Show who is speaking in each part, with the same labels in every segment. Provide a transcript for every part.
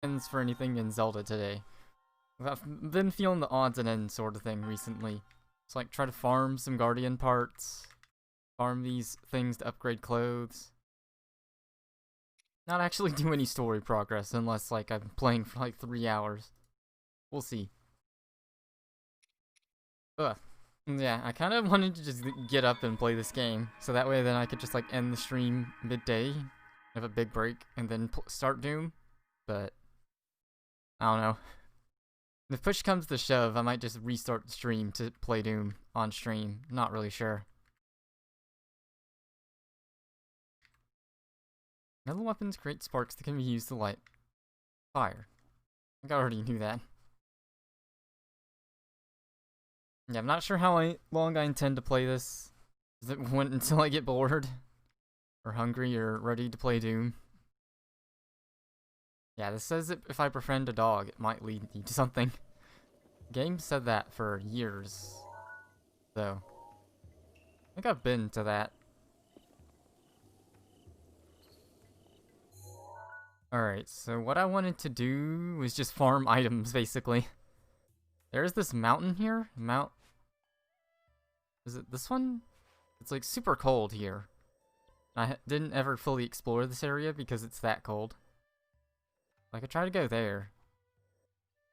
Speaker 1: for anything in Zelda today. I've been feeling the odds and ends sort of thing recently. It's like try to farm some Guardian parts, farm these things to upgrade clothes. Not actually do any story progress unless like I'm playing for like 3 hours. We'll see. Ugh. Yeah, I kind of wanted to just get up and play this game, so that way then I could just like end the stream midday, have a big break, and then start Doom. But I don't know. If push comes to shove, I might just restart the stream to play Doom on stream. Not really sure. Metal weapons create sparks that can be used to light fire. I think I already knew that. Yeah, I'm not sure how long I intend to play this. Is it until I get bored? Or hungry or ready to play Doom? Yeah, this says that if I befriend a dog, it might lead me to something. Game said that for years, though. I think I've been to that. Alright, so what I wanted to do was just farm items, basically. There's this mountain here. Is it this one? It's like super cold here. I didn't ever fully explore this area because it's that cold. I could try to go there.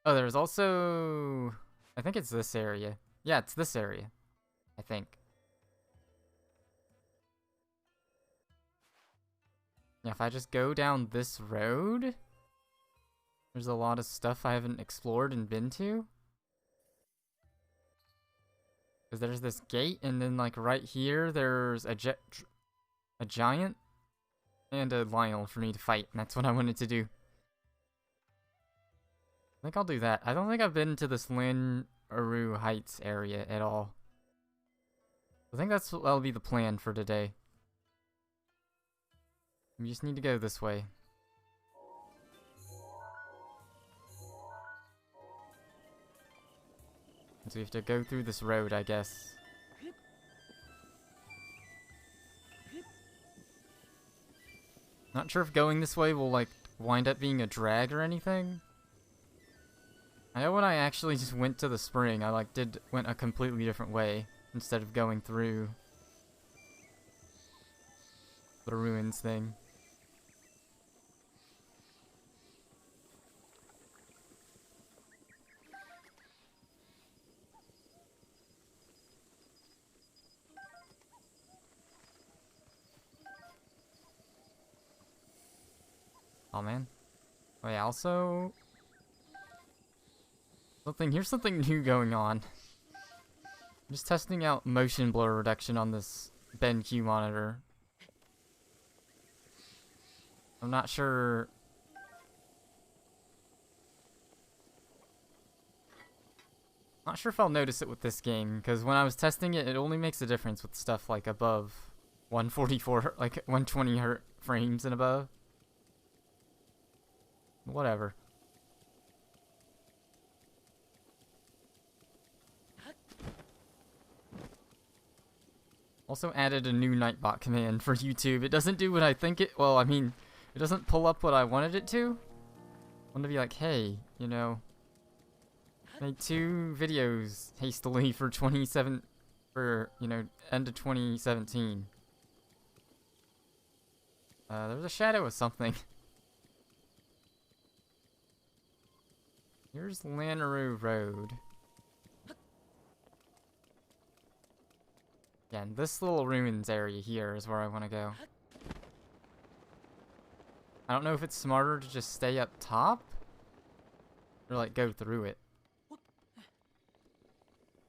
Speaker 1: Oh, there's also... I think it's this area. Yeah, it's this area. I think. Yeah, if I just go down this road... There's a lot of stuff I haven't explored and been to. Because there's this gate, and then like right here, there's a giant and a Lionel for me to fight, and that's what I wanted to do. I think I'll do that. I don't think I've been to this Lin Aru Heights area at all. I think that'll be the plan for today. We just need to go this way. So we have to go through this road, I guess. Not sure if going this way will like wind up being a drag or anything. I know when I actually just went to the spring, I like went a completely different way instead of going through the ruins thing. Oh man. Oh yeah, also here's something new going on. I'm just testing out motion blur reduction on this BenQ monitor. I'm not sure. Not sure if I'll notice it with this game, because when I was testing it, it only makes a difference with stuff like above 144, like 120 frames and above. Whatever. Also added a new Nightbot command for YouTube. It doesn't do what I think it... Well, I mean, it doesn't pull up what I wanted it to. I want to be like, hey, you know... Made 2 videos hastily for 27... For, you know, end of 2017. There's a shadow of something. Here's Lanaroo Road. Yeah, and this little ruins area here is where I want to go. I don't know if it's smarter to just stay up top or like go through it. I'm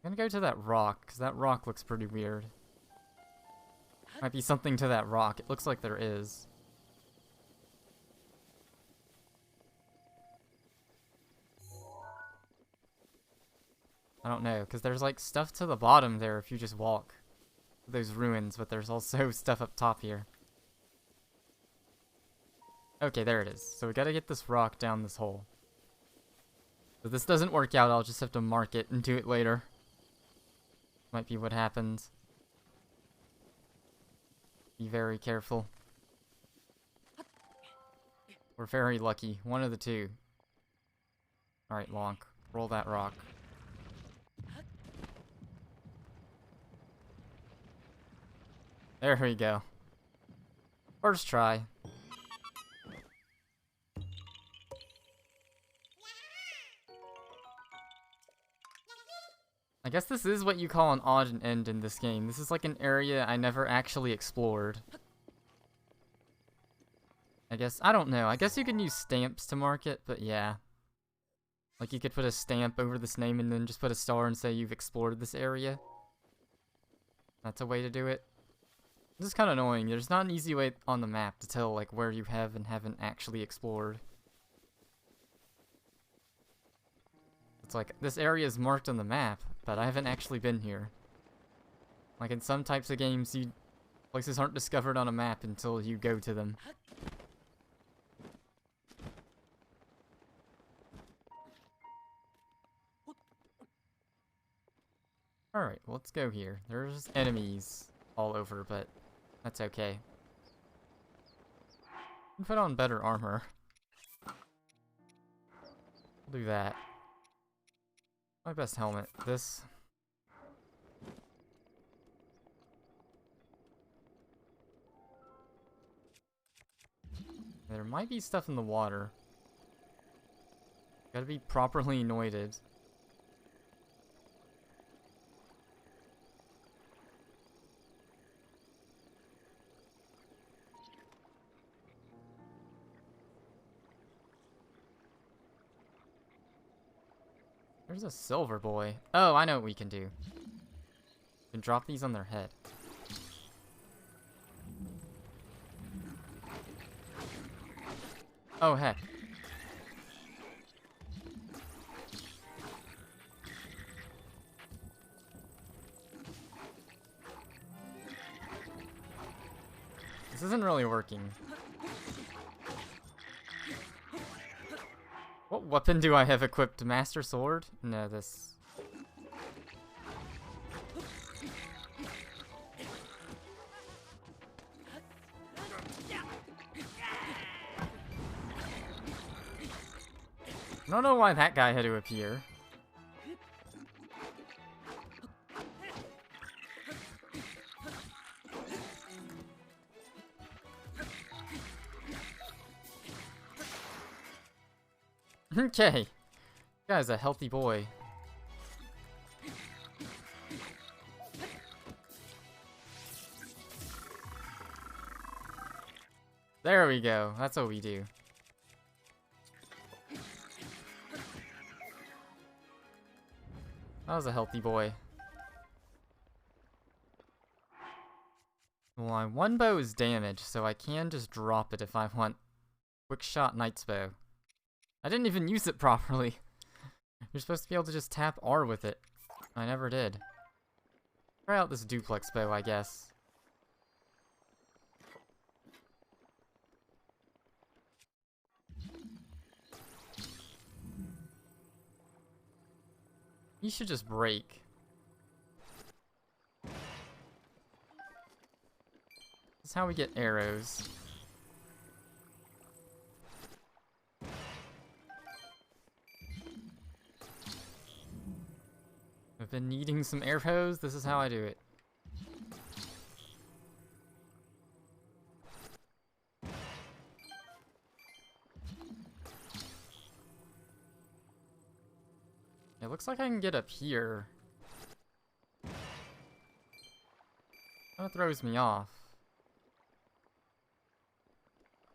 Speaker 1: gonna go to that rock because that rock looks pretty weird. Might be something to that rock. It looks like there is. I don't know because there's like stuff to the bottom there if you just walk. Those ruins, but there's also stuff up top here. Okay, there it is. So we gotta get this rock down this hole. If this doesn't work out, I'll just have to mark it and do it later. Might be what happens. Be very careful. We're very lucky. One of the two. Alright, Lonk. Roll that rock. There we go. First try. I guess this is what you call an odd end in this game. This is like an area I never actually explored. I guess, I don't know. I guess you can use stamps to mark it, but yeah. Like you could put a stamp over this name and then just put a star and say you've explored this area. That's a way to do it. This is kind of annoying. There's not an easy way on the map to tell like where you have and haven't actually explored. It's like, this area is marked on the map, but I haven't actually been here. Like in some types of games, places aren't discovered on a map until you go to them. Alright, well, let's go here. There's enemies all over, but that's okay. Put on better armor. We'll do that. My best helmet. This. There might be stuff in the water. Gotta be properly anointed. There's a silver boy. Oh, I know what we can do. We can drop these on their head. Oh, heck. This isn't really working. What weapon do I have equipped? Master Sword? No, this... I don't know why that guy had to appear. Okay. Guy's a healthy boy. There we go. That's what we do. That was a healthy boy. Well, my one bow is damaged, so I can just drop it if I want. Quick shot Knight's Bow. I didn't even use it properly. You're supposed to be able to just tap R with it. I never did. Try out this duplex bow, I guess. You should just break. This is how we get arrows. I've been needing some arrows. This is how I do it. It looks like I can get up here. That throws me off.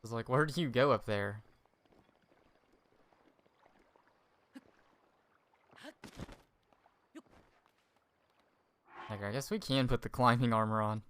Speaker 1: It's like, where do you go up there? Like, I guess we can put the climbing armor on.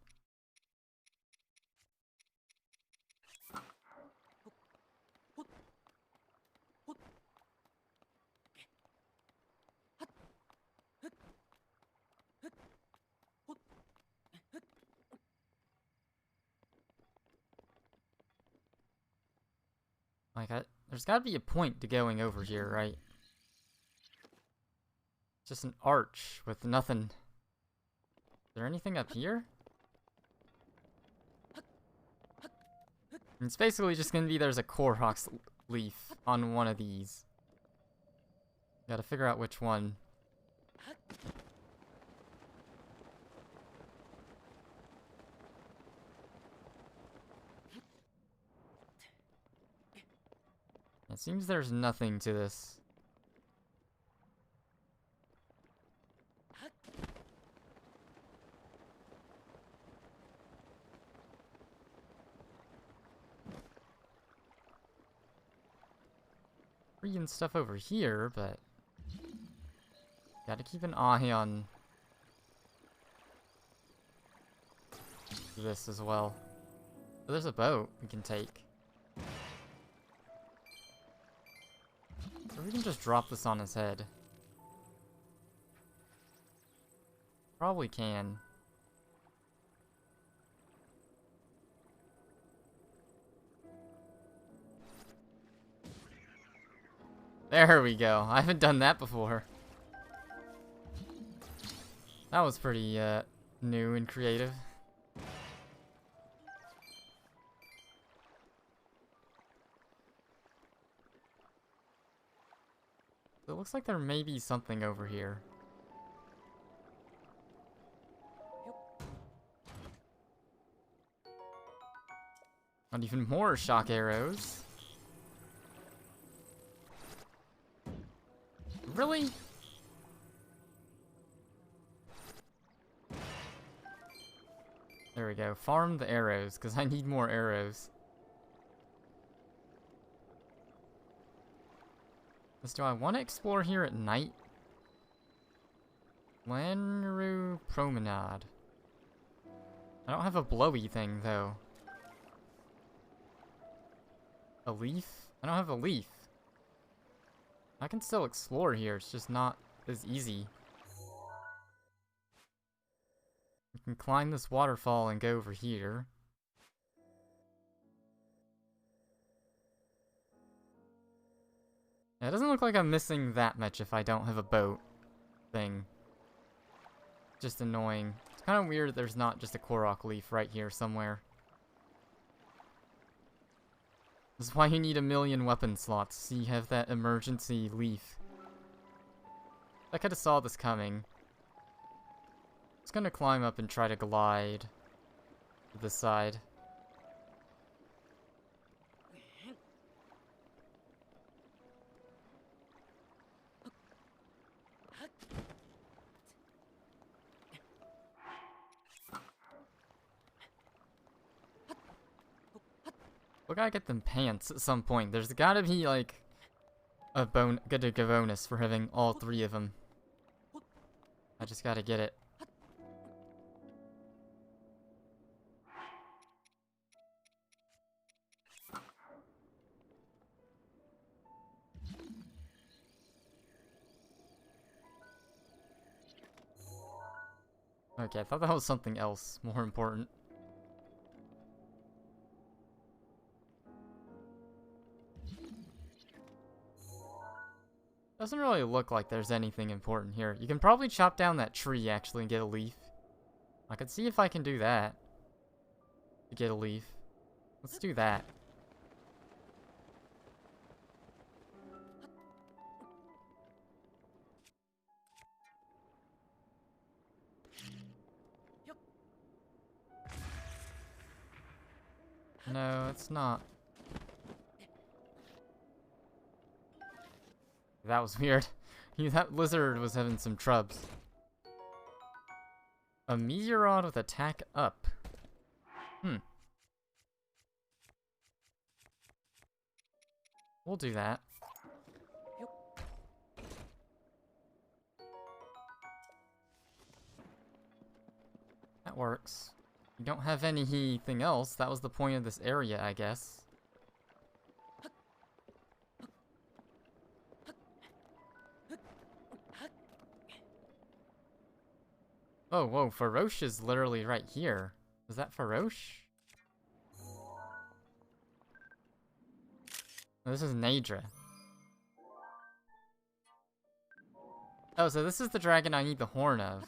Speaker 1: Like, there's gotta be a point to going over here, right? Just an arch with nothing. Is there anything up here? It's basically just gonna be there's a Korok's leaf on one of these. Gotta figure out which one. It seems there's nothing to this. Freaking stuff over here, but gotta keep an eye on this as well. Oh, there's a boat we can take. Or we can just drop this on his head. Probably can. There we go. I haven't done that before. That was pretty new and creative. It looks like there may be something over here. And even more shock arrows. Really? There we go. Farm the arrows, because I need more arrows. Do I want to explore here at night? Lanru Promenade. I don't have a blowy thing, though. A leaf? I don't have a leaf. I can still explore here, it's just not as easy. We can climb this waterfall and go over here. Yeah, it doesn't look like I'm missing that much if I don't have a boat thing. Just annoying. It's kind of weird that there's not just a Korok leaf right here somewhere. This is why you need 1,000,000 weapon slots, so you have that emergency leaf. I could have saw this coming. It's gonna climb up and try to glide to this side. We gotta get them pants at some point. There's gotta be like a bonus for having all 3 of them. I just gotta get it. Okay, I thought that was something else more important. Doesn't really look like there's anything important here. You can probably chop down that tree actually and get a leaf. I could see if I can do that to get a leaf. Let's do that. No, it's not. That was weird. That lizard was having some trubs. A meteorod with attack up. We'll do that. That works. We don't have anything else. That was the point of this area, I guess. Oh, whoa, Farosh is literally right here. Is that Farosh? Oh, this is Naydra. Oh, so this is the dragon I need the horn of.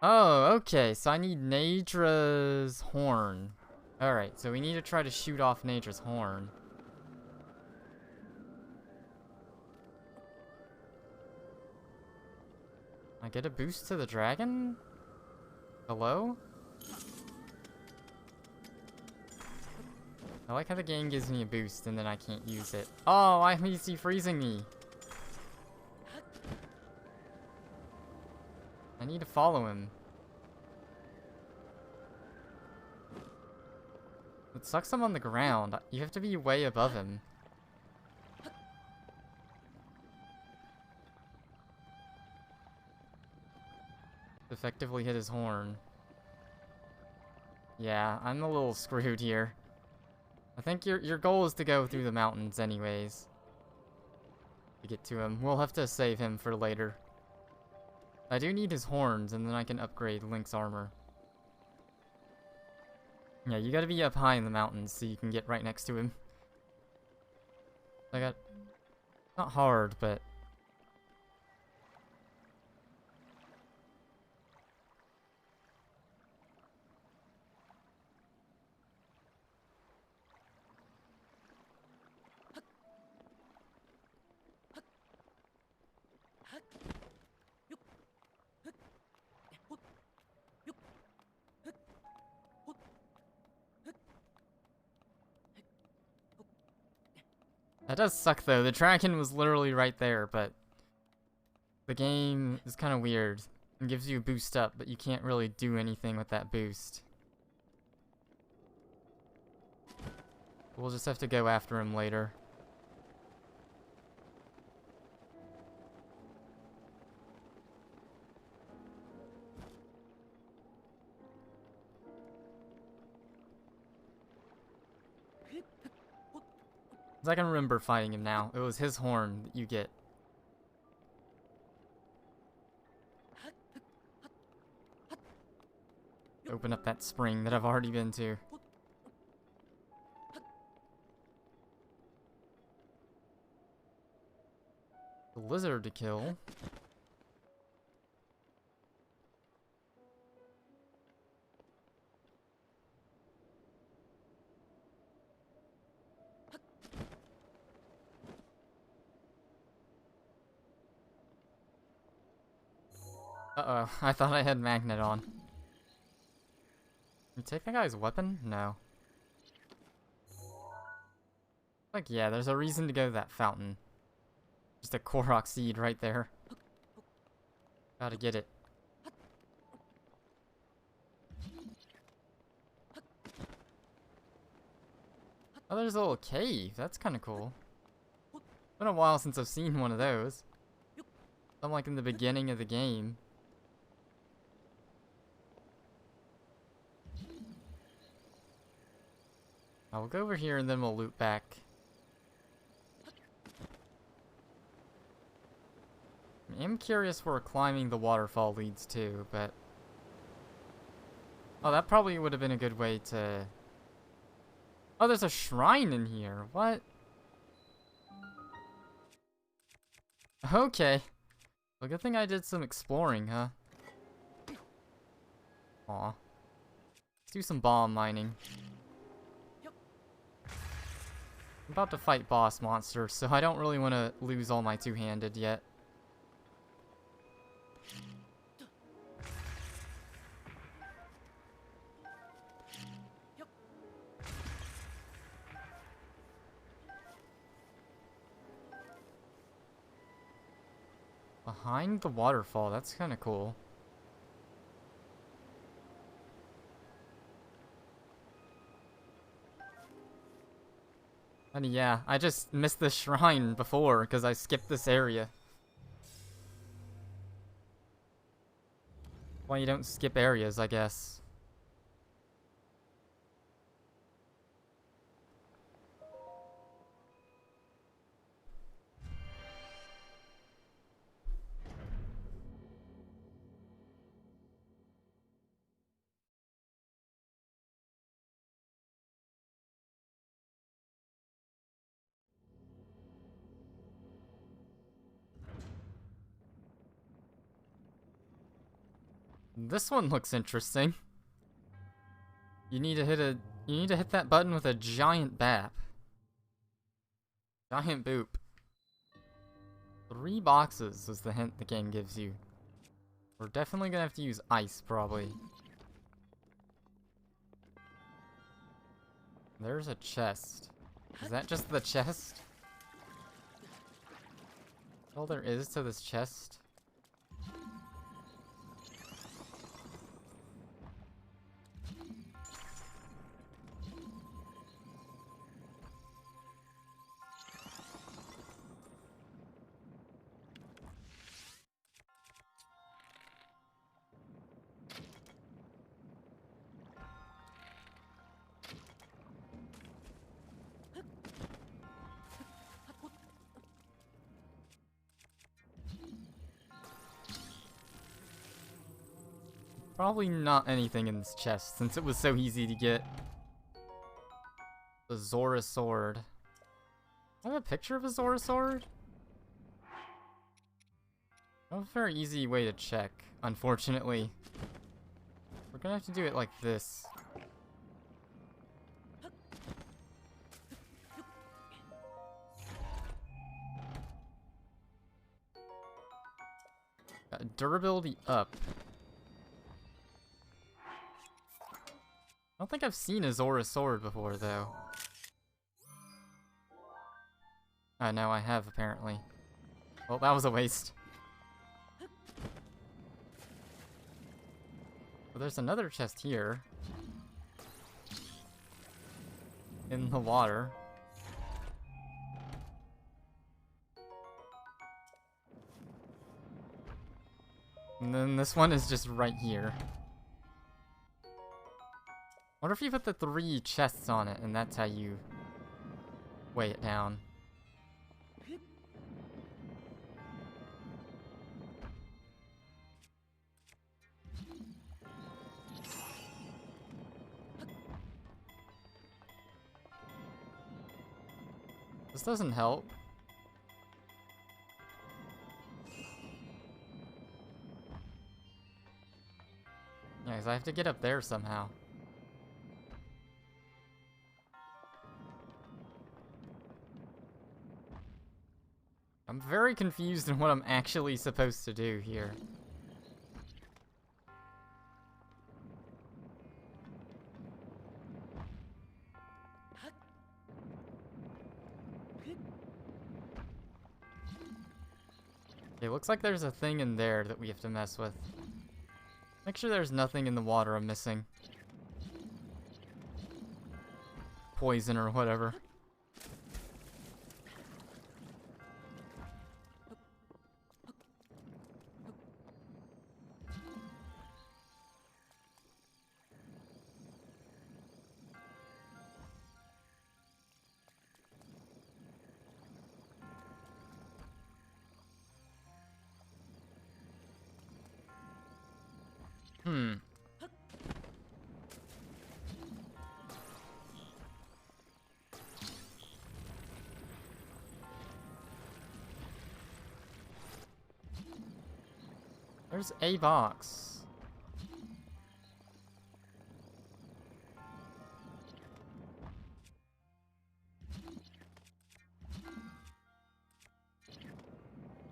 Speaker 1: Oh, okay, so I need Naydra's horn. Alright, so we need to try to shoot off Nature's horn. I get a boost to the dragon? Hello? I like how the game gives me a boost and then I can't use it. Oh, why is he freezing me? I need to follow him. It sucks I'm on the ground. You have to be way above him. Effectively hit his horn. Yeah, I'm a little screwed here. I think your goal is to go through the mountains anyways. To get to him. We'll have to save him for later. I do need his horns, and then I can upgrade Link's armor. Yeah, you gotta be up high in the mountains so you can get right next to him. I got... Not hard, but... That does suck though. The dragon was literally right there, but the game is kind of weird. It gives you a boost up, but you can't really do anything with that boost. We'll just have to go after him later. I can remember fighting him now. It was his horn that you get. Open up that spring that I've already been to. The lizard to kill. Uh-oh, I thought I had magnet on. You take that guy's weapon? No. Like, yeah, there's a reason to go to that fountain. Just a Korok seed right there. Gotta get it. Oh, there's a little cave. That's kind of cool. Been a while since I've seen one of those. I'm like in the beginning of the game. I'll go over here and then we'll loop back. I am curious where climbing the waterfall leads to, but... Oh, that probably would have been a good way to... Oh, there's a shrine in here. What? Okay. Well, good thing I did some exploring, huh? Aw. Let's do some bomb mining. I'm about to fight boss monsters, so I don't really want to lose all my two-handed yet. Behind the waterfall, that's kind of cool. And yeah, I just missed the shrine before because I skipped this area. Well, you don't skip areas, I guess. This one looks interesting. You need to hit a You need to hit that button with a giant bap. Giant boop. 3 boxes is the hint the game gives you. We're definitely gonna have to use ice, probably. There's a chest. Is that just the chest? All there is to this chest? Probably not anything in this chest, since it was so easy to get. The Zora sword. I have a picture of a Zora sword? Not a very easy way to check, unfortunately. We're gonna have to do it like this. Durability up. I don't think I've seen a Zora sword before, though. No, I have, apparently. Well, that was a waste. Well, there's another chest here. In the water. And then this one is just right here. What if you put the 3 chests on it and that's how you weigh it down? This doesn't help. Yeah, 'cause I have to get up there somehow. I'm very confused in what I'm actually supposed to do here. Okay, looks like there's a thing in there that we have to mess with. Make sure there's nothing in the water I'm missing. Poison or whatever. There's a box.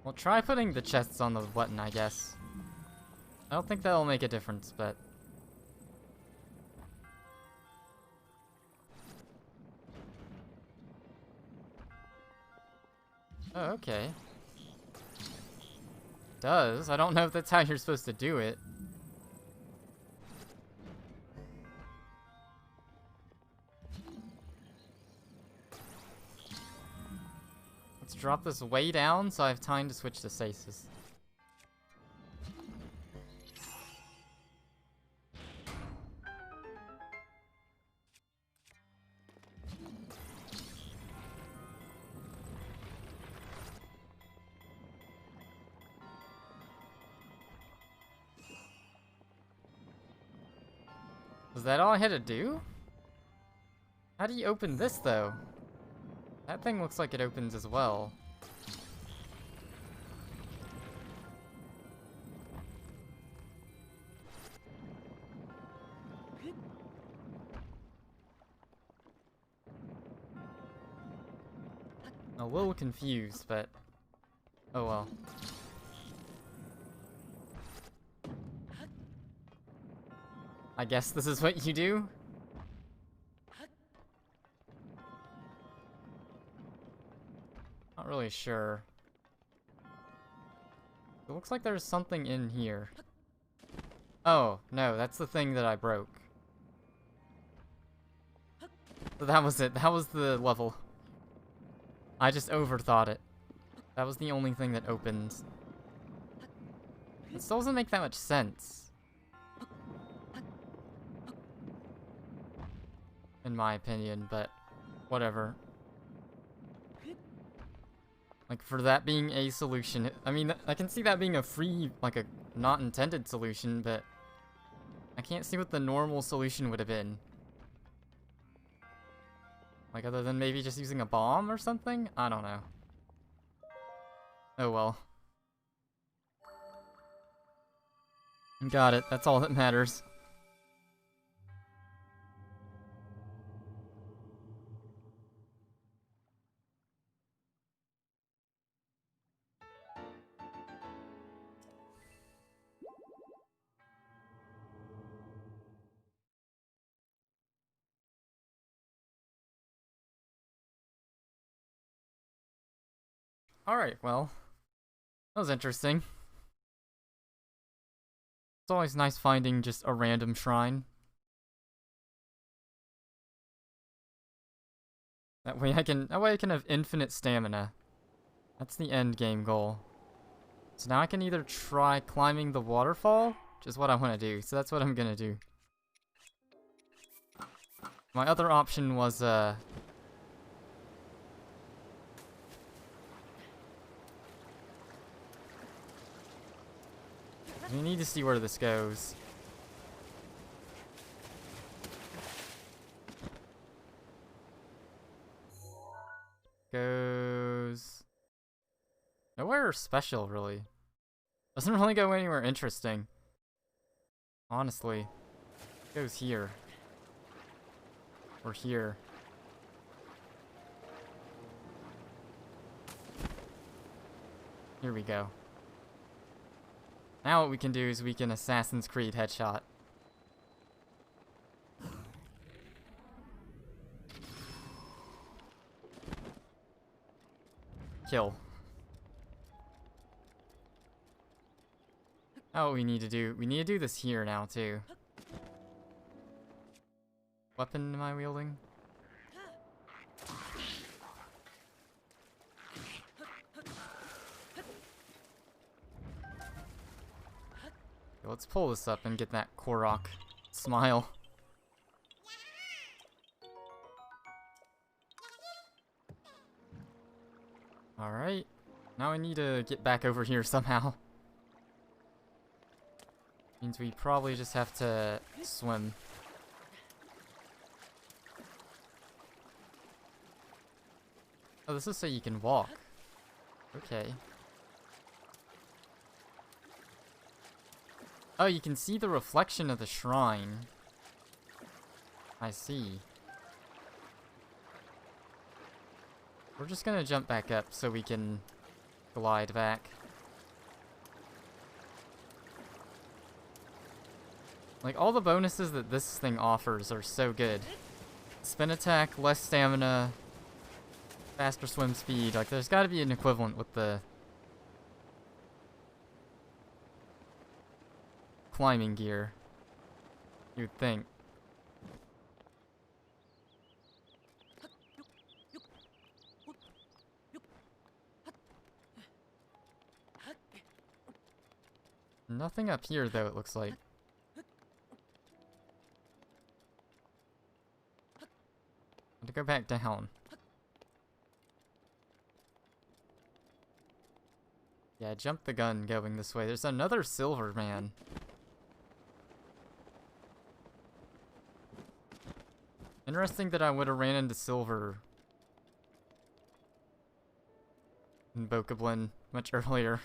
Speaker 1: Well, try putting the chests on the button, I guess. I don't think that'll make a difference, but... Oh, okay. Does. I don't know if that's how you're supposed to do it. Let's drop this way down so I have time to switch to stasis. Was that all I had to do? How do you open this, though? That thing looks like it opens as well. A little confused, but oh well. I guess this is what you do? Not really sure. It looks like there's something in here. Oh, no, that's the thing that I broke. So that was it. That was the level. I just overthought it. That was the only thing that opened. It still doesn't make that much sense, in my opinion, but whatever. Like, for that being a solution, I mean, I can see that being a free, like a not intended solution, but I can't see what the normal solution would have been. Like, other than maybe just using a bomb or something? I don't know. Oh well. Got it, that's all that matters. Alright, well. That was interesting. It's always nice finding just a random shrine. That way I can have infinite stamina. That's the end game goal. So now I can either try climbing the waterfall, which is what I want to do. So that's what I'm gonna do. My other option was we need to see where this goes. Goes nowhere special, really. Doesn't really go anywhere interesting. Honestly. It goes here. Or here. Here we go. Now what we can do is we can Assassin's Creed headshot. Kill. Now what we need to do this here now too. Weapon am I wielding? Okay, let's pull this up and get that Korok smile. Alright. Now I need to get back over here somehow. Means we probably just have to swim. Oh, this is so you can walk. Okay. Oh, you can see the reflection of the shrine. I see. We're just gonna jump back up so we can glide back. Like, all the bonuses that this thing offers are so good. Spin attack, less stamina, faster swim speed. Like, there's gotta be an equivalent with the climbing gear. You'd think. Nothing up here, though, it looks like. To go back down. Yeah, jump the gun going this way. There's another silver man. Interesting that I would have ran into silver in Bokoblin much earlier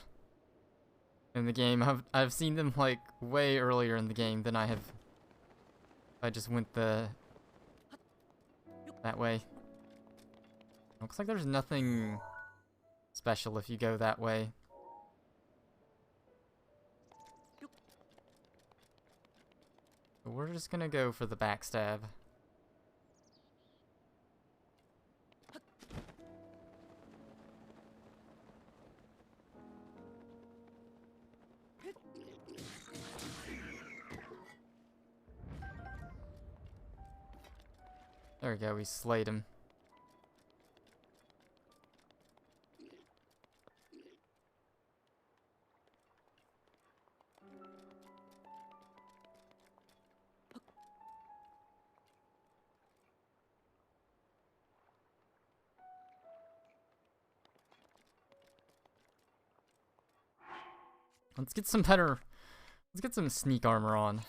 Speaker 1: in the game. I've seen them like way earlier in the game than I have. I just went that way. Looks like there's nothing special if you go that way. But we're just gonna go for the backstab. There we go, we slayed him. Let's get some better. Let's get some sneak armor on.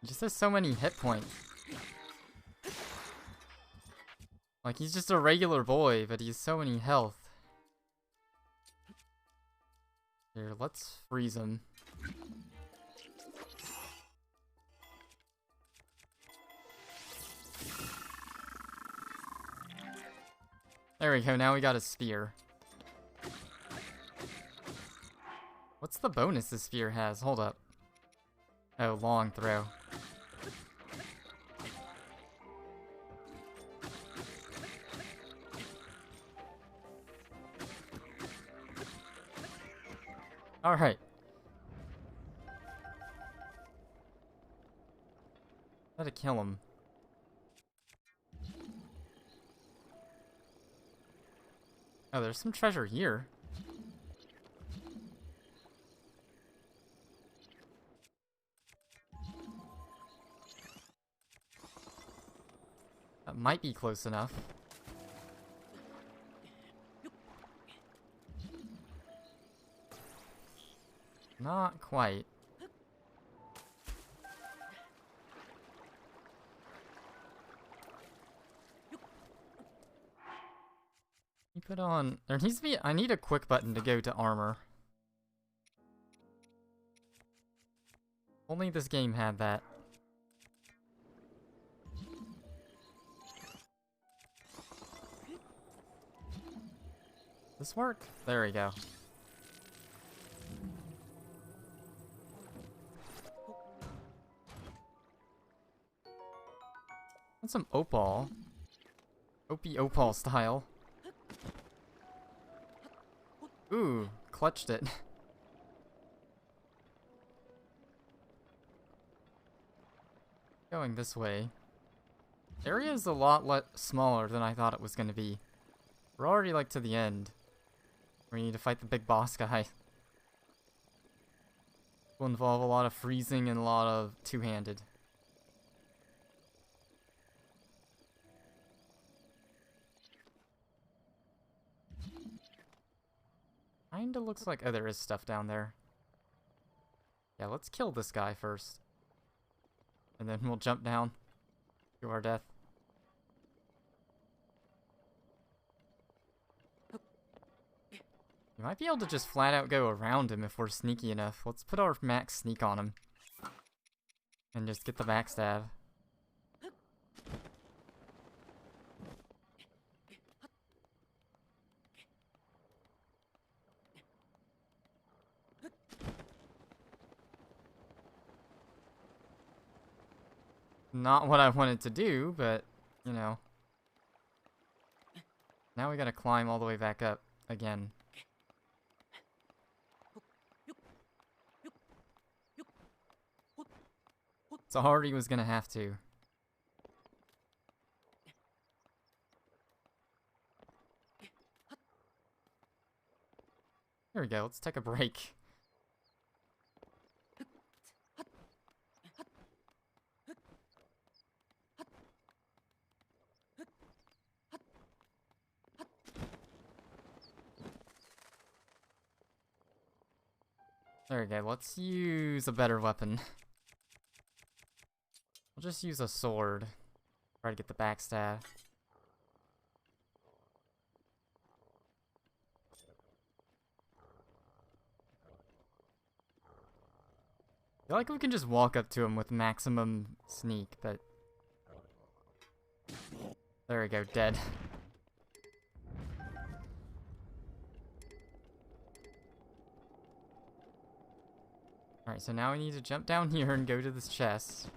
Speaker 1: He just has so many hit points. Like, he's just a regular boy, but he has so many health. Here, let's freeze him. There we go, now we got a spear. What's the bonus this spear has? Hold up. Oh, long throw. Alright. Gotta kill him. Oh, there's some treasure here. That might be close enough. Not quite. You put on... There needs to be... I need a quick button to go to armor. Only this game had that. This work? There we go. That's some opal. Opie opal style. Ooh, clutched it. Going this way. The area is a lot smaller than I thought it was going to be. We're already like to the end. We need to fight the big boss guy. Will involve a lot of freezing and a lot of two-handed. Kinda looks like... Oh, there is stuff down there. Yeah, let's kill this guy first. And then we'll jump down to our death. We might be able to just flat out go around him if we're sneaky enough. Let's put our max sneak on him. And just get the backstab. Not what I wanted to do, but, you know. Now we gotta climb all the way back up again. Sorry, was gonna have to. Here we go, let's take a break. There we go, let's use a better weapon. We'll just use a sword. Try to get the backstab. I feel like we can just walk up to him with maximum sneak, but... There we go, dead. Alright, so now we need to jump down here and go to this chest.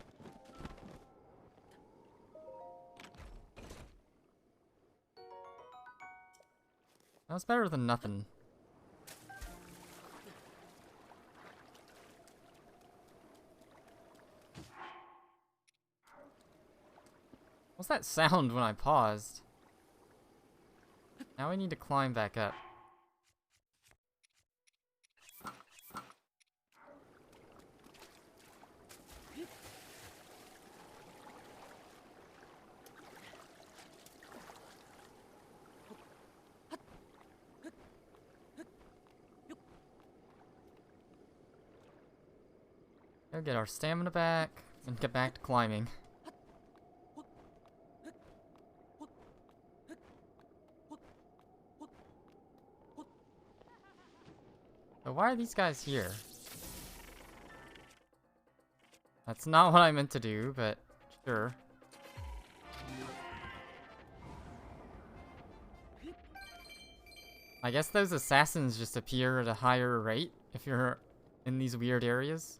Speaker 1: That's better than nothing. What's that sound when I paused? Now we need to climb back up. Go get our stamina back and get back to climbing. But why are these guys here? That's not what I meant to do, but sure. I guess those assassins just appear at a higher rate if you're in these weird areas.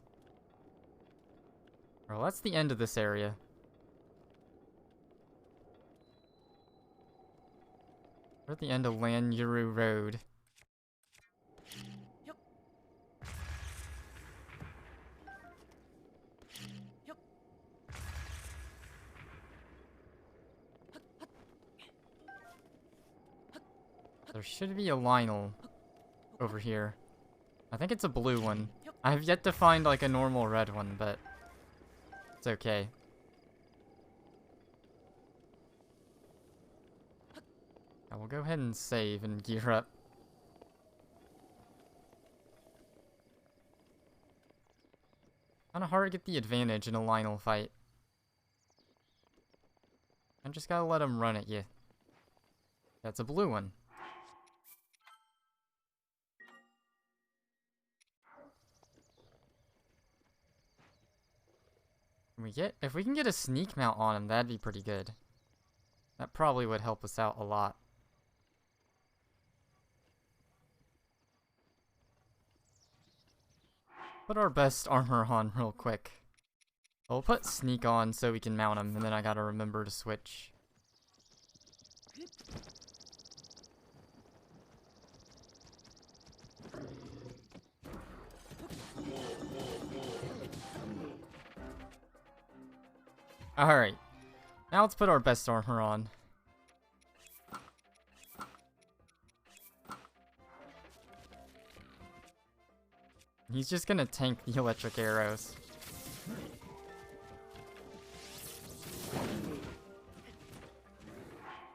Speaker 1: Well, that's the end of this area. We're at the end of Lanyuru Road. There should be a Lynel over here. I think it's a blue one. I have yet to find like a normal red one, but it's okay. I will go ahead and save and gear up. Kinda hard to get the advantage in a Lynel fight. I just gotta let him run at you. That's a blue one. If we can get a sneak mount on him, that'd be pretty good. That probably would help us out a lot. Put our best armor on real quick. We'll put sneak on so we can mount him, and then I gotta remember to switch. Alright. Now let's put our best armor on. He's just gonna tank the electric arrows.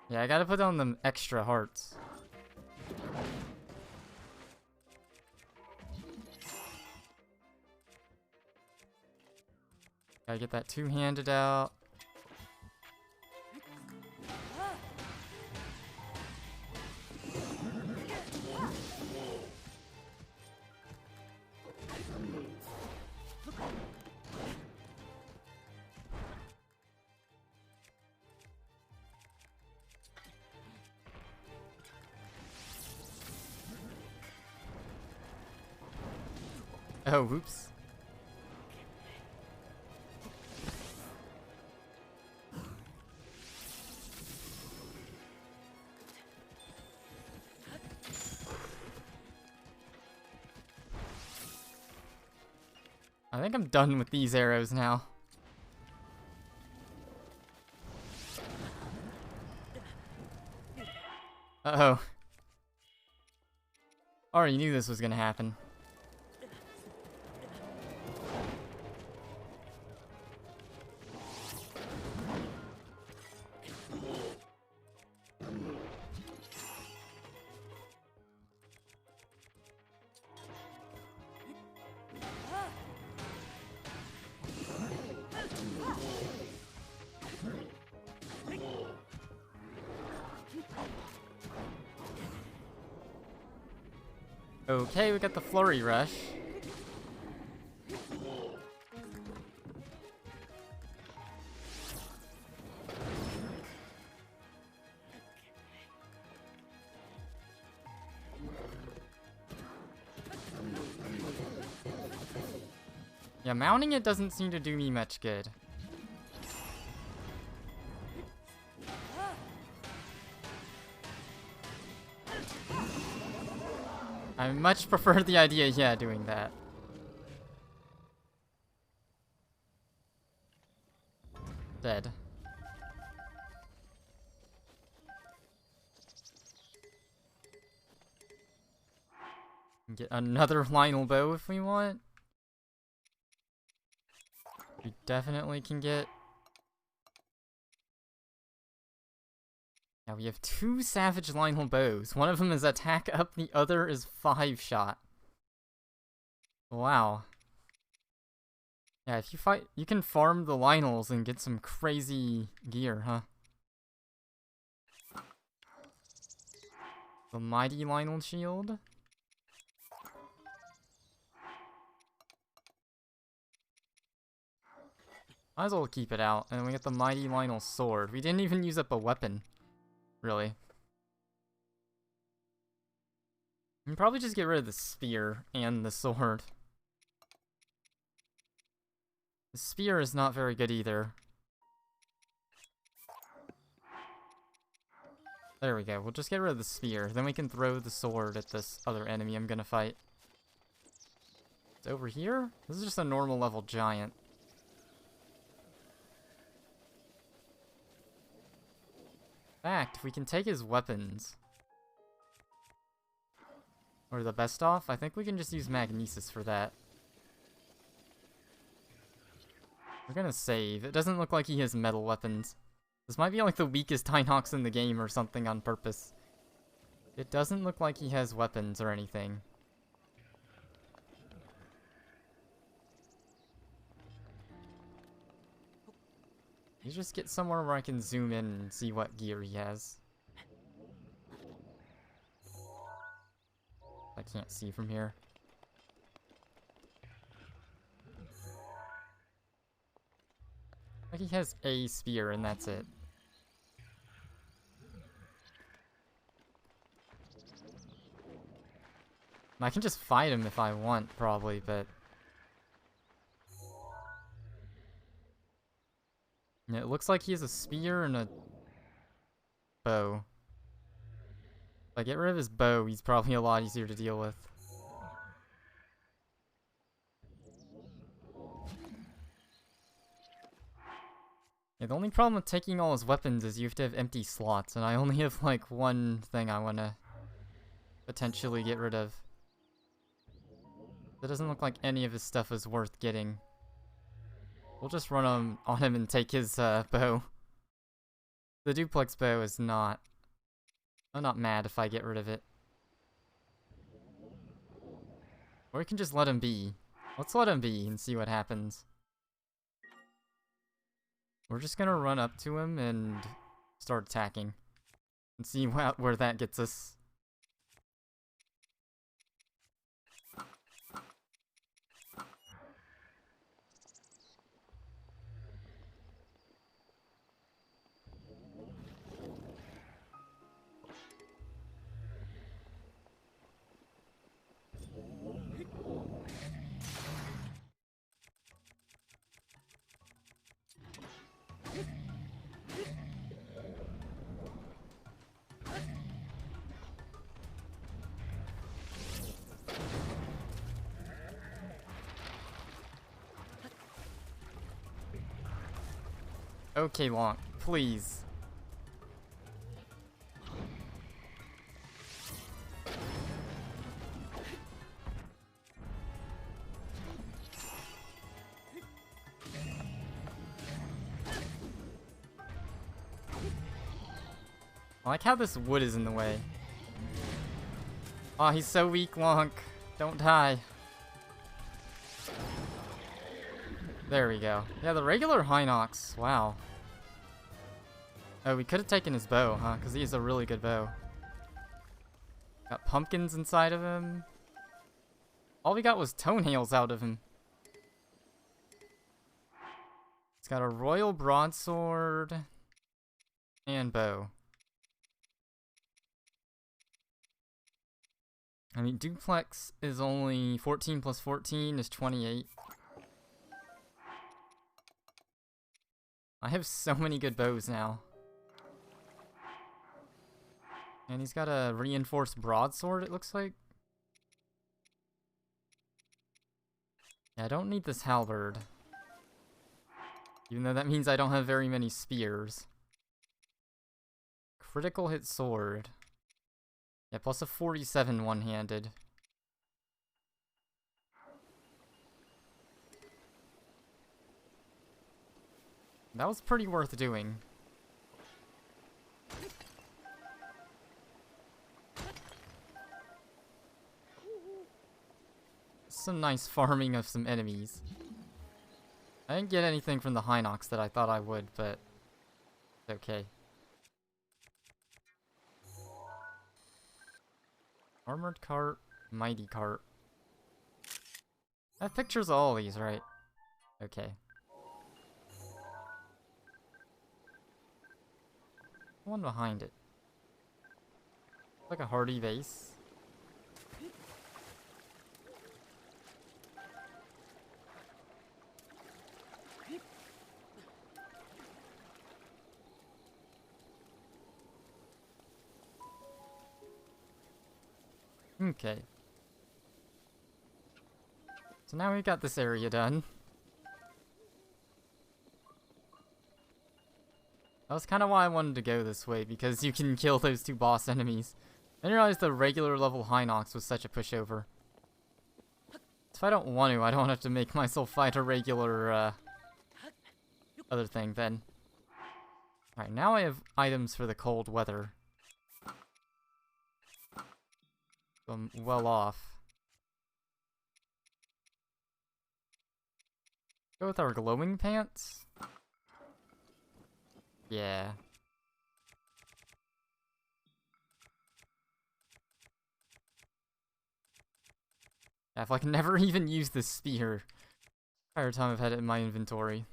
Speaker 1: Yeah, I gotta put on them extra hearts. Gotta get that two-handed out. Oh, whoops. I think I'm done with these arrows now. Uh-oh. Already knew this was gonna happen. Okay, we got the Flurry Rush. Yeah, mounting it doesn't seem to do me much good. I much prefer the idea, yeah, doing that. Dead. Get another Lionel bow if we want. We definitely can get... Now we have 2 Savage Lionel bows. One of them is attack up, the other is 5-shot. Wow. Yeah, if you fight, you can farm the Lionels and get some crazy gear, huh? The Mighty Lionel Shield. Might as well keep it out. And then we get the Mighty Lionel Sword. We didn't even use up a weapon. Really. We can probably just get rid of the spear and the sword. The spear is not very good either. There we go. We'll just get rid of the spear. Then we can throw the sword at this other enemy I'm gonna fight. It's over here? This is just a normal level giant. In fact, if we can take his weapons, or the best off, I think we can just use Magnesis for that. We're gonna save. It doesn't look like he has metal weapons. This might be like the weakest Hinox in the game or something on purpose. It doesn't look like he has weapons or anything. You just get somewhere where I can zoom in and see what gear he has. I can't see from here. Like he has a spear and that's it. I can just fight him if I want, probably, but... Yeah, it looks like he has a spear and a bow. If I get rid of his bow, he's probably a lot easier to deal with. Yeah, the only problem with taking all his weapons is you have to have empty slots, and I only have like one thing I want to potentially get rid of. It doesn't look like any of his stuff is worth getting. We'll just run on him and take his bow. The duplex bow is not... I'm not mad if I get rid of it. Or we can just let him be. Let's let him be and see what happens. We're just gonna run up to him and start attacking. And see where that gets us. Okay, Lonk, please. I like how this wood is in the way. Aw, he's so weak, Lonk. Don't die. There we go. Yeah, the regular Hinox. Wow. Oh, we could have taken his bow, huh? Because he has a really good bow. Got pumpkins inside of him. All we got was toenails out of him. He's got a royal broadsword and bow. I mean, duplex is only 14 plus 14 is 28. I have so many good bows now. And he's got a reinforced broadsword, it looks like. Yeah, I don't need this halberd. Even though that means I don't have very many spears. Critical hit sword. Yeah, plus a 47 one-handed. That was pretty worth doing. Some nice farming of some enemies. I didn't get anything from the Hinox that I thought I would, but it's okay. Armored cart, mighty cart. I have pictures of all these, right? Okay. One behind it. Like a hardy vase. Okay. So now we've got this area done. That was kind of why I wanted to go this way, because you can kill those two boss enemies. I didn't realize the regular level Hinox was such a pushover. If I don't want to, I don't have to make myself fight a regular, other thing then. Alright, now I have items for the cold weather. So I'm well off. Go with our glowing pants? Yeah. Yeah, if I can never even use this spear. Entire time I've had it in my inventory.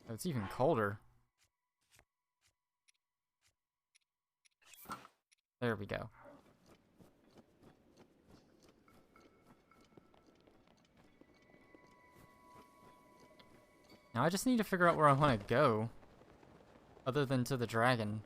Speaker 1: Oh, it's even colder. There we go. Now I just need to figure out where I want to go. Other than to the dragon.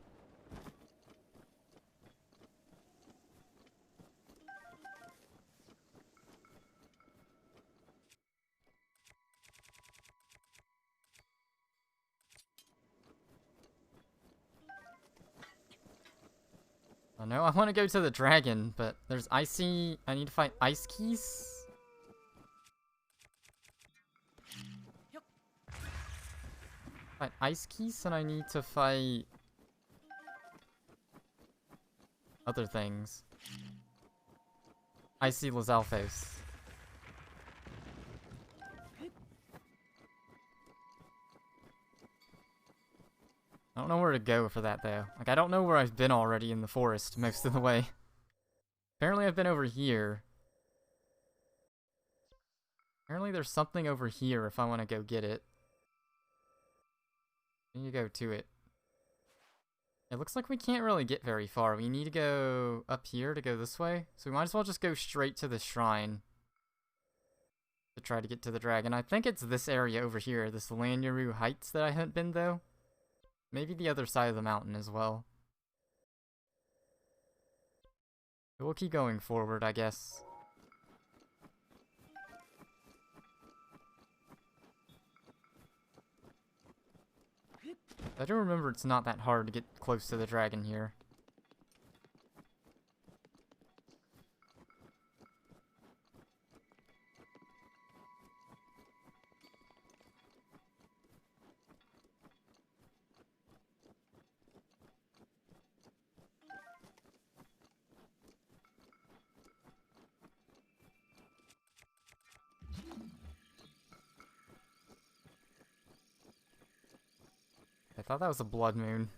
Speaker 1: Oh no, I want to go to the dragon, but there's icy... I need to fight ice keys? Fight ice keys, and I need to fight... other things. Icy Lizalfos. I don't know where to go for that, though. Like, I don't know where I've been already in the forest most of the way. Apparently I've been over here. Apparently there's something over here if I want to go get it. I need to go to it. It looks like we can't really get very far. We need to go up here to go this way. So we might as well just go straight to the shrine. To try to get to the dragon. I think it's this area over here. This Lanayru Heights that I haven't been, though. Maybe the other side of the mountain as well. We'll keep going forward, I guess. I do remember it's not that hard to get close to the dragon here. I thought that was a blood moon.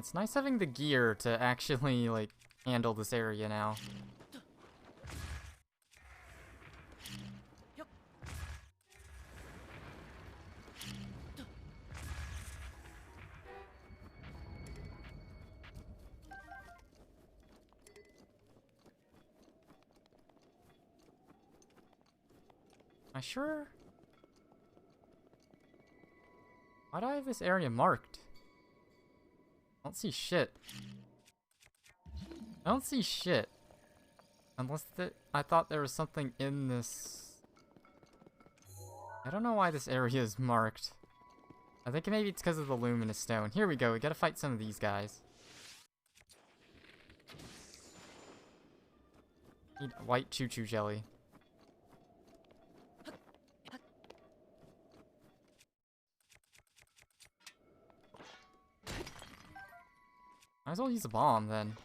Speaker 1: It's nice having the gear to actually, like, handle this area now. Am I sure? Why do I have this area marked? I don't see shit. I don't see shit. Unless I thought there was something in this. I don't know why this area is marked. I think maybe it's because of the luminous stone. Here we go, we gotta fight some of these guys. Need white choo-choo jelly. Might as well use a bomb then.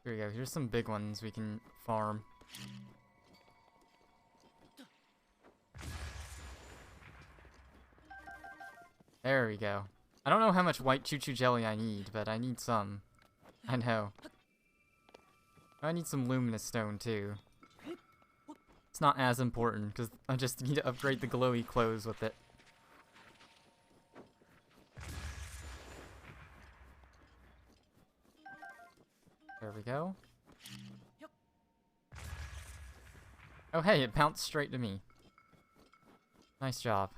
Speaker 1: Here we go, here's some big ones we can farm. There we go. I don't know how much white choo-choo jelly I need, but I need some. I know. I need some luminous stone too. It's not as important, because I just need to upgrade the glowy clothes with it. There we go. Oh hey, it bounced straight to me. Nice job.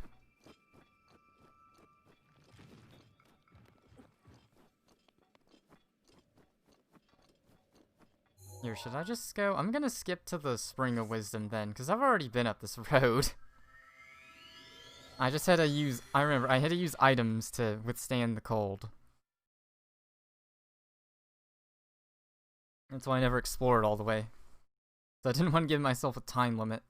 Speaker 1: Here, should I just go? I'm gonna skip to the Spring of Wisdom then, because I've already been up this road. I just had to use, I remember, I had to use items to withstand the cold. That's why I never explored all the way. So I didn't want to give myself a time limit.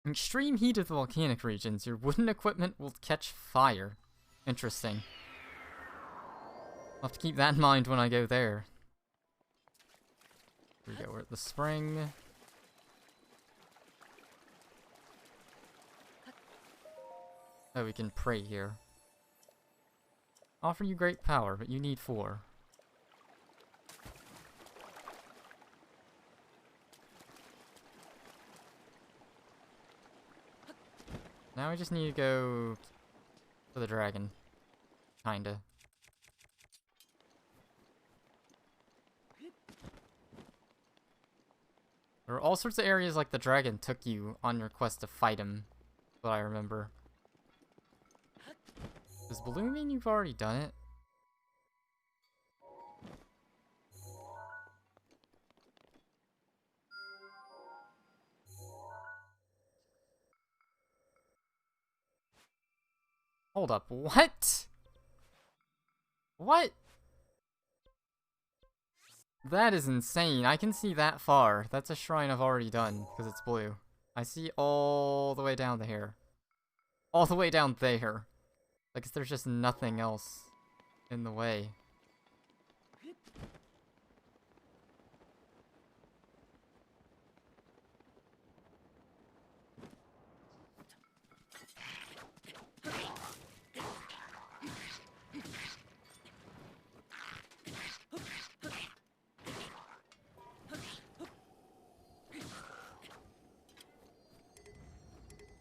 Speaker 1: In extreme heat of the volcanic regions, your wooden equipment will catch fire. Interesting. I'll have to keep that in mind when I go there. Here we go, we're at the spring. Oh, we can pray here. Offer you great power, but you need 4. Now we just need to go for the dragon. Kinda. There are all sorts of areas like the dragon took you on your quest to fight him. What I remember. Does blue mean you've already done it? Hold up, what? What? That is insane. I can see that far. That's a shrine I've already done, because it's blue. I see all the way down there. All the way down there. Like, there's just nothing else in the way.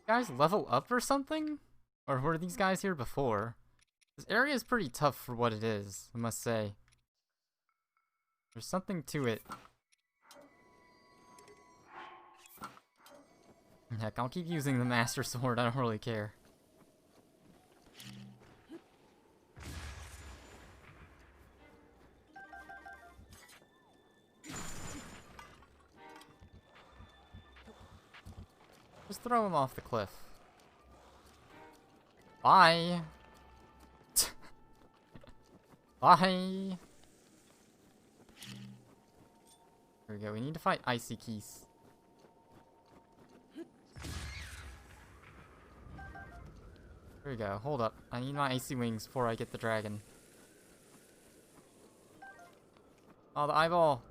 Speaker 1: Guys level up or something? Or were these guys here before? This area is pretty tough for what it is, I must say. There's something to it. Heck, I'll keep using the Master Sword, I don't really care. Just throw him off the cliff. Bye! Bye! Here we go, we need to fight Icy Keese. Here we go, hold up. I need my icy wings before I get the dragon. Oh, the eyeball!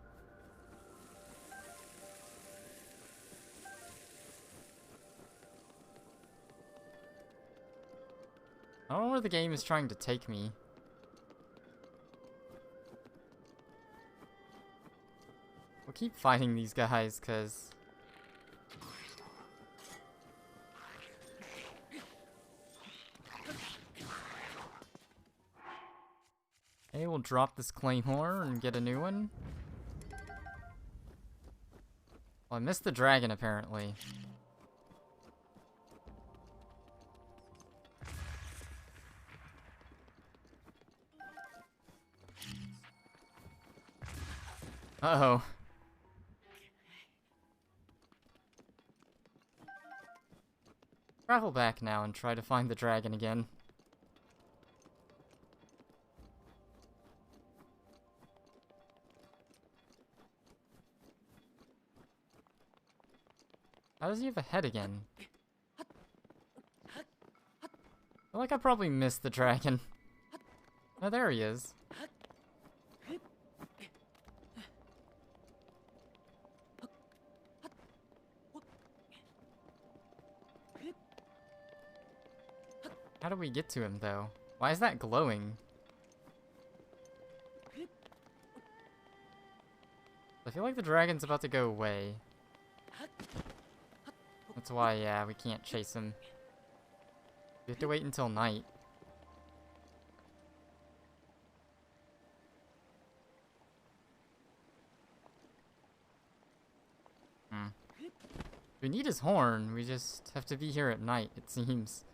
Speaker 1: I don't know where the game is trying to take me. We'll keep fighting these guys, cause... Okay, we'll drop this claymore and get a new one. Well, I missed the dragon, apparently. Uh-oh. Travel back now and try to find the dragon again. How does he have a head again? I feel like I probably missed the dragon. Oh, there he is. How do we get to him, though? Why is that glowing? I feel like the dragon's about to go away. That's why, yeah, we can't chase him. We have to wait until night. We need his horn, we just have to be here at night, it seems.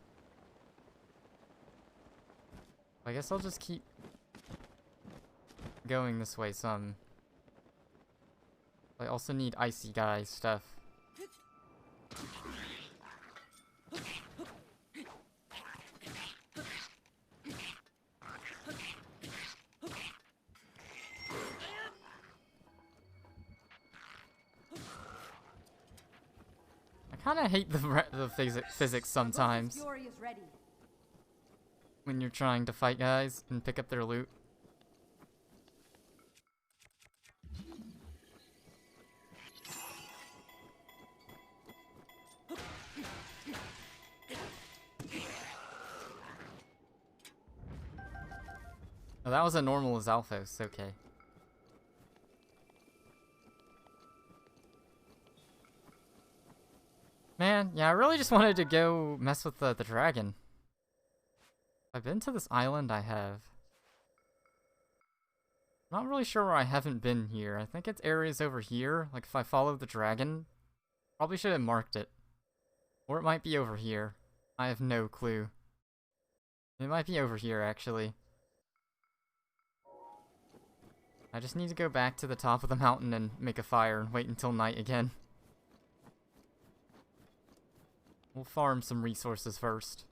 Speaker 1: I guess I'll just keep going this way some. I also need icy guy stuff. I kinda hate the physics sometimes. When you're trying to fight guys and pick up their loot. Oh, that was a normal Zalfos, okay. Man, yeah, I really just wanted to go mess with the dragon. I've been to this island, I have. Not really sure where I haven't been here. I think it's areas over here. Like, if I follow the dragon, probably should have marked it. Or it might be over here. I have no clue. It might be over here, actually. I just need to go back to the top of the mountain and make a fire and wait until night again. We'll farm some resources first.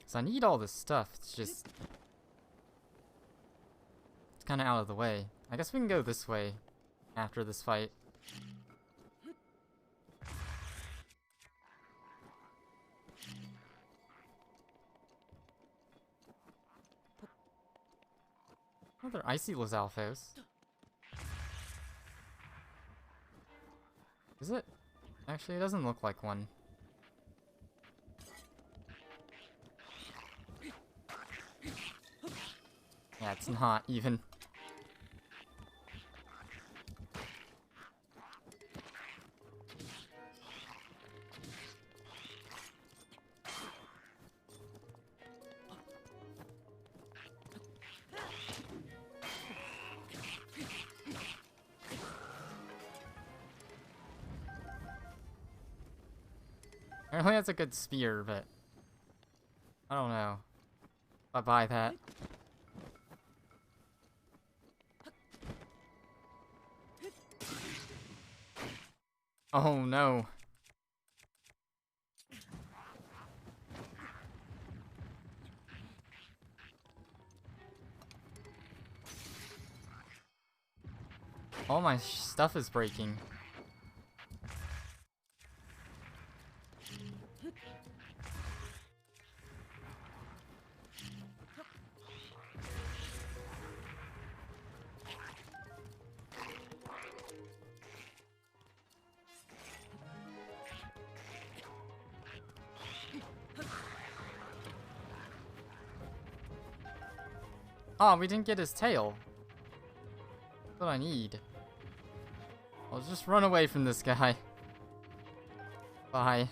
Speaker 1: So I need all this stuff, it's just... It's kinda out of the way. I guess we can go this way after this fight. Oh, they're icy Lizalfos. Is it? Actually, it doesn't look like one. Yeah, it's not even. Apparently that's a good spear, but I don't know if I buy that. Oh no. All my stuff is breaking. Oh, we didn't get his tail. That's what I need. I'll just run away from this guy. Bye.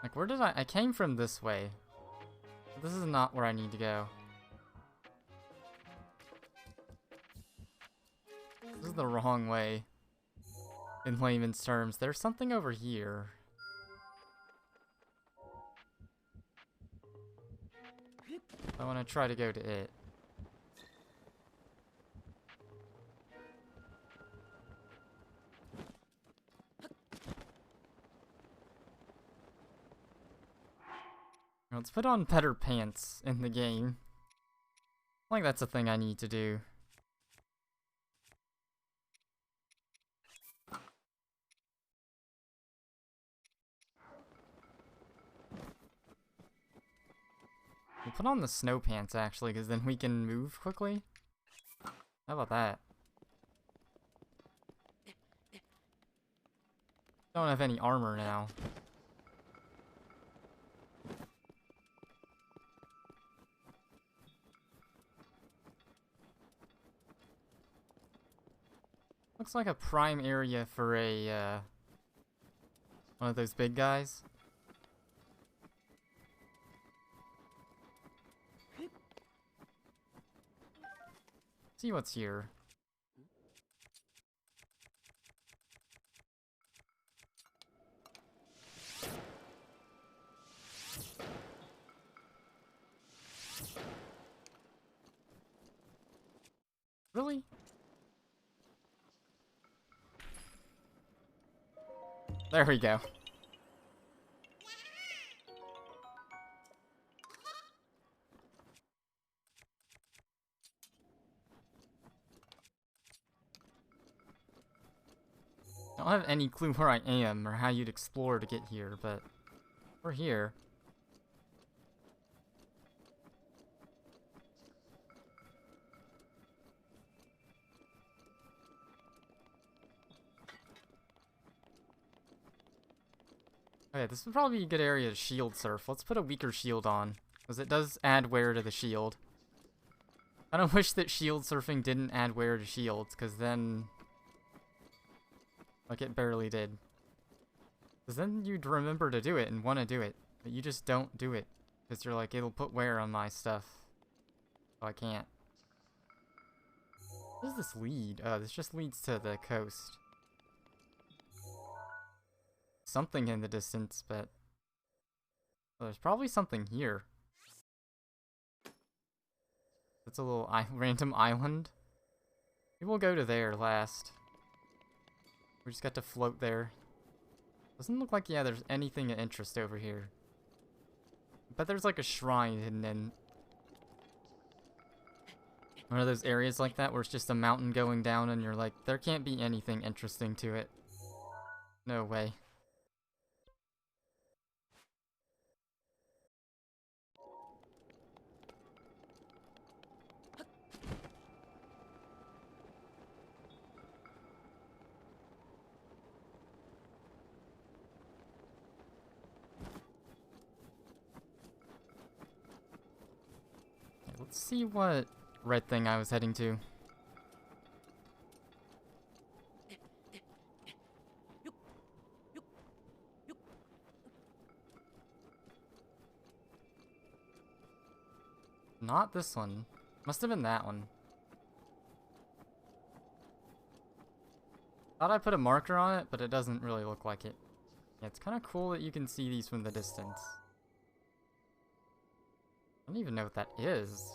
Speaker 1: Like, where did I came from this way. This is not where I need to go. This is the wrong way. In layman's terms. There's something over here. I want to try to go to it. Let's put on better pants in the game. I think that's a thing I need to do. We'll put on the snow pants actually, because then we can move quickly. How about that? Don't have any armor now. Looks like a prime area for a, one of those big guys. See what's here. Really? There we go. I don't have any clue where I am or how you'd explore to get here, but we're here. Okay, this would probably be a good area to shield surf. Let's put a weaker shield on, because it does add wear to the shield. I don't wish that shield surfing didn't add wear to shields, because then... like, it barely did. Because then you'd remember to do it and want to do it, but you just don't do it. Because you're like, it'll put wear on my stuff. So I can't. Where does this lead? Oh, this just leads to the coast. Something in the distance, but... well, there's probably something here. It's a little random island. Maybe we'll go to there last. We just got to float there. Doesn't look like, yeah, there's anything of interest over here. But there's like a shrine hidden in one of those areas like that where it's just a mountain going down and you're like, there can't be anything interesting to it. No way. Let's see what red thing I was heading to. Not this one. Must have been that one. Thought I put a marker on it, but it doesn't really look like it. Yeah, it's kind of cool that you can see these from the distance. I don't even know what that is.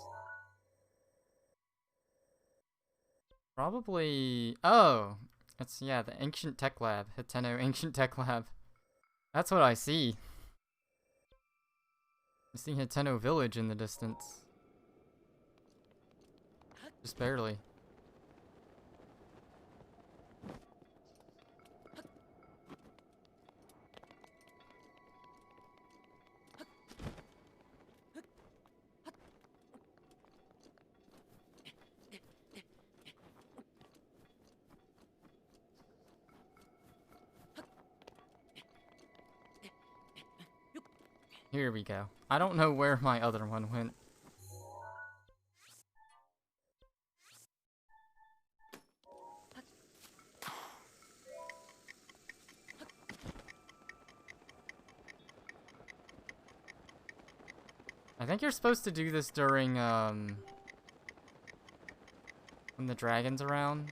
Speaker 1: Probably... oh! It's, yeah, the Ancient Tech Lab. Hateno Ancient Tech Lab. That's what I see. I see Hateno Village in the distance. Just barely. Here we go. I don't know where my other one went. I think you're supposed to do this during, when the dragon's around.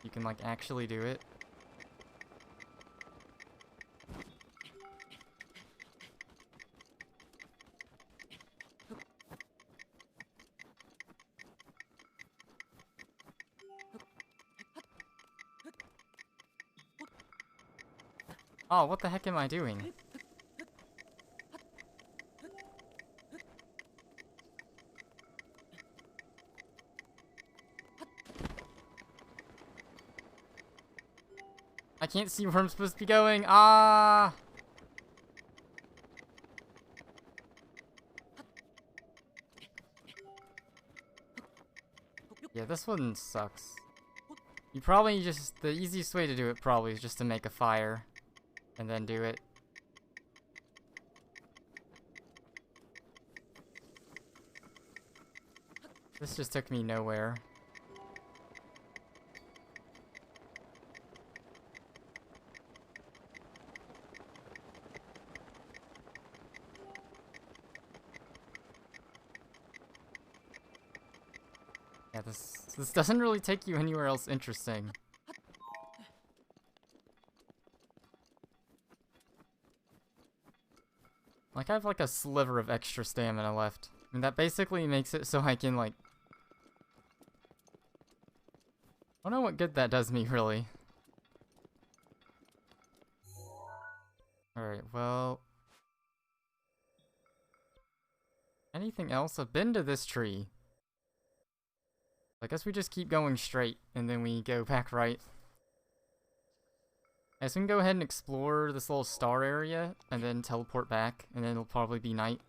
Speaker 1: You can, like, actually do it. Oh, what the heck am I doing? I can't see where I'm supposed to be going. Ah! Yeah, this one sucks. You probably just, the easiest way to do it probably is just to make a fire. And then do it. This just took me nowhere. Yeah, this doesn't really take you anywhere else interesting. Like, I have like a sliver of extra stamina left. And that basically makes it so I can, like... I don't know what good that does me, really. Alright, well... Anything else? I've been to this tree. I guess we just keep going straight, and then we go back right. I guess we can go ahead and explore this little star area, and then teleport back, and then it'll probably be night.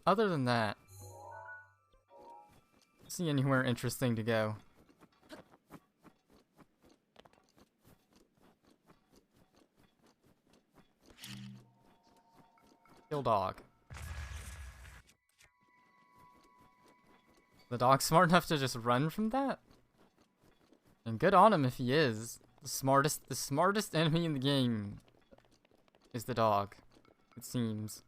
Speaker 1: Other than that, I don't see anywhere interesting to go. Kill dog. The dog's smart enough to just run from that? And good on him if he is. The smartest enemy in the game is the dog, it seems.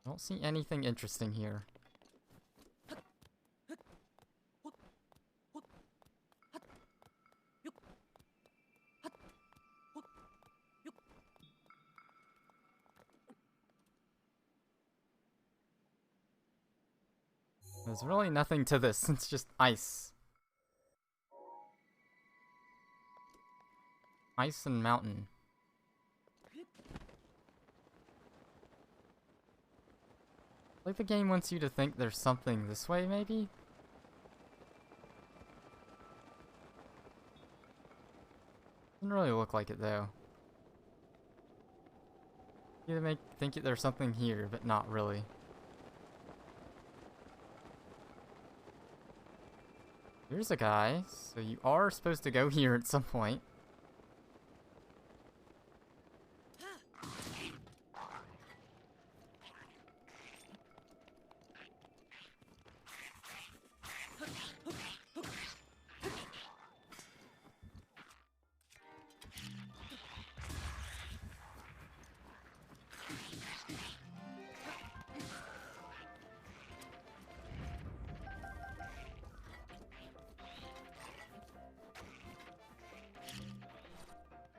Speaker 1: I don't see anything interesting here. There's really nothing to this, it's just ice. Ice and mountain. Like the game wants you to think there's something this way, maybe? Doesn't really look like it, though. You think there's something here, but not really. Here's a guy, so you are supposed to go here at some point.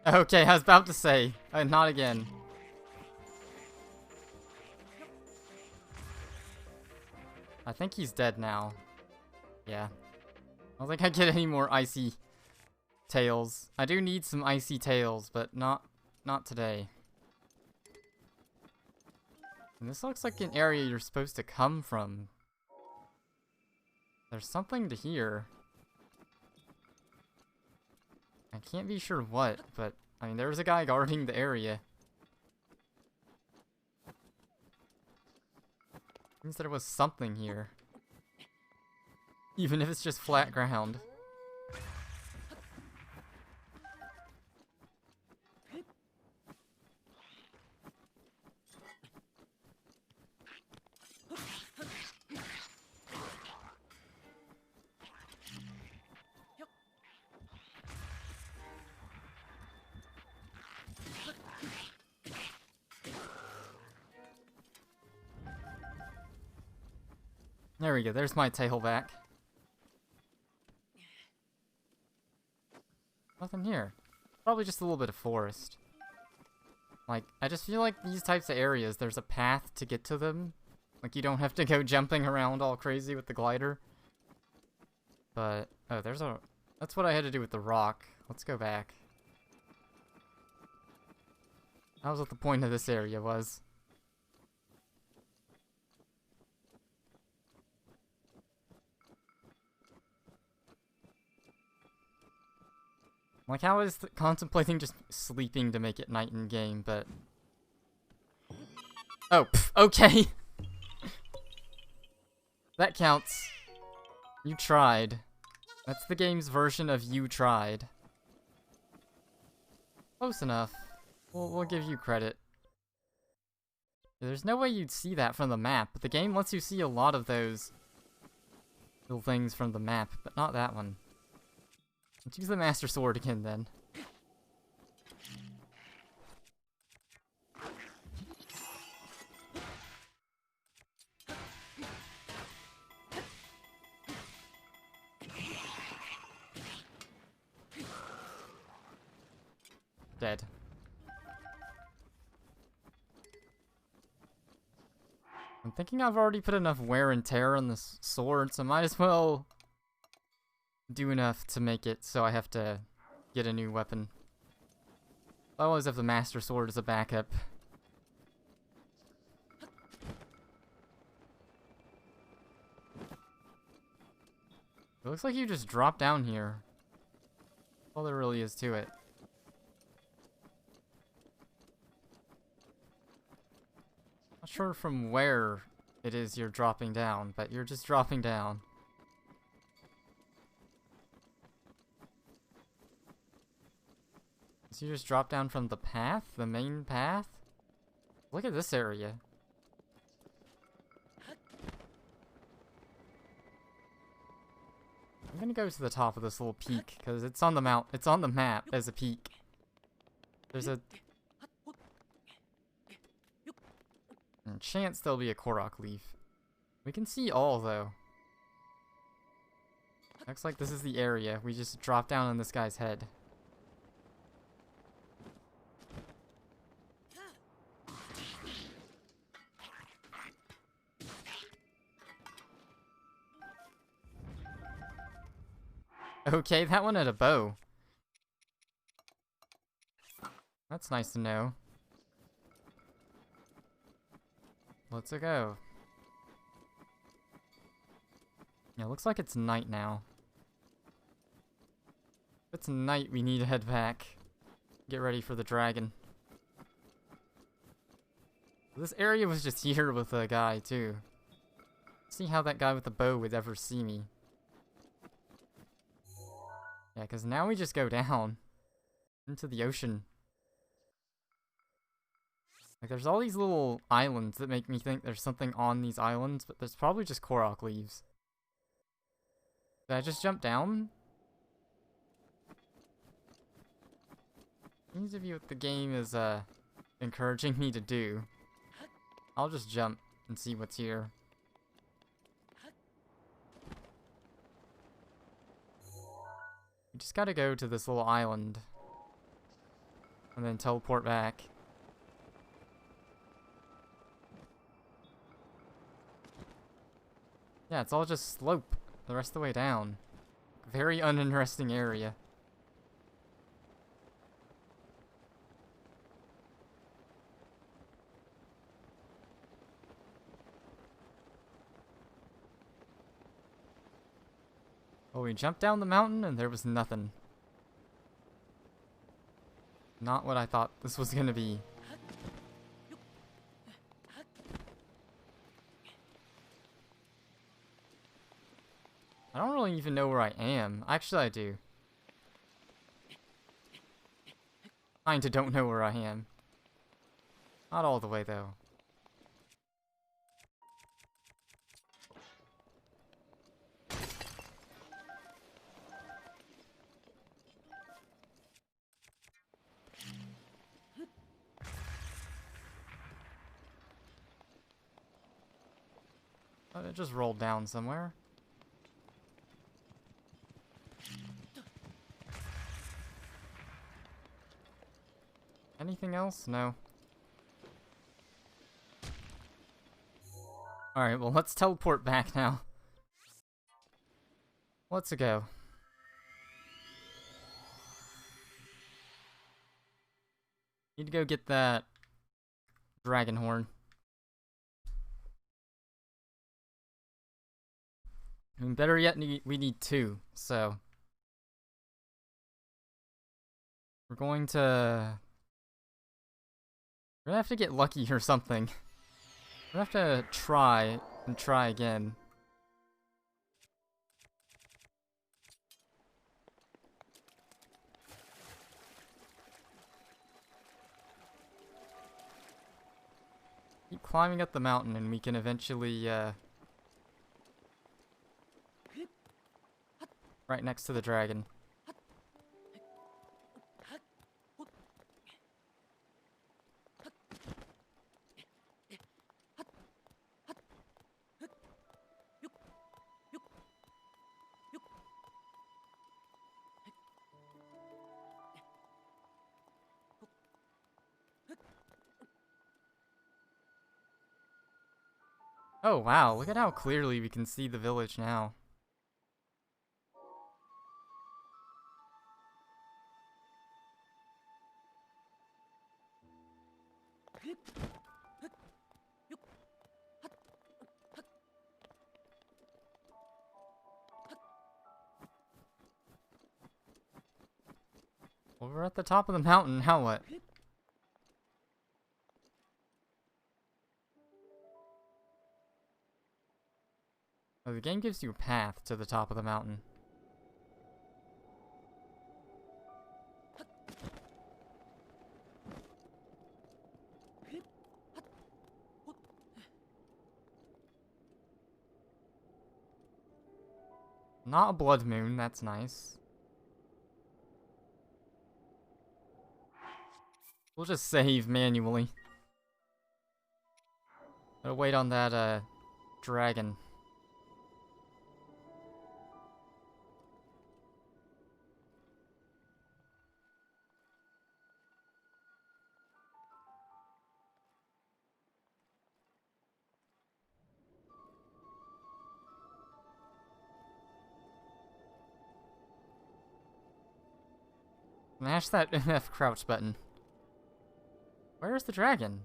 Speaker 1: Okay, I was about to say, not again. I think he's dead now. Yeah. I don't think I get any more icy tails. I do need some icy tails, but not today. And this looks like an area you're supposed to come from. There's something to hear. I can't be sure what, but, I mean, there's a guy guarding the area. Means there was something here. Even if it's just flat ground. There we go, there's my tail back. Nothing here. Probably just a little bit of forest. Like, I just feel like these types of areas, there's a path to get to them. Like, you don't have to go jumping around all crazy with the glider. But, oh, there's a... That's what I had to do with the rock. Let's go back. That was what the point of this area was. Like, I was contemplating just sleeping to make it night in game, but... Oh, pff, okay! That counts. You tried. That's the game's version of you tried. Close enough. We'll give you credit. There's no way you'd see that from the map, but the game lets you see a lot of those little things from the map, but not that one. Let's use the Master Sword again, then. Dead. I'm thinking I've already put enough wear and tear on this sword, so might as well do enough to make it so I have to get a new weapon. I always have the Master Sword as a backup. It looks like you just drop down here. All there really is to it. Not sure from where it is you're dropping down, but you're just dropping down. So you just drop down from the path? The main path? Look at this area. I'm gonna go to the top of this little peak, because it's on the it's on the map as a peak. There's a chance there'll be a Korok leaf. We can see all, though. Looks like this is the area. We just drop down on this guy's head. Okay, that one had a bow. That's nice to know. Let's go. Yeah, looks like it's night now. If it's night, we need to head back. Get ready for the dragon. This area was just here with a guy, too. See how that guy with the bow would ever see me. Yeah, because now we just go down into the ocean. Like, there's all these little islands that make me think there's something on these islands, but there's probably just Korok leaves. Did I just jump down? Seems to be what the game is encouraging me to do. I'll just jump and see what's here. You just gotta go to this little island and then teleport back. Yeah, it's all just slope the rest of the way down. Very uninteresting area. Oh, we jumped down the mountain and there was nothing. Not what I thought this was gonna be. even know where I am. Actually, I do. Kinda don't know where I am. Not all the way, though. Oh, it just rolled down somewhere. Anything else? No. Alright, well, let's teleport back now. Let's go. Need to go get that dragon horn. I mean, better yet, we need 2, so... We're gonna have to get lucky or something. We're gonna have to try and try again. Keep climbing up the mountain and we can eventually, right next to the dragon. Oh wow, look at how clearly we can see the village now. Well, we're at the top of the mountain, now what? Oh, the game gives you a path to the top of the mountain. Not a blood moon, that's nice. We'll just save manually. Gotta wait on that, dragon. Smash that F crouch button. Where's the dragon?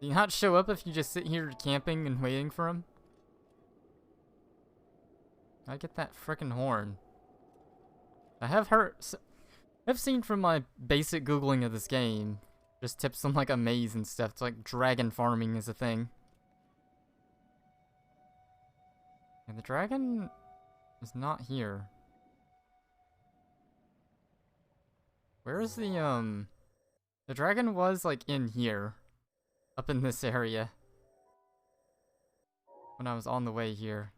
Speaker 1: Do you not show up if you just sit here camping and waiting for him? Gotta get that frickin' horn. I have heard... I've seen from my basic googling of this game, just tips on like a maze and stuff, it's like dragon farming is a thing. And the dragon is not here. Where is the dragon was like in here. Up in this area. When I was on the way here.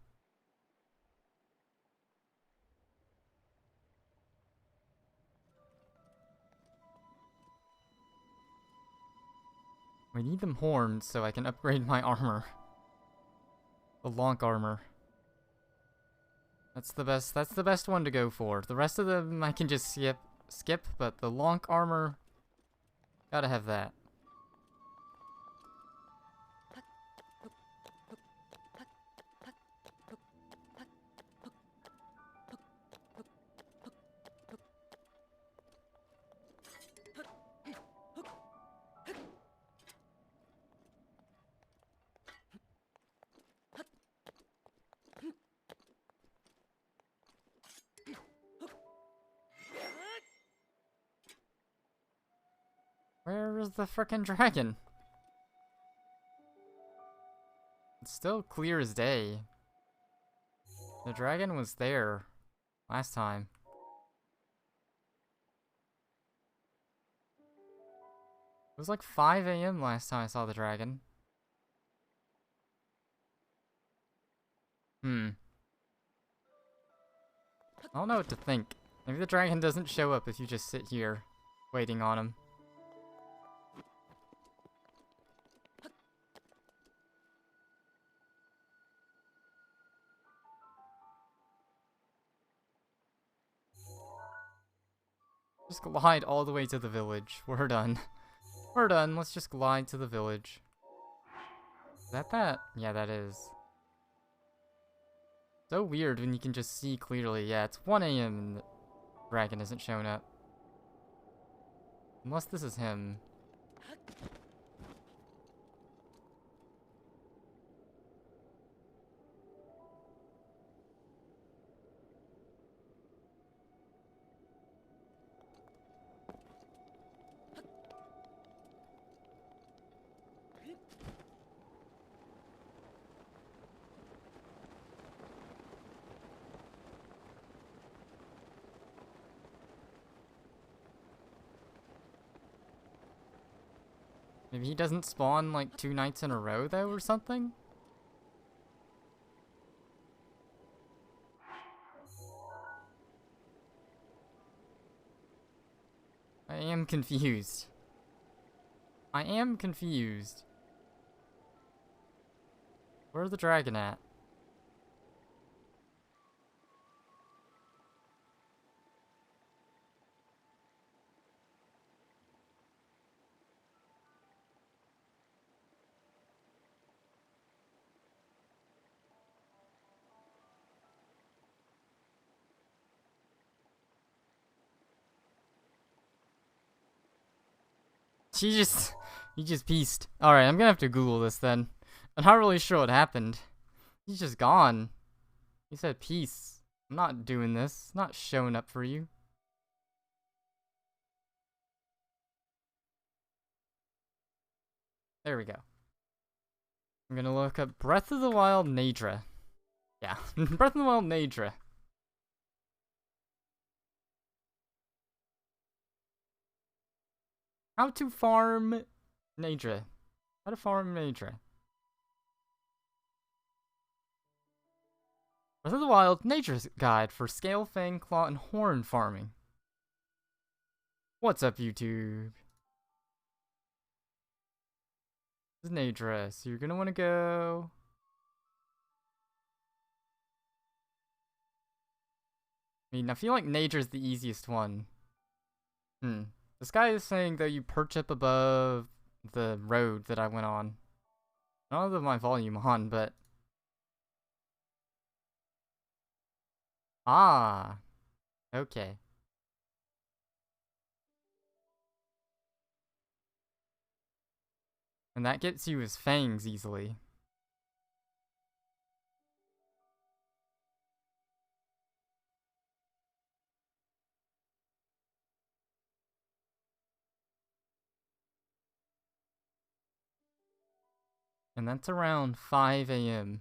Speaker 1: We need them horns so I can upgrade my armor. The Lonk armor. That's the best one to go for. The rest of them I can just skip, but the Lonk armor, gotta have that. Where is the frickin' dragon? It's still clear as day. The dragon was there last time. It was like 5 a.m. last time I saw the dragon. I don't know what to think. Maybe the dragon doesn't show up if you just sit here, waiting on him. Just glide all the way to the village. We're done. We're done. Let's just glide to the village. Is that that? Yeah, that is. So weird when you can just see clearly. Yeah, it's 1 a.m. and the dragon isn't showing up. Unless this is him. Maybe he doesn't spawn like 2 nights in a row though or something? I am confused. I am confused. Where's the dragon at? He just pieced. Alright, I'm gonna have to Google this then. I'm not really sure what happened. He's just gone. He said peace. I'm not doing this. Not showing up for you. There we go. I'm gonna look up Breath of the Wild Naydra. Yeah, Breath of the Wild Naydra. How to farm Naydra. How to farm Naydra. Breath of the Wild Nature's Guide for Scale, Fang, Claw, and Horn Farming. What's up, YouTube? This is Naydra, so you're gonna want to go... I mean, I feel like Naydra's the easiest one. This guy is saying that you perch up above the road that I went on. I don't have my volume on, but... Ah. Okay. And that gets you his fangs easily. And that's around 5 a.m.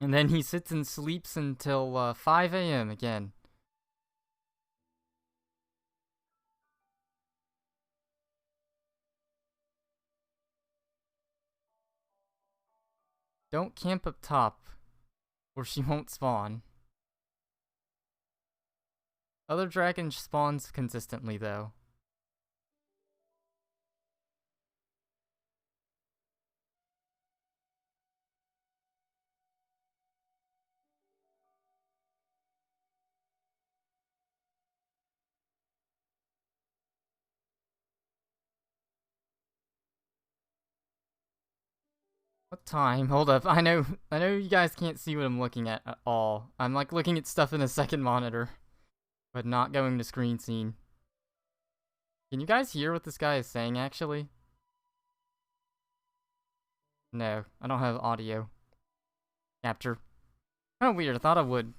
Speaker 1: And then he sits and sleeps until 5 a.m. again. Don't camp up top, or she won't spawn. Other dragon spawns consistently, though. What time? Hold up. I know you guys can't see what I'm looking at all. I'm like looking at stuff in a second monitor, but not going to screen scene. Can you guys hear what this guy is saying, actually? No, I don't have audio capture. Kind of weird. I thought I would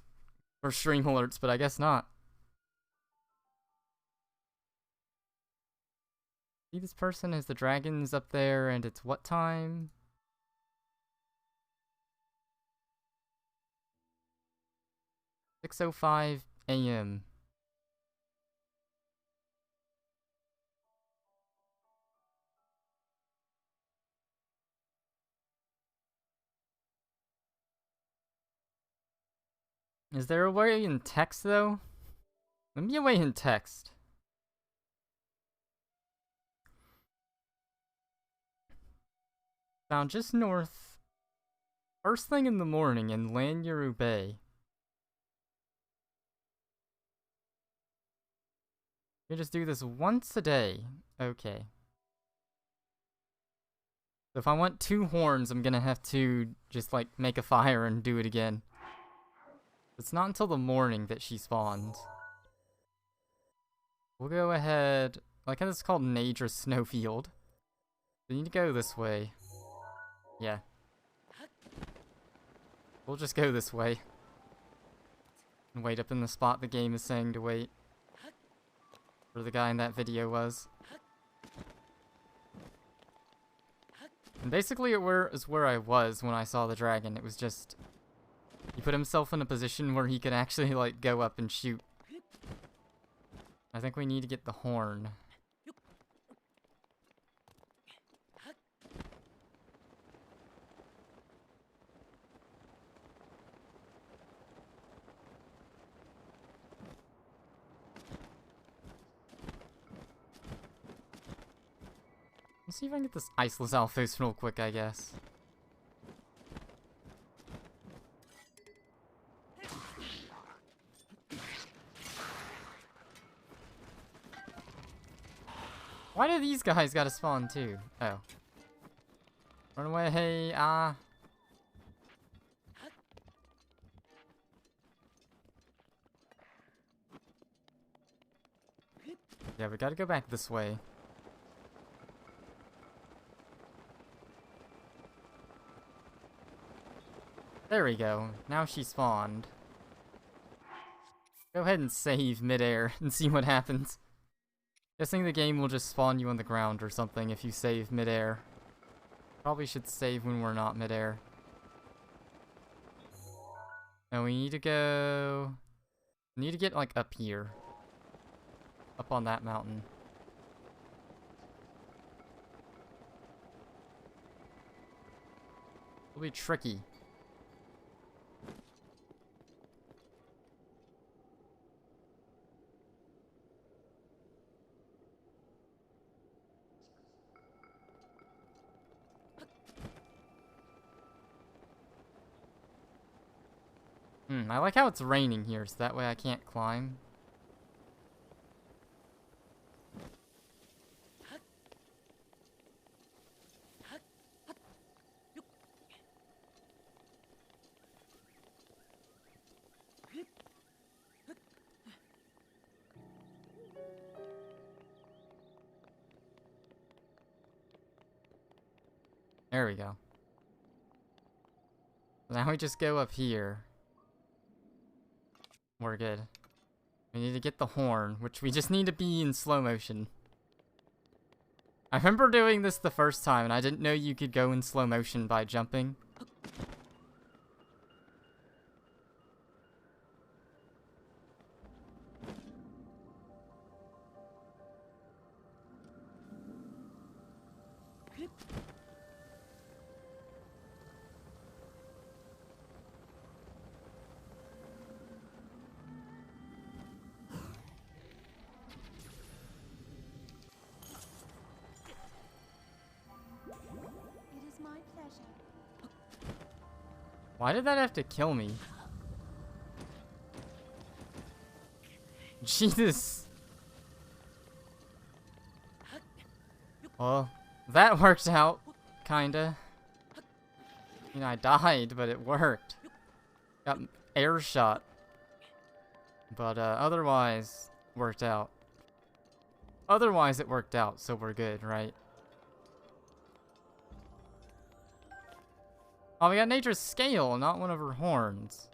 Speaker 1: for stream alerts, but I guess not. See, this person has the dragons up there, and it's what time? 6:05 a.m. Is there a way in text, though? Let me a way in text. Found just north. First thing in the morning in Lanyuru Bay. You just do this once a day. Okay. So if I want 2 horns, I'm gonna have to just like make a fire and do it again. It's not until the morning that she spawns. We'll go ahead. I like how this is called Nature Snowfield. We need to go this way. Yeah. We'll just go this way. And wait up in the spot the game is saying to wait. Where the guy in that video was. And basically it is where I was when I saw the dragon. It was just... He put himself in a position where he could actually, like, go up and shoot. I think we need to get the horn. Let's see if I can get this Iceless Alphos real quick, I guess. Why do these guys gotta spawn too? Oh. Run away, hey, ah. Yeah, we gotta go back this way. There we go. Now she spawned. Go ahead and save midair and see what happens. Guessing the game will just spawn you on the ground or something if you save midair. Probably should save when we're not midair. And we need to go... We need to get, like, up here. Up on that mountain. It'll be tricky. I like how it's raining here, so that way I can't climb. There we go. Now we just go up here. We're good. We need to get the horn, which we just need to be in slow motion. I remember doing this the first time, and I didn't know you could go in slow motion by jumping. Why did that have to kill me? Jesus. Well, that worked out, kinda. I mean, I died, but it worked. Got air shot. But otherwise, worked out. Otherwise, it worked out, so we're good, right? Oh, we got nature's scale, not one of her horns.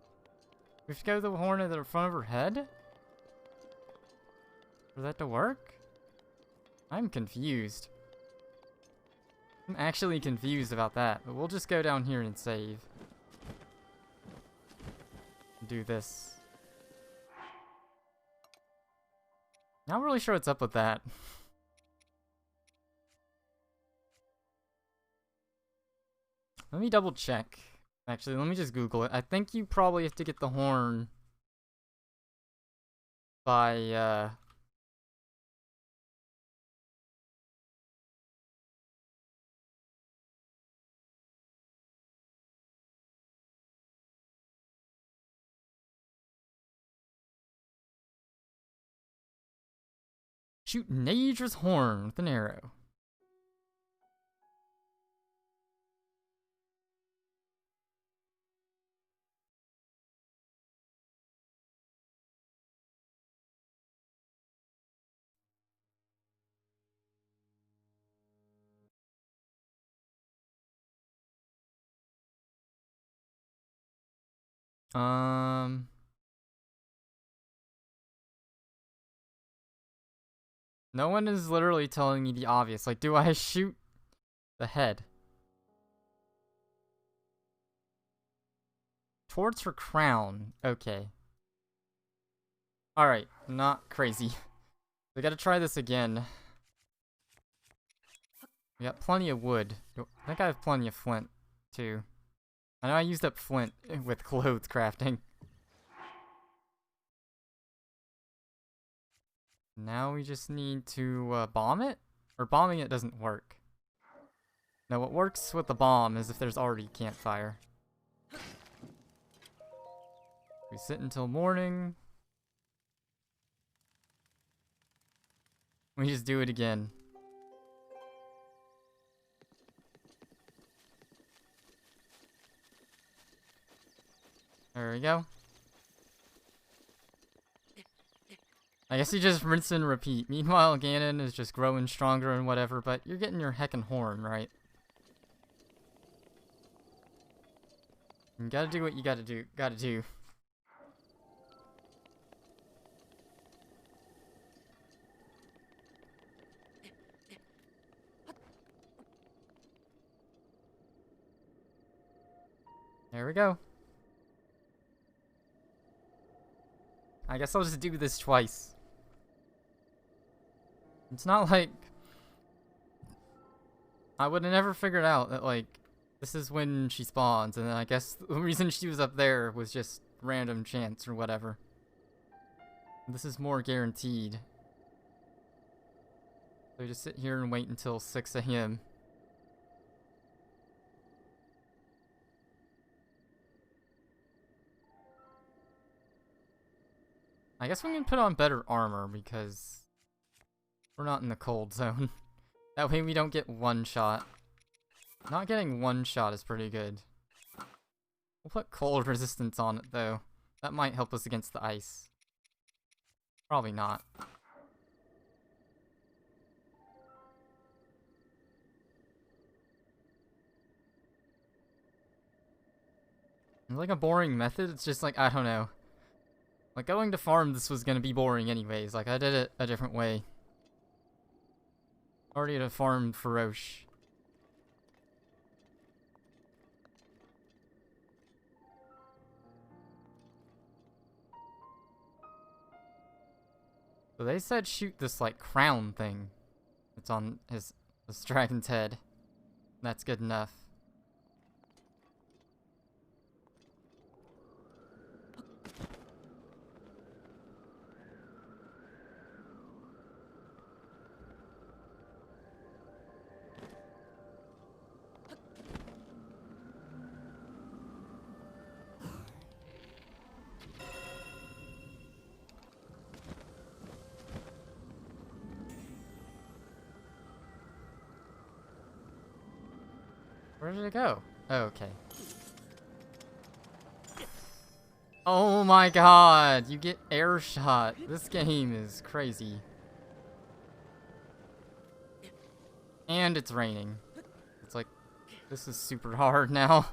Speaker 1: We should go the horn at the front of her head? For that to work? I'm confused. I'm actually confused about that, but we'll just go down here and save. Do this. Not really sure what's up with that. Let me double check. Actually, let me just Google it. I think you probably have to get the horn by, shoot Nadra's horn with an arrow. No one is literally telling me the obvious. Like, do I shoot the head? Towards her crown. Okay. Alright, not crazy. We gotta try this again. We got plenty of wood. I think I have plenty of flint, too. I know I used up flint with clothes crafting. Now we just need to bomb it? Or bombing it doesn't work. No, what works with the bomb is if there's already campfire. We sit until morning. We just do it again. There we go. I guess you just rinse and repeat. Meanwhile, Ganon is just growing stronger and whatever, but you're getting your heckin' horn, right? You gotta do what you gotta do. There we go. I guess I'll just do this twice. It's not like I would have never figured out that, like, this is when she spawns, and then I guess the reason she was up there was just random chance or whatever. This is more guaranteed. So just sit here and wait until 6 AM. I guess we can put on better armor because we're not in the cold zone. That way we don't get one shot. Not getting one shot is pretty good. We'll put cold resistance on it though. That might help us against the ice. Probably not. It's like a boring method. It's just like, I don't know. Like, going to farm this was gonna be boring anyways. Like, I did it a different way. Already had a farm Farosh. So they said shoot this, like, crown thing. It's on this dragon's head. That's good enough. Where did it go? Oh, okay. Oh my god, you get air shot. This game is crazy. And it's raining. It's like, this is super hard now.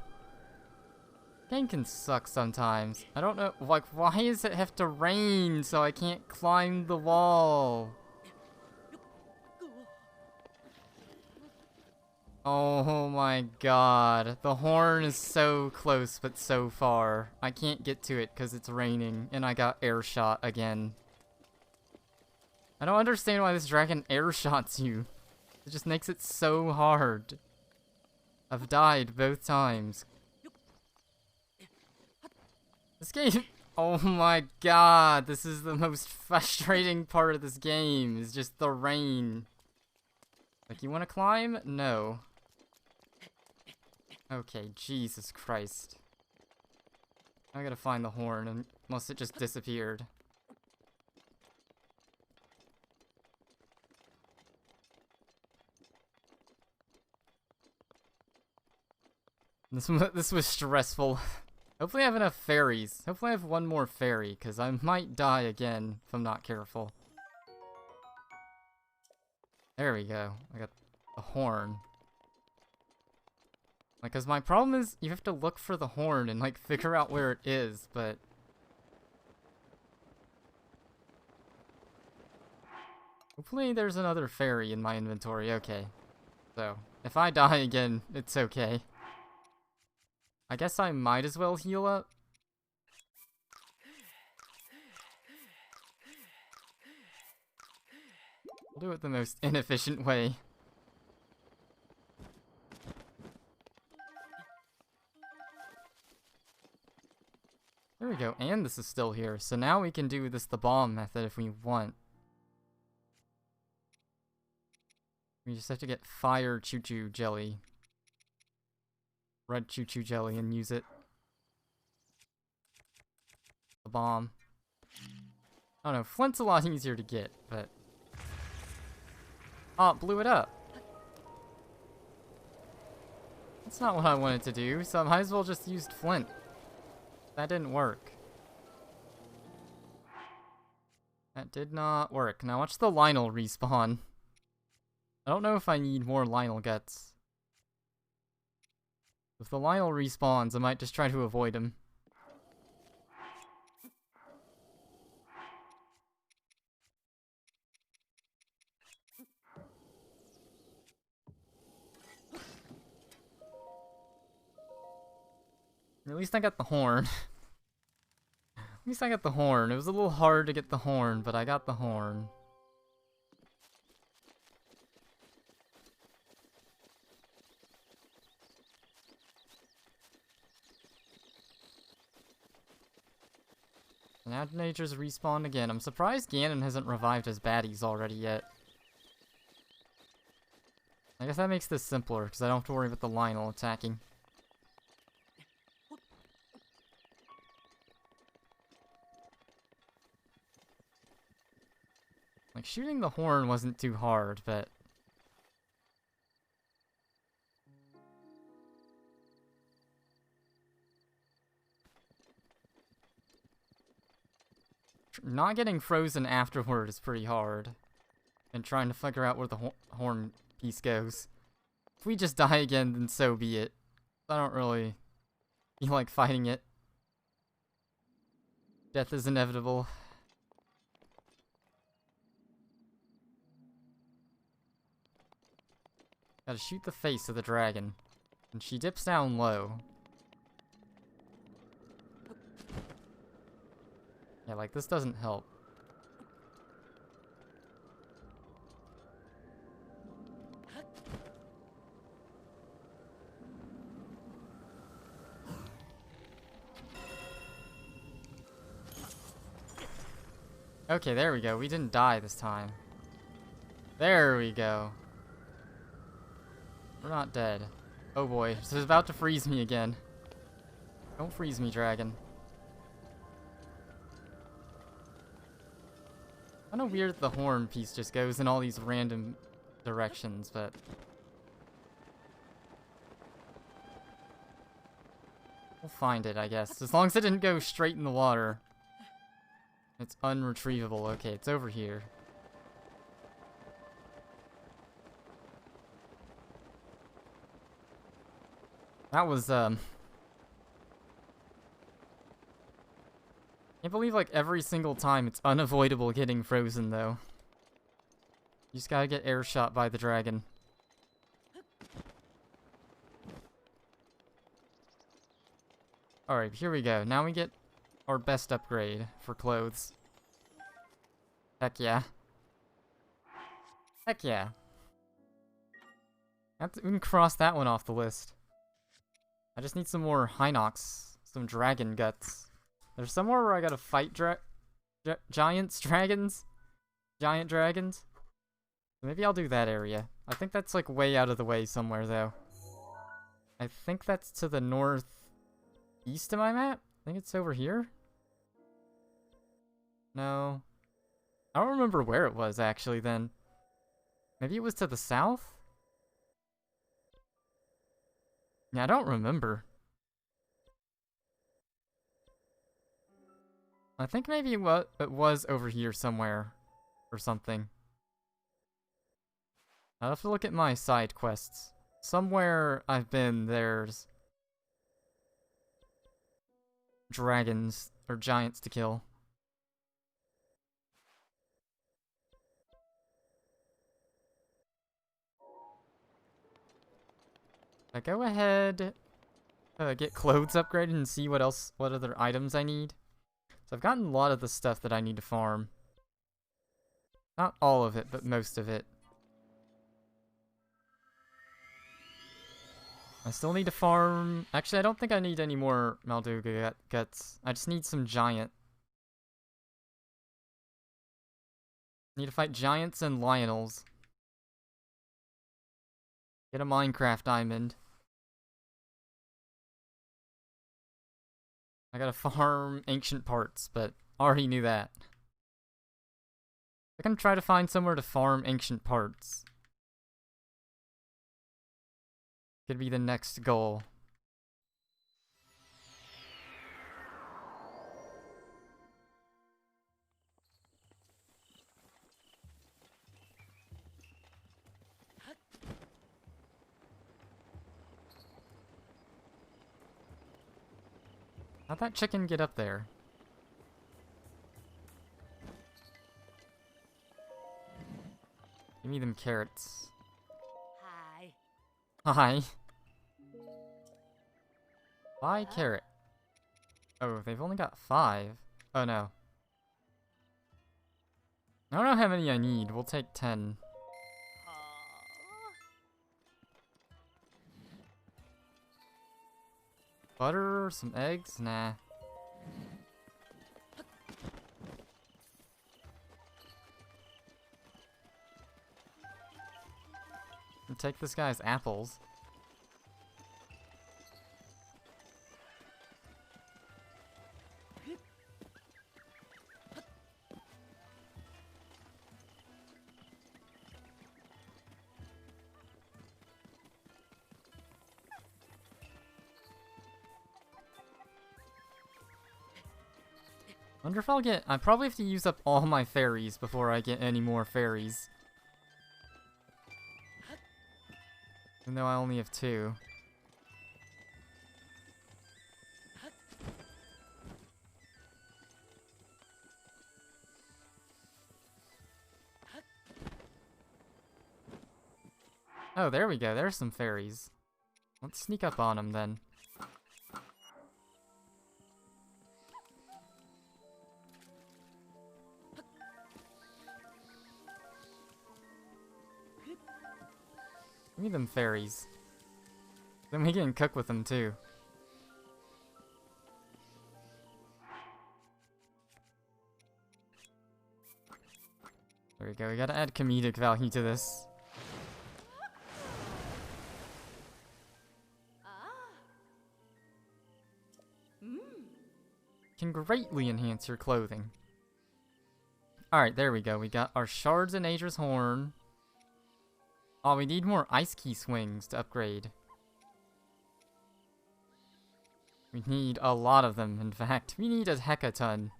Speaker 1: Game can suck sometimes. I don't know, like, why does it have to rain so I can't climb the wall? Oh my god. The horn is so close but so far. I can't get to it because it's raining and I got air shot again. I don't understand why this dragon air shots you. It just makes it so hard. I've died both times. This game, oh my god, this is the most frustrating part of this game, is just the rain. Like, you want to climb? No. Okay, Jesus Christ. I gotta find the horn, unless it just disappeared. This was stressful. Hopefully I have enough fairies. Hopefully I have one more fairy, because I might die again if I'm not careful. There we go. I got the horn. Like, cause my problem is you have to look for the horn and like figure out where it is, but hopefully there's another fairy in my inventory. Okay. So, if I die again, it's okay. I guess I might as well heal up. I'll do it the most inefficient way. There we go, and this is still here. So now we can do this the bomb method if we want. We just have to get fire choo-choo jelly. Red choo-choo jelly and use it. The bomb. I don't know, Flint's a lot easier to get, but... Oh, it blew it up. That's not what I wanted to do, so I might as well just used Flint. That didn't work. That did not work. Now watch the Lynel respawn. I don't know if I need more Lynel guts. If the Lynel respawns, I might just try to avoid him. At least I got the horn. At least I got the horn. It was a little hard to get the horn, but I got the horn. Now nature's respawned again. I'm surprised Ganon hasn't revived his baddies already yet. I guess that makes this simpler, because I don't have to worry about the Lynel attacking. Like, shooting the horn wasn't too hard, but... Not getting frozen afterward is pretty hard. And trying to figure out where the horn piece goes. If we just die again, then so be it. I don't really feel like fighting it. Death is inevitable. Gotta shoot the face of the dragon. And she dips down low. Yeah, like, this doesn't help. Okay, there we go. We didn't die this time. There we go. We're not dead. Oh boy, this is about to freeze me again. Don't freeze me, dragon. Kinda weird that the horn piece just goes in all these random directions, but... we'll find it, I guess. As long as it didn't go straight in the water. It's unretrievable. Okay, it's over here. That was, can't believe, like, every single time it's unavoidable getting frozen, though. You just gotta get air shot by the dragon. Alright, here we go. Now we get our best upgrade for clothes. Heck yeah. Heck yeah. We can cross that one off the list. I just need some more Hinox. Some dragon guts. There's somewhere where I gotta fight giant dragons. Maybe I'll do that area. I think that's like way out of the way somewhere though. I think that's to the northeast of my map? I think it's over here? No. I don't remember where it was actually then. Maybe it was to the south? Yeah, I don't remember. I think maybe it was over here somewhere or something. I'll have to look at my side quests. Somewhere I've been, there's dragons or giants to kill. I go ahead, get clothes upgraded and see what other items I need. So I've gotten a lot of the stuff that I need to farm. Not all of it, but most of it. I still need to farm... Actually, I don't think I need any more Malduga guts. I just need some giant. Need to fight giants and Lionels. Get a Minecraft diamond. I gotta farm ancient parts, but already knew that. I can try to find somewhere to farm ancient parts. Could be the next goal. How'd that chicken get up there? Give me them carrots.
Speaker 2: Hi.
Speaker 1: Hi. Buy carrot. Oh, they've only got 5. Oh no. I don't know how many I need. We'll take 10. Butter, some eggs? Nah. I'll take this guy's apples. Wonder if I'll get... I probably have to use up all my fairies before I get any more fairies. Even though I only have 2. Oh, there we go. There's some fairies. Let's sneak up on them then. Give me them fairies. Then we can cook with them too. There we go. We gotta add comedic value to this. Can greatly enhance your clothing. Alright, there we go. We got our Shards and Ager's Horn. Oh, we need more Ice Key swings to upgrade. We need a lot of them, in fact. We need a hecaton.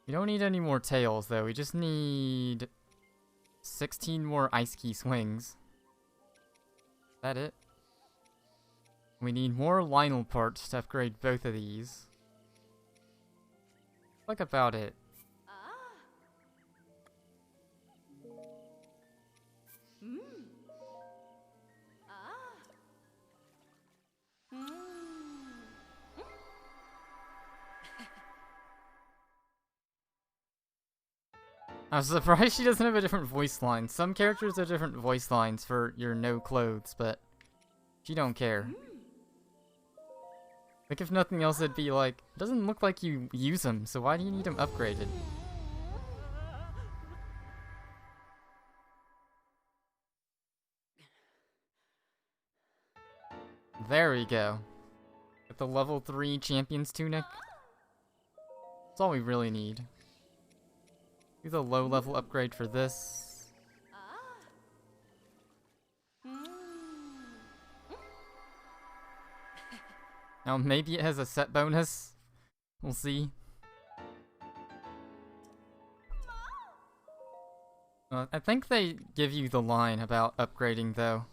Speaker 1: We don't need any more tails, though. We just need 16 more Ice Key swings. Is that it? We need more Lionel parts to upgrade both of these. Like about it. I'm surprised she doesn't have a different voice line. Some characters have different voice lines for your no clothes, but she don't care. Like, if nothing else, it'd be like, it doesn't look like you use them, so why do you need them upgraded? There we go. With the level 3 Champion's Tunic. That's all we really need. Do the low level upgrade for this. Now maybe it has a set bonus. We'll see. I think they give you the line about upgrading though.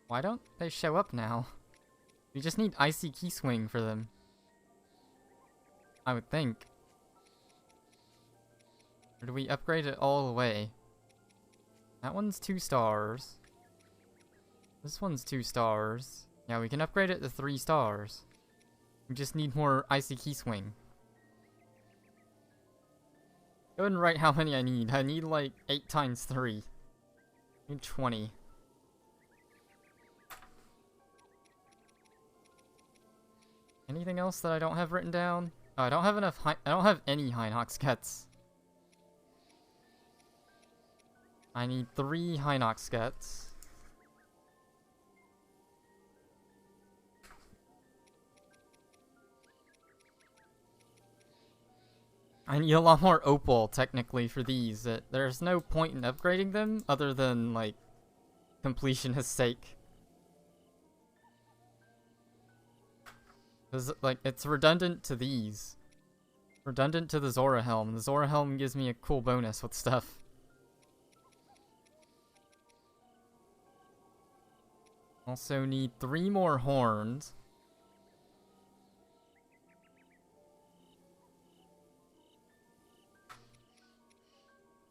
Speaker 1: Why don't they show up now? We just need Icy Key Swing for them. I would think. Or do we upgrade it all the way? That one's 2 stars. This one's 2 stars. Yeah, we can upgrade it to 3 stars. We just need more Icy Key Swing. Go ahead and write how many I need. I need like 8 times 3. I need 20. Anything else that I don't have written down? Oh, I don't have enough. I don't have any Hinox Gets. I need 3 Hinox Gets. I need a lot more Opal, technically, for these. There's no point in upgrading them, other than, like, completionist sake. Because, like, it's redundant to these. Redundant to the Zora Helm. The Zora Helm gives me a cool bonus with stuff. Also need 3 more horns.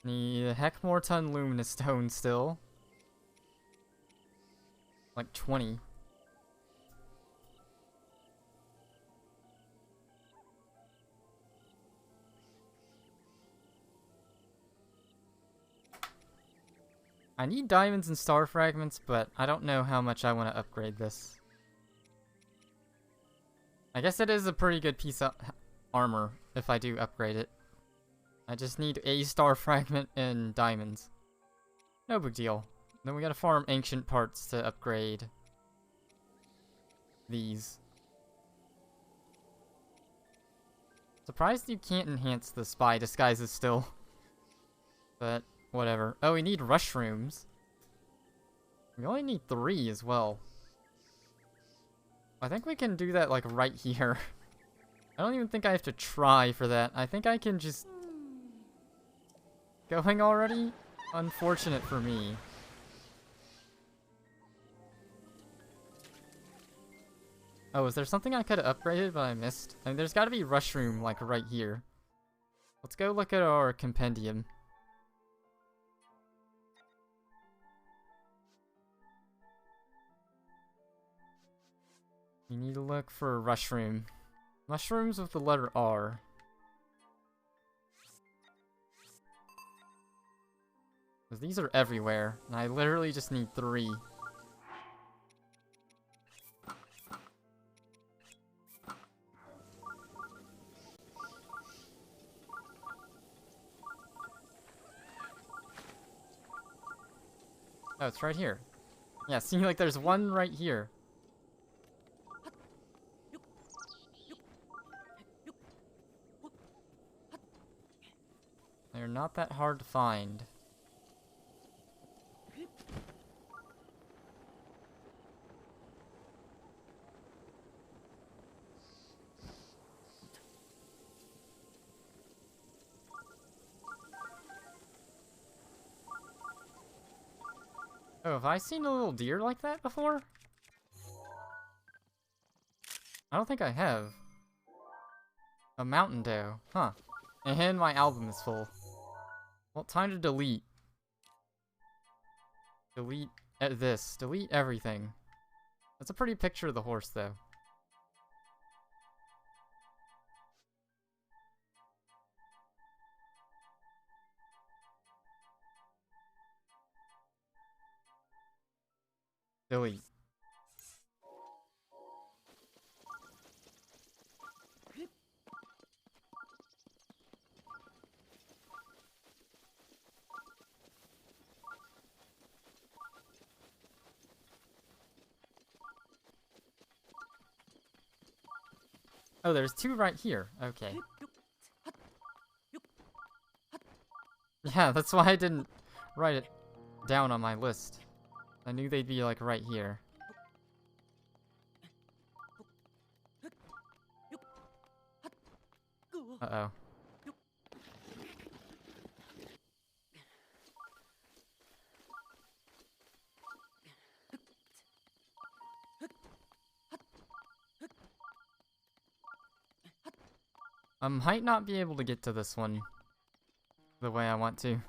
Speaker 1: Need a heck more ton Luminous Stone still. Like 20. I need diamonds and star fragments, but I don't know how much I want to upgrade this. I guess it is a pretty good piece of armor if I do upgrade it. I just need a star fragment and diamonds. No big deal. Then we gotta farm ancient parts to upgrade these. Surprised you can't enhance the spy disguises still. But whatever. Oh, we need rushrooms. We only need 3 as well. I think we can do that like right here. I don't even think I have to try for that. I think I can just... Going already? Unfortunate for me. Oh, is there something I could have upgraded but I missed? I mean, there's gotta be rushroom like right here. Let's go look at our compendium. You need to look for rushroom. Mushrooms with the letter R. Because these are everywhere, and I literally just need 3. Oh, it's right here. Yeah, see, like there's one right here. They're not that hard to find. Oh, have I seen a little deer like that before? I don't think I have. A mountain doe, huh. And my album is full. Well, time to delete. Delete this. Delete everything. That's a pretty picture of the horse, though. Delete. Oh, there's two right here. Okay. Yeah, that's why I didn't write it down on my list. I knew they'd be, like, right here. Uh-oh. I might not be able to get to this one the way I want to.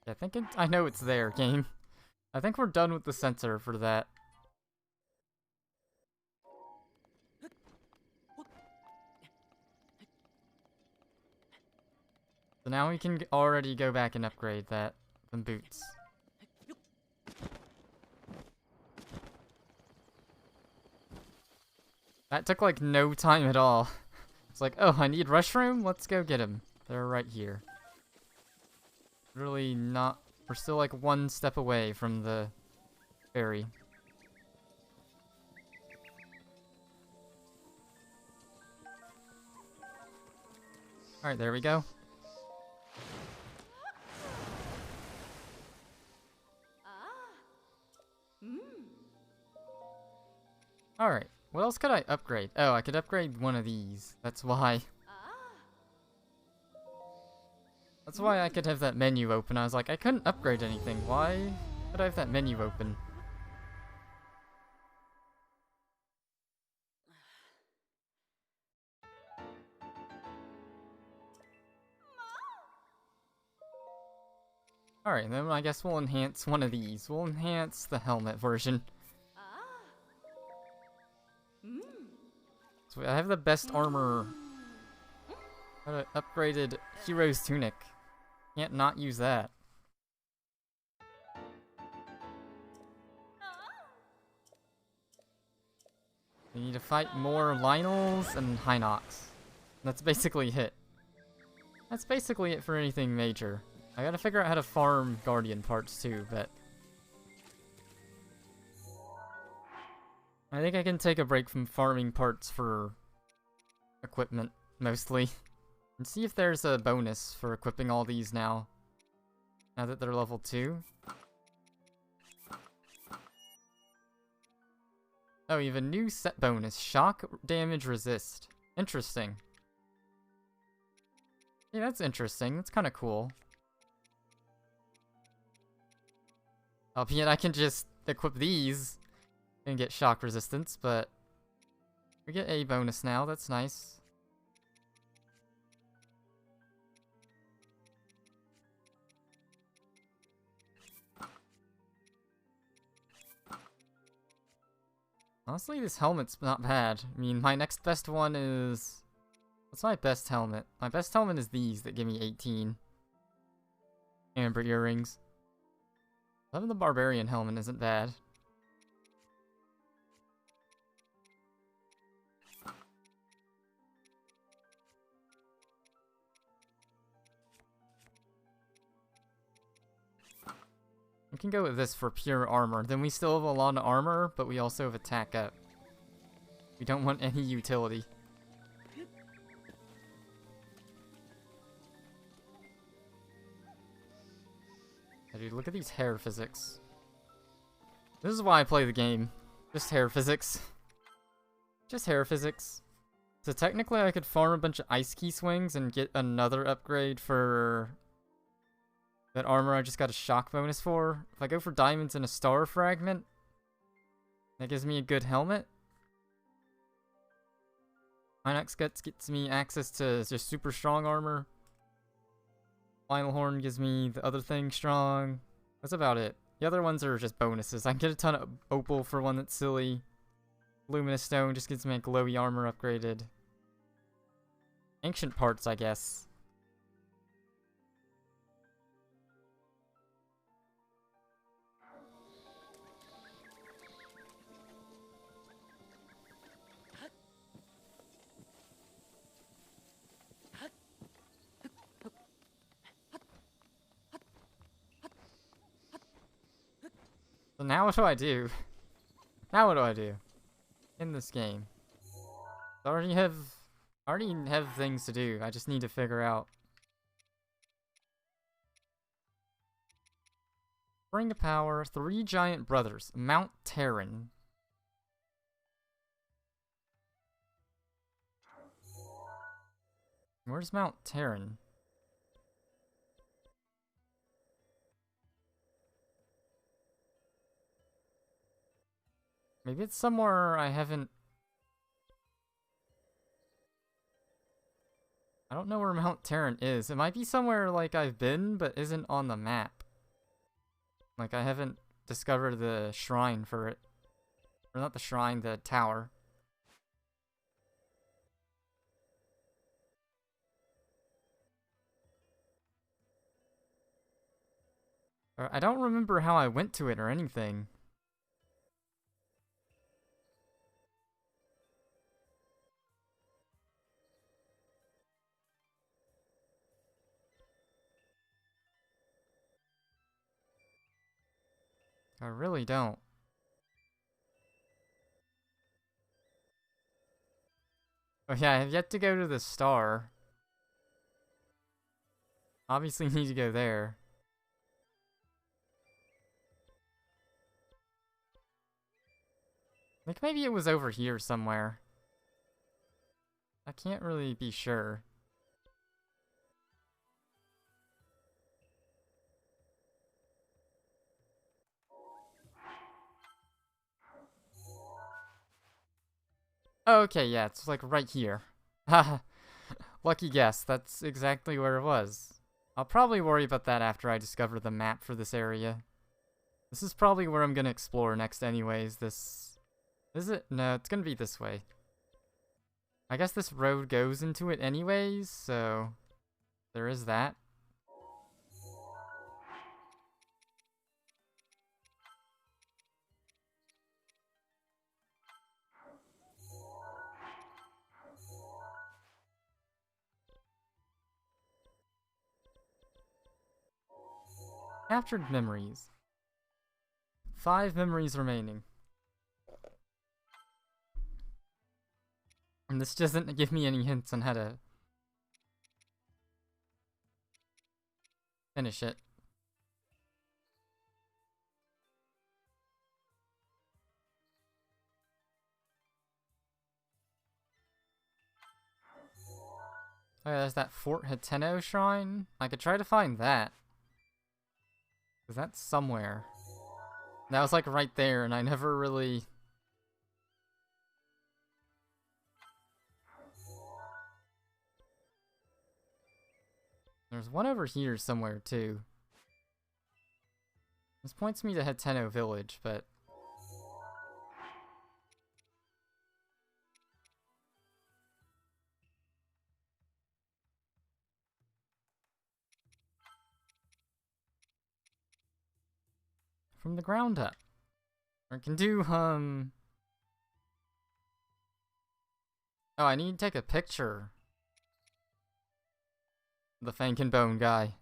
Speaker 1: I think I know it's there, game. I think we're done with the sensor for that. So now we can already go back and upgrade them boots. That took like no time at all. It's like, oh, I need Rushroom? Let's go get him. They're right here. Really not... We're still like one step away from the ferry. Alright, there we go. Alright, what else could I upgrade? Oh, I could upgrade one of these. That's why. That's why I could have that menu open. I was like, I couldn't upgrade anything. Why could I have that menu open? Alright, then I guess we'll enhance one of these. We'll enhance the helmet version. So I have the best armor. Got an upgraded Hero's Tunic. Can't not use that. We need to fight more Lynels and Hinox. That's basically it. That's basically it for anything major. I gotta figure out how to farm Guardian parts too, but... I think I can take a break from farming parts for equipment, mostly. And see if there's a bonus for equipping all these now. Now that they're level 2. Oh, you have a new set bonus. Shock damage resist. Interesting. Yeah, that's interesting. That's kind of cool. Albeit I can just equip these and get shock resistance, but we get a bonus now. That's nice. Honestly, this helmet's not bad. I mean, my next best one is... What's my best helmet? My best helmet is these that give me 18. Amber earrings. Even the Barbarian helmet isn't bad. We can go with this for pure armor. Then we still have a lot of armor, but we also have attack up. We don't want any utility. Yeah, dude, look at these hair physics. This is why I play the game. Just hair physics. Just hair physics. So technically I could farm a bunch of Ice Key swings and get another upgrade for That armor I just got a shock bonus for. If I go for diamonds and a star fragment, that gives me a good helmet. Inox Guts gets me access to just super strong armor. Final Horn gives me the other thing strong. That's about it. The other ones are just bonuses. I can get a ton of opal for one that's silly. Luminous Stone just gets me a glowy armor upgraded. Ancient parts, I guess. So now what do I do? Now what do I do? In this game. I already have things to do. I just need to figure out. Ring of Power, 3 Giant Brothers, Mount Terran. Where's Mount Terran? Maybe it's somewhere I haven't... I don't know where Mount Terran is. It might be somewhere like I've been, but isn't on the map. Like I haven't discovered the shrine for it. Or not the shrine, the tower. Or I don't remember how I went to it or anything. I really don't. Oh yeah, I have yet to go to the star. Obviously need to go there. I think maybe it was over here somewhere. I can't really be sure. Oh, okay, yeah, it's like right here. Haha. Lucky guess, that's exactly where it was. I'll probably worry about that after I discover the map for this area. This is probably where I'm gonna explore next anyways. This... Is it? No, it's gonna be this way. I guess this road goes into it anyways, so... There is that. Captured memories. 5 memories remaining. And this doesn't give me any hints on how to finish it. Oh yeah, there's that Fort Hateno shrine. I could try to find that. Cause that's somewhere. That was like right there and I never really... There's one over here somewhere too. This points me to Hateno Village, but... From the ground up. Or I can do, Oh, I need to take a picture. The Fang and Bone guy.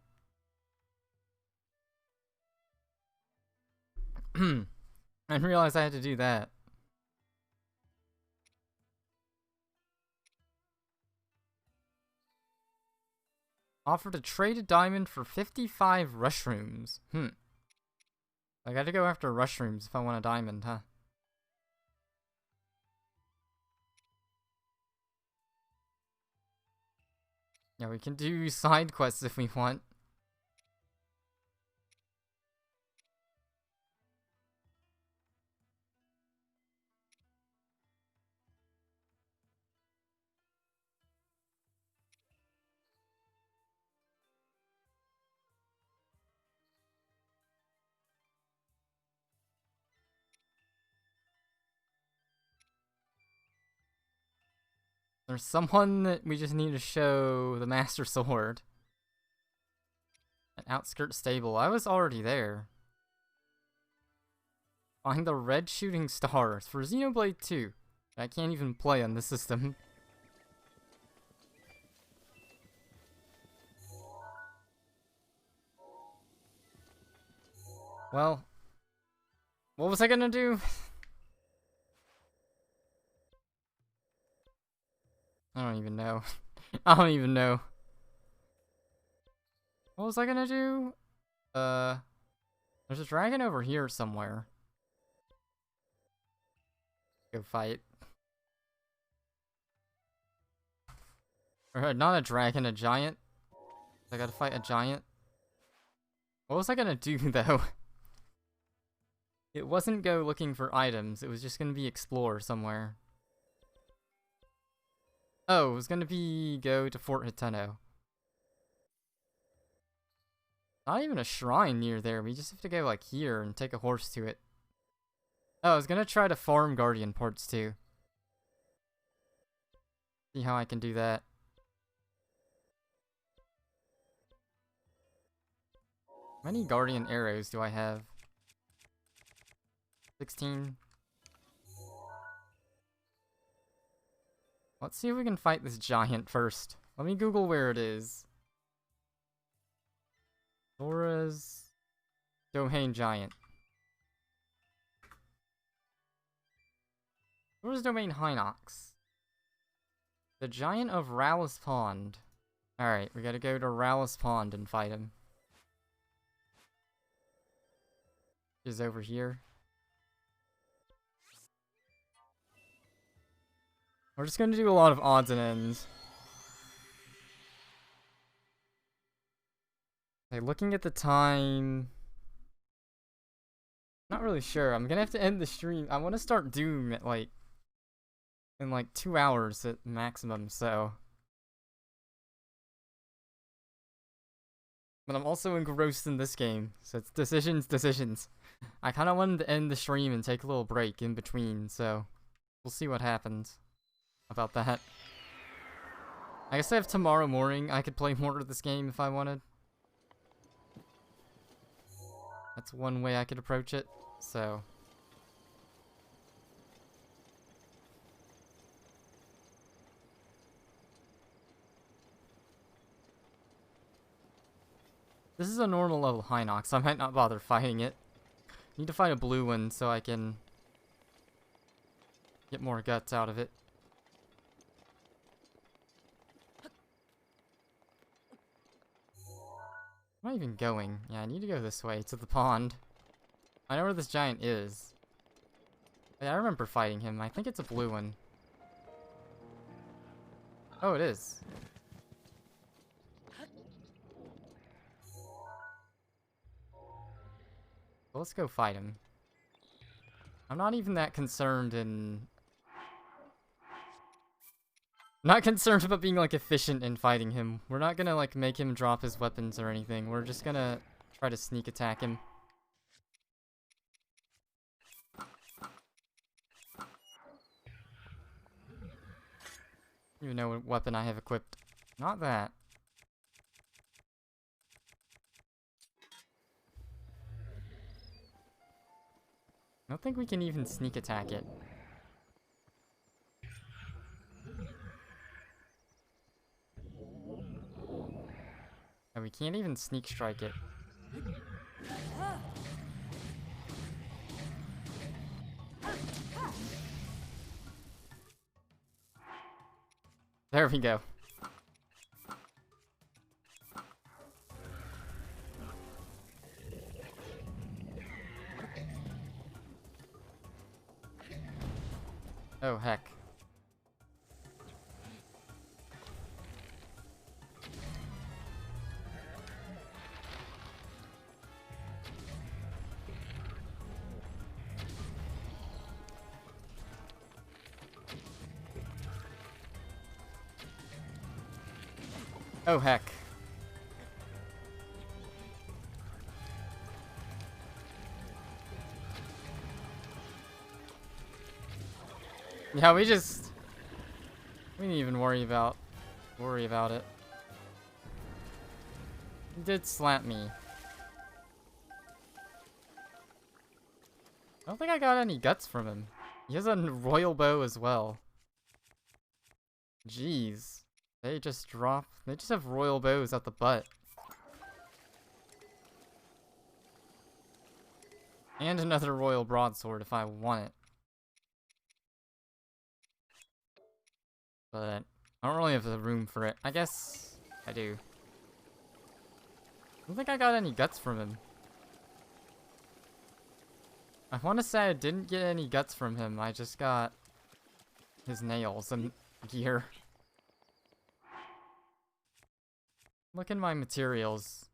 Speaker 1: I didn't realize I had to do that. Offered to trade a diamond for 55 rushrooms. I gotta go after rushrooms if I want a diamond, huh? Yeah, we can do side quests if we want. There's someone that we just need to show the Master Sword. An outskirt stable. I was already there. Find the red shooting stars for Xenoblade 2. I can't even play on this system. Well, what was I gonna do? I don't even know. I don't even know. What was I gonna do? There's a dragon over here somewhere. Go fight. Or not a dragon, a giant. I gotta fight a giant. What was I gonna do though? It wasn't go looking for items, it was just gonna be explore somewhere. Oh, it was gonna be go to Fort Hateno. Not even a shrine near there, we just have to go like here and take a horse to it. Oh, I was gonna try to farm Guardian parts too. See how I can do that. How many Guardian arrows do I have? 16. Let's see if we can fight this giant first. Let me Google where it is. Zora's Domain Giant. Zora's Domain Hinox. The Giant of Rallis Pond. Alright, we gotta go to Rallis Pond and fight him. He's over here. We're just gonna do a lot of odds and ends. Okay, looking at the time... Not really sure. I'm gonna have to end the stream. I want to start Doom at like... in like 2 hours at maximum, so... But I'm also engrossed in this game, so it's decisions. I kind of wanted to end the stream and take a little break in between, so... We'll see what happens about that. I guess I have tomorrow morning. I could play more of this game if I wanted. That's one way I could approach it, so... This is a normal level Hinox, so I might not bother fighting it. Need to find a blue one so I can get more guts out of it. Where am I even going? Yeah, I need to go this way, to the pond. I know where this giant is. Yeah, I remember fighting him. I think it's a blue one. Oh, it is. Well, let's go fight him. I'm not even that concerned in... Not concerned about being, like, efficient in fighting him. We're not gonna, like, make him drop his weapons or anything. We're just gonna try to sneak attack him. I don't even know what weapon I have equipped. Not that. I don't think we can even sneak attack it. And we can't even sneak strike it. There we go. Oh, heck. Oh, heck. Yeah, we We didn't even worry about it. He did slap me. I don't think I got any guts from him. He has a royal bow as well. Jeez. They just have royal bows at the butt. And another royal broadsword if I want it. But I don't really have the room for it. I guess I do. I don't think I got any guts from him. I want to say I didn't get any guts from him. I just got his nails and gear. Look in my materials.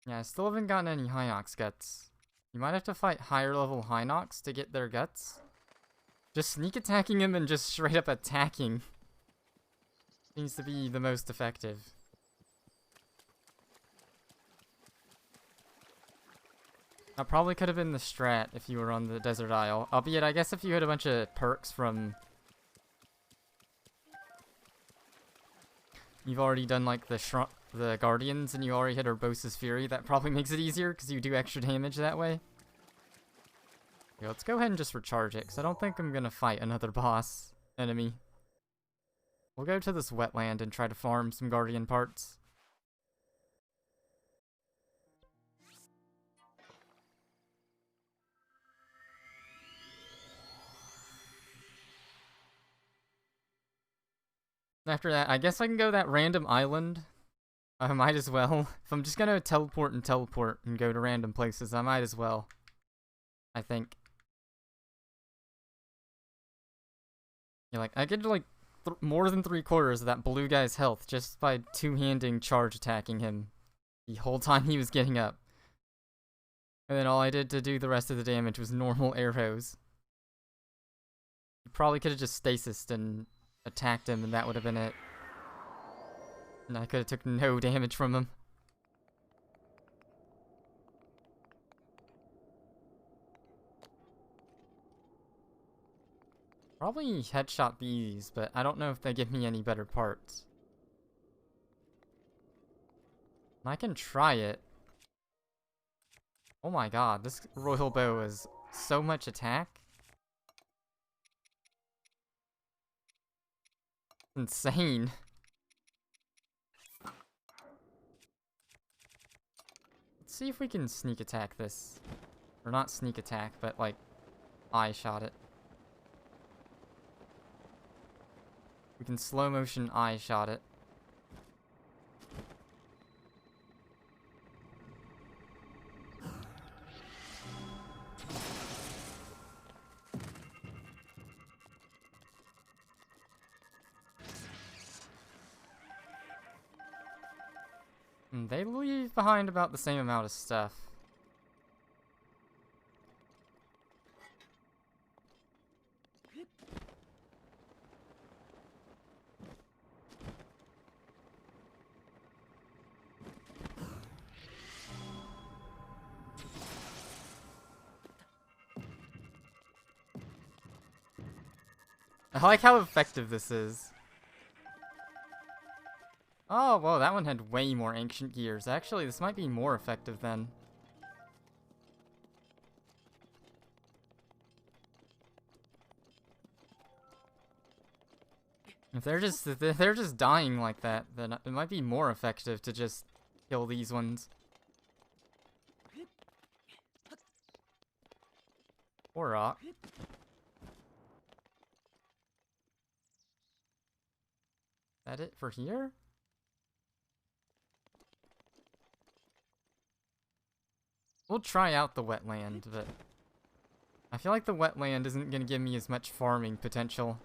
Speaker 1: Yeah, I still haven't gotten any Hinox guts. You might have to fight higher level Hinox to get their guts. Just sneak attacking him and just straight up attacking seems to be the most effective. That probably could have been the strat if you were on the Desert Isle. Albeit, I guess if you had a bunch of perks from... You've already done like the Guardians and you already hit Urbosa's Fury, that probably makes it easier because you do extra damage that way. Okay, let's go ahead and just recharge it because I don't think I'm going to fight another boss enemy. We'll go to this wetland and try to farm some Guardian parts. After that, I guess I can go that random island. I might as well. If I'm just gonna teleport and go to random places, I might as well. I think. Yeah, like, I get like more than 3/4 of that blue guy's health just by two-handing charge attacking him the whole time he was getting up. And then all I did to do the rest of the damage was normal arrows. You probably could have just stasised and attacked him and that would have been it. And I could have took no damage from him. Probably headshot these, but I don't know if they give me any better parts. I can try it. Oh my god, this royal bow is so much attack. Insane. Let's see if we can sneak attack this. Or not sneak attack, but like eye shot it. We can slow motion eye shot it. And they leave behind about the same amount of stuff. I like how effective this is. Oh, whoa, that one had way more ancient gears. Actually, this might be more effective then. If they're just dying like that, then it might be more effective to just kill these ones. Or rock. That it for here? We'll try out the wetland, but I feel like the wetland isn't gonna give me as much farming potential.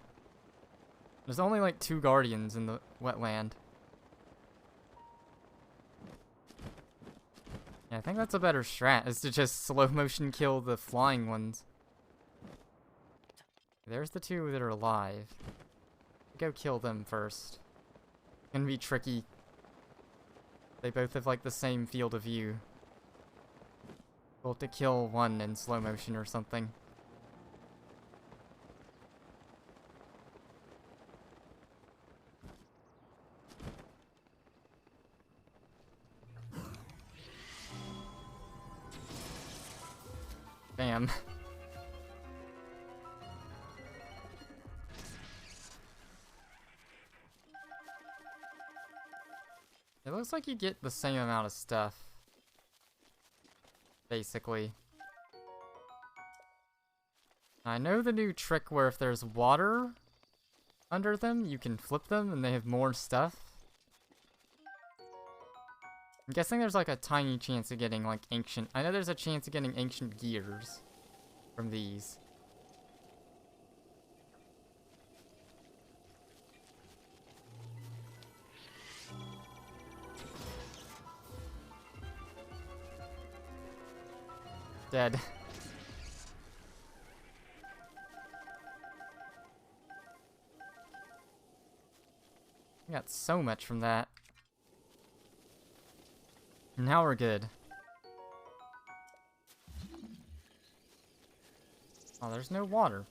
Speaker 1: There's only like 2 guardians in the wetland. Yeah, I think that's a better strat, is to just slow motion kill the flying ones. There's the 2 that are alive. Go kill them first. Gonna be tricky. They both have like the same field of view. Well, to kill one in slow motion or something. Damn. It looks like you get the same amount of stuff. Basically. I know the new trick where if there's water under them, you can flip them and they have more stuff. I'm guessing there's like a tiny chance of getting like ancient... I know there's a chance of getting ancient gears from these. Dead. I got so much from that. Now we're good. Oh, there's no water.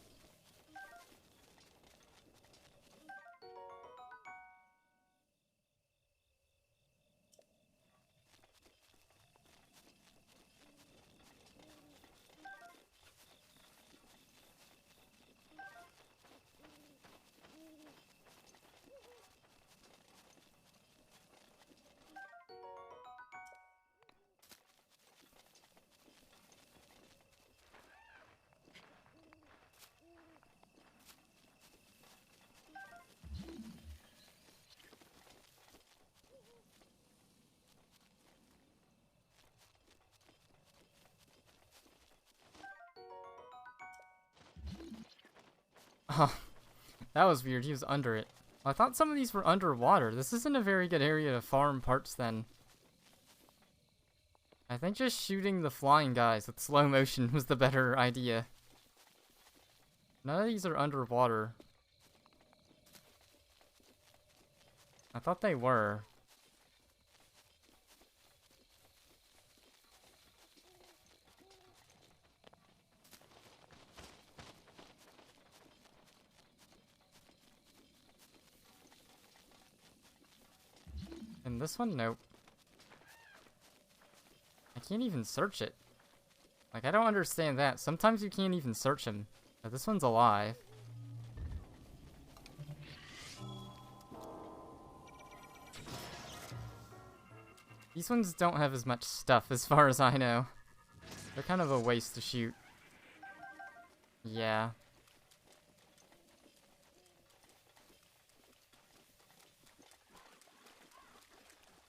Speaker 1: Oh, that was weird. He was under it. I thought some of these were underwater. This isn't a very good area to farm parts then. I think just shooting the flying guys with slow motion was the better idea. None of these are underwater. I thought they were. And this one, nope. I can't even search it. Like, I don't understand that. Sometimes you can't even search him. But this one's alive. These ones don't have as much stuff as far as I know. They're kind of a waste to shoot. Yeah.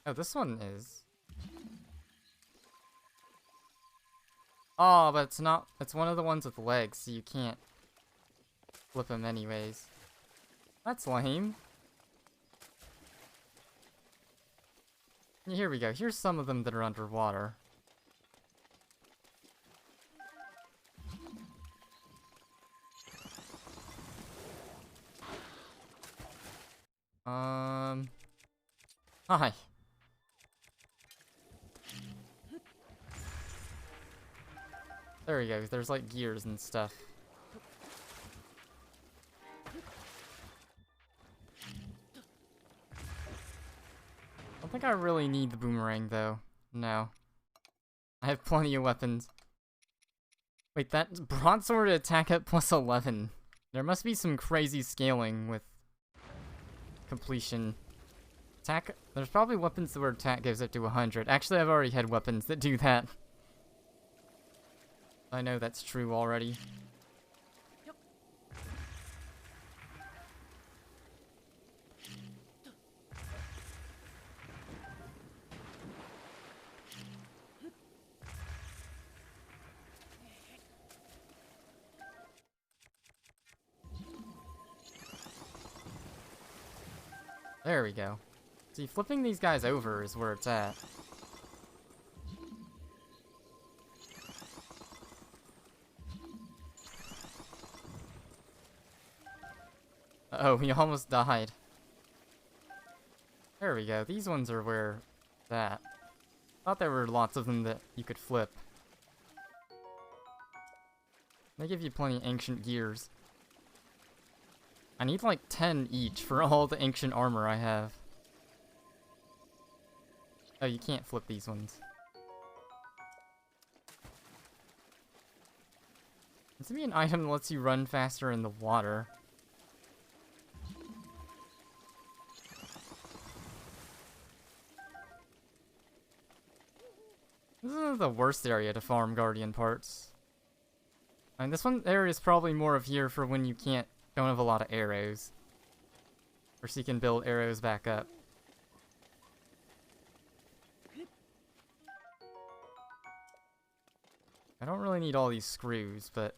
Speaker 1: Oh, this one is. Oh, but it's not. It's one of the ones with legs, so you can't flip him anyways. That's lame. Here we go. Here's some of them that are underwater. Hi. There we go. There's like gears and stuff. I don't think I really need the boomerang though. No. I have plenty of weapons. Wait, that broadsword attack at plus 11. There must be some crazy scaling with completion. Attack. There's probably weapons where attack goes up to 100. Actually, I've already had weapons that do that. I know that's true already. There we go. See, flipping these guys over is where it's at. Oh, he almost died. There we go. These ones are where that. Thought there were lots of them that you could flip. They give you plenty of ancient gears. I need like 10 each for all the ancient armor I have. Oh, you can't flip these ones. This would be an item that lets you run faster in the water. This isn't the worst area to farm Guardian parts. I mean, this one area is probably more of here for when you don't have a lot of arrows. Or so you can build arrows back up. I don't really need all these screws, but...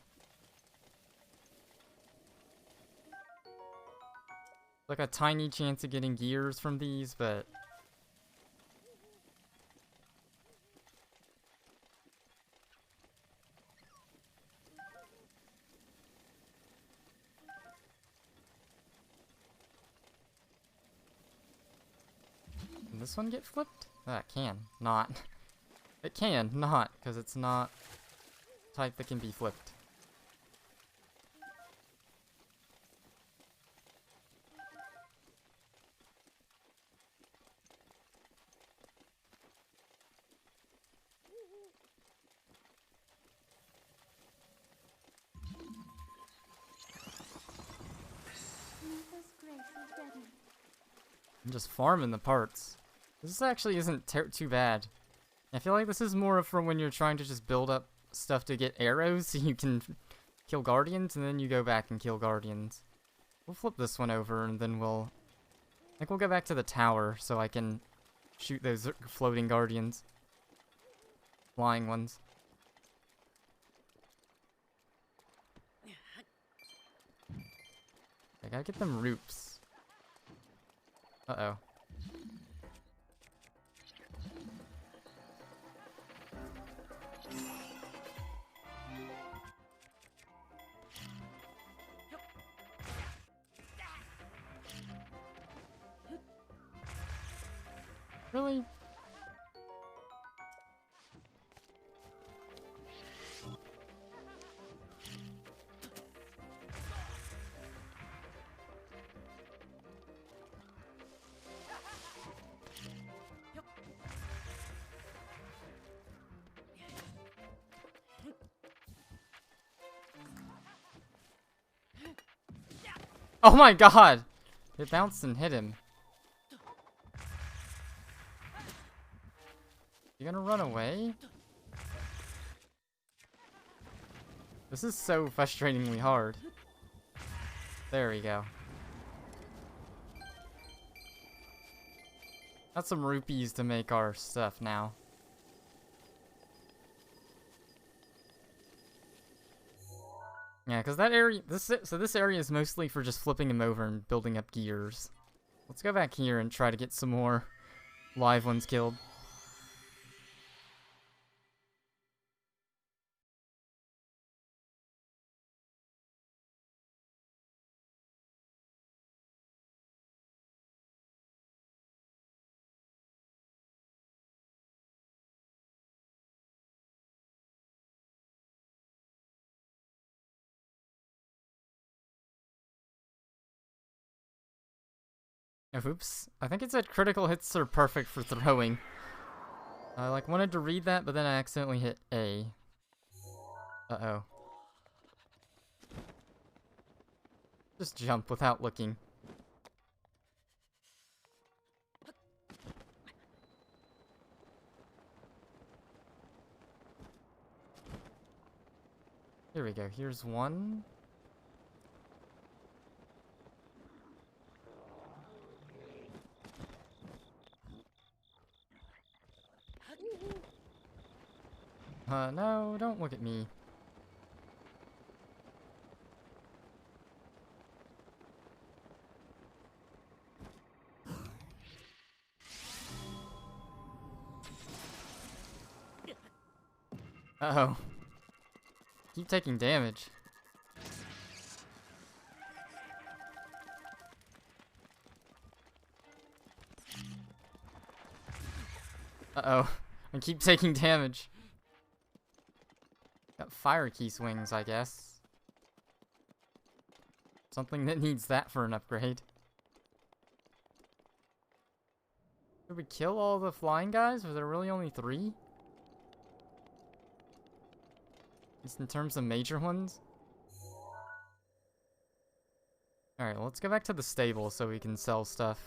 Speaker 1: like a tiny chance of getting gears from these, but... can this one get flipped? That can. Not. It can, not, because it's not type that can be flipped. I'm just farming the parts. This actually isn't too bad. I feel like this is more for when you're trying to just build up stuff to get arrows so you can kill guardians, and then you go back and kill guardians. We'll flip this one over, and then I think we'll go back to the tower so I can shoot those floating guardians. Flying ones. I gotta get them roops. Uh-oh. Really? Oh my god! It bounced and hit him. You gonna run away? This is so frustratingly hard. There we go. That's some rupees to make our stuff now. Yeah, because that area, this area is mostly for just flipping him over and building up gears. Let's go back here and try to get some more live ones killed. Oh, oops. I think it said critical hits are perfect for throwing. I wanted to read that, but then I accidentally hit A. Uh-oh. Just jump without looking. Here we go. Here's one. No, don't look at me. Uh-oh. Keep taking damage. Uh-oh. I keep taking damage. Got fire key swings, I guess. Something that needs that for an upgrade. Did we kill all the flying guys? Was there really only 3? Just in terms of major ones? Alright, well, let's go back to the stable so we can sell stuff.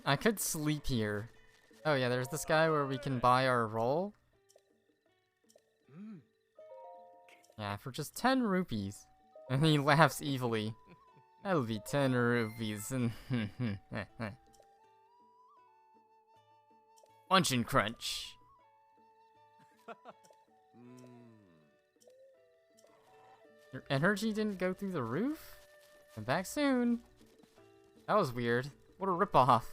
Speaker 1: I could sleep here. Oh yeah, there's this guy where we can buy our roll. Yeah, for just 10 rupees. And he laughs evilly. That'll be 10 rupees. Punch and crunch. Your energy didn't go through the roof? Come back soon. That was weird. What a ripoff.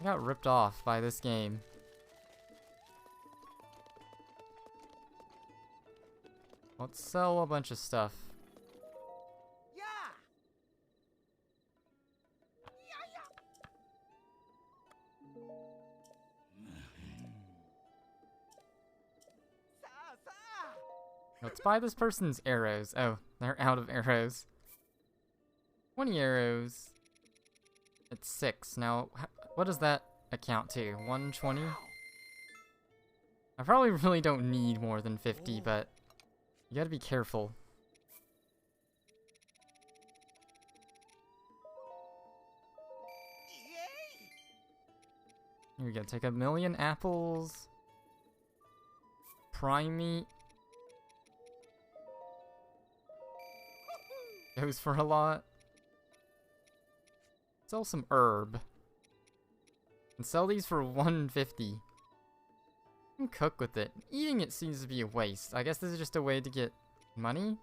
Speaker 1: I got ripped off by this game. Let's sell a bunch of stuff. Let's buy this person's arrows. Oh, they're out of arrows. 20 arrows. It's 6. Now, what does that account to? 120? I probably really don't need more than 50, but you gotta be careful. Here we go. Take 1,000,000 apples. Prime meat. Goes for a lot. Sell some herb. And sell these for 150. You can cook with it. Eating it seems to be a waste. I guess this is just a way to get money?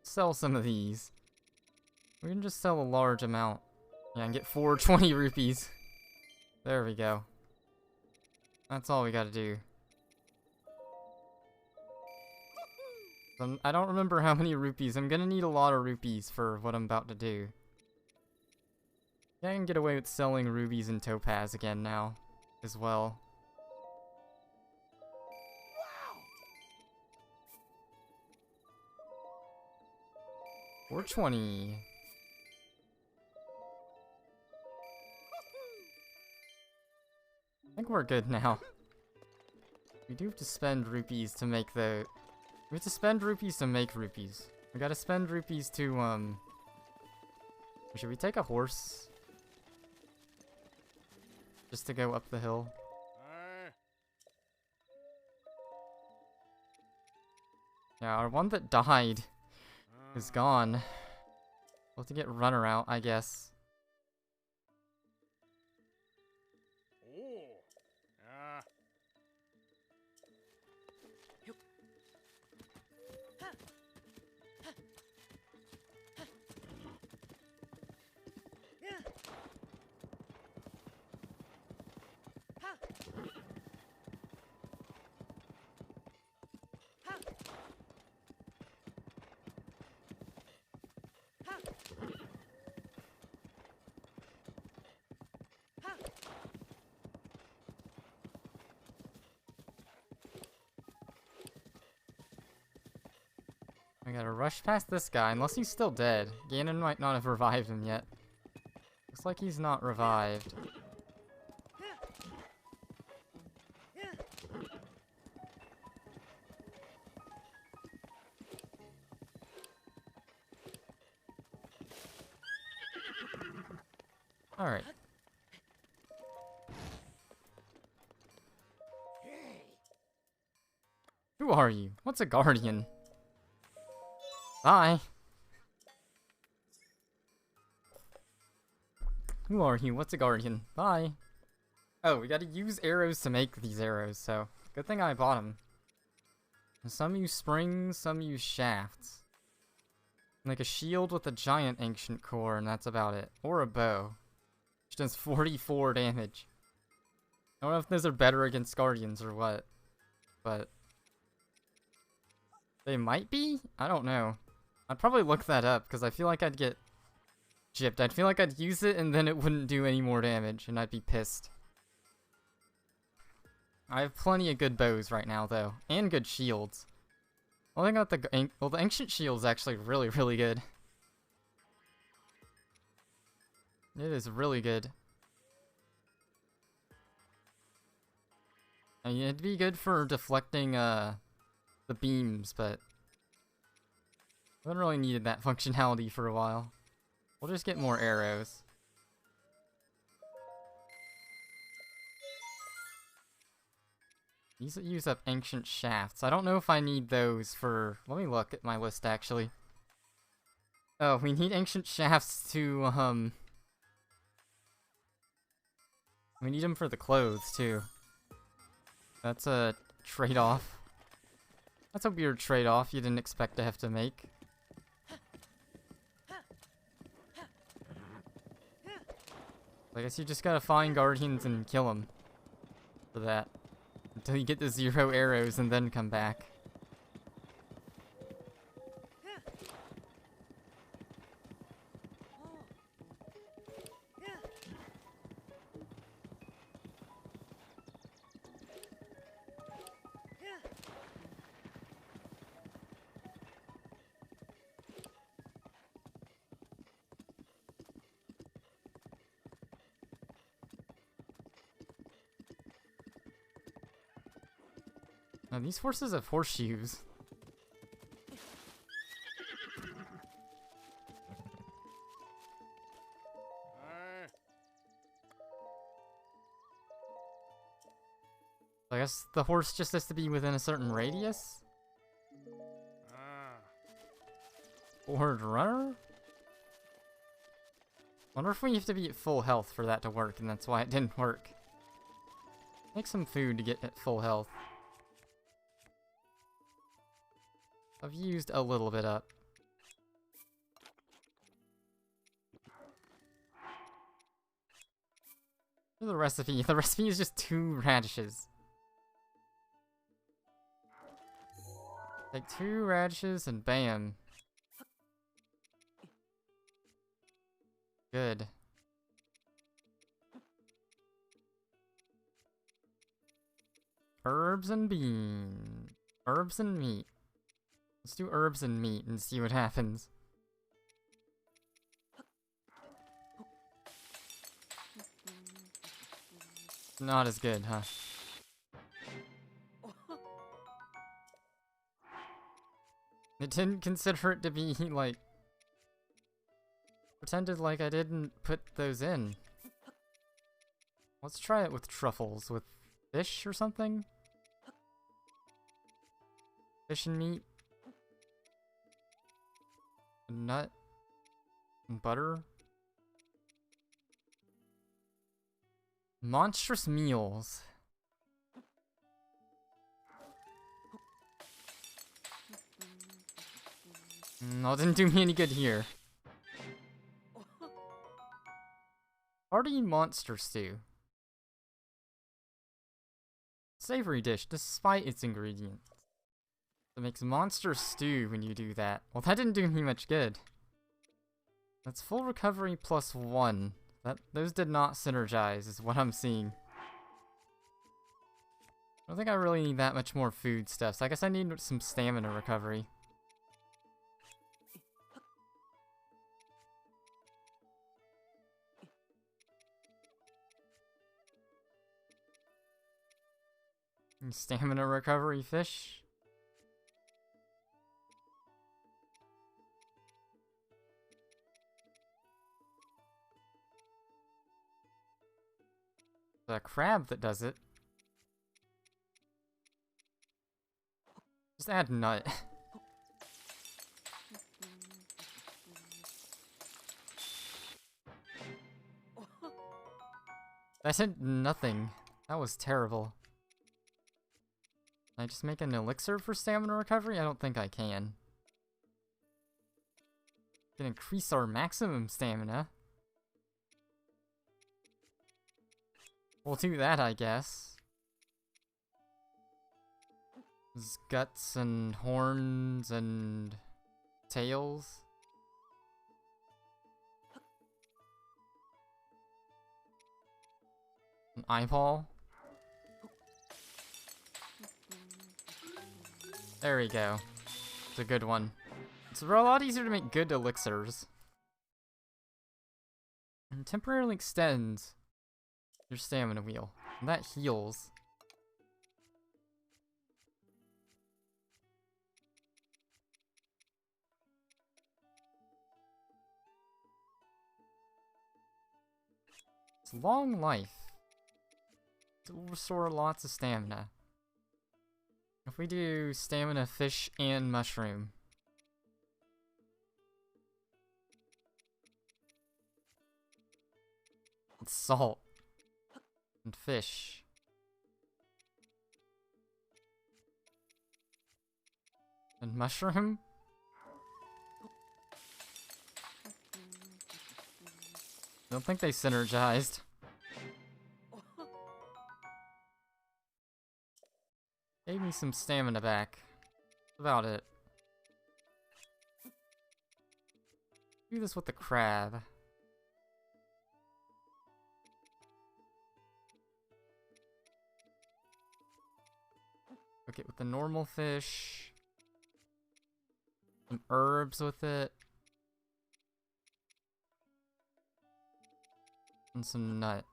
Speaker 1: Sell some of these. We can just sell a large amount. Yeah, and get 420 rupees. There we go. That's all we gotta do. I don't remember how many rupees. I'm gonna need a lot of rupees for what I'm about to do. Yeah, I can get away with selling rubies and topaz again now, as well. 420. I think we're good now. We do have to spend rupees to make the... We have to spend rupees to make rupees. We gotta spend rupees to, Should we take a horse? Just to go up the hill? Yeah, our one that died is gone. We'll have to get Runner out, I guess. I gotta rush past this guy, unless he's still dead. Ganon might not have revived him yet. Looks like he's not revived. Alright. Who are you? What's a guardian? Bye. Who are you? What's a guardian? Bye. Oh, we gotta use arrows to make these arrows, so good thing I bought them. Some use springs, some use shafts. Like a shield with a giant ancient core, and that's about it. Or a bow, which does 44 damage. I don't know if those are better against guardians or what, but they might be? I don't know. I'd probably look that up, because I feel like I'd get gypped. I'd feel like I'd use it, and then it wouldn't do any more damage, and I'd be pissed. I have plenty of good bows right now, though, and good shields. One thing about the ancient shield's actually really, really good. It is really good. I mean, it'd be good for deflecting, the beams, but I haven't really needed that functionality for a while. We'll just get more arrows. These use up ancient shafts. I don't know if I need those for... Let me look at my list, actually. Oh, we need ancient shafts to, we need them for the clothes, too. That's a trade-off. That's a weird trade-off you didn't expect to have to make. I guess you just gotta find guardians and kill them for that. Until you get the 0 arrows and then come back. Now, these horses have horseshoes. I guess the horse just has to be within a certain radius? Forward runner? Wonder if we have to be at full health for that to work, and that's why it didn't work. Make some food to get at full health. I've used a little bit up. Here's the recipe. The recipe is just 2 radishes. Take 2 radishes and bam. Good. Herbs and beans. Herbs and meat. Let's do herbs and meat and see what happens. Not as good, huh? It didn't consider it to be, like... Pretended like I didn't put those in. Let's try it with truffles. With fish or something? Fish and meat. A nut. And butter. Monstrous meals. No, it didn't do me any good here. Hearty monster stew. Savory dish, despite its ingredients. It makes monster stew when you do that. Well, that didn't do me much good. That's full recovery +1. Those did not synergize, is what I'm seeing. I don't think I really need that much more food stuff, so I guess I need some stamina recovery. Stamina recovery fish. The crab that does it. Just add nut. That did nothing. That was terrible. Can I just make an elixir for stamina recovery? I don't think I can. Can increase our maximum stamina. We'll do that, I guess. There's guts and horns and tails. An eyeball. There we go. It's a good one. It's a lot easier to make good elixirs. And temporarily extends your stamina wheel. And that heals. It's long life. It will restore lots of stamina. If we do stamina, fish, and mushroom. And salt. And fish. And mushroom? I don't think they synergized. Gave me some stamina back. That's about it. Do this with the crab. Okay, with the normal fish. Some herbs with it. And some nut.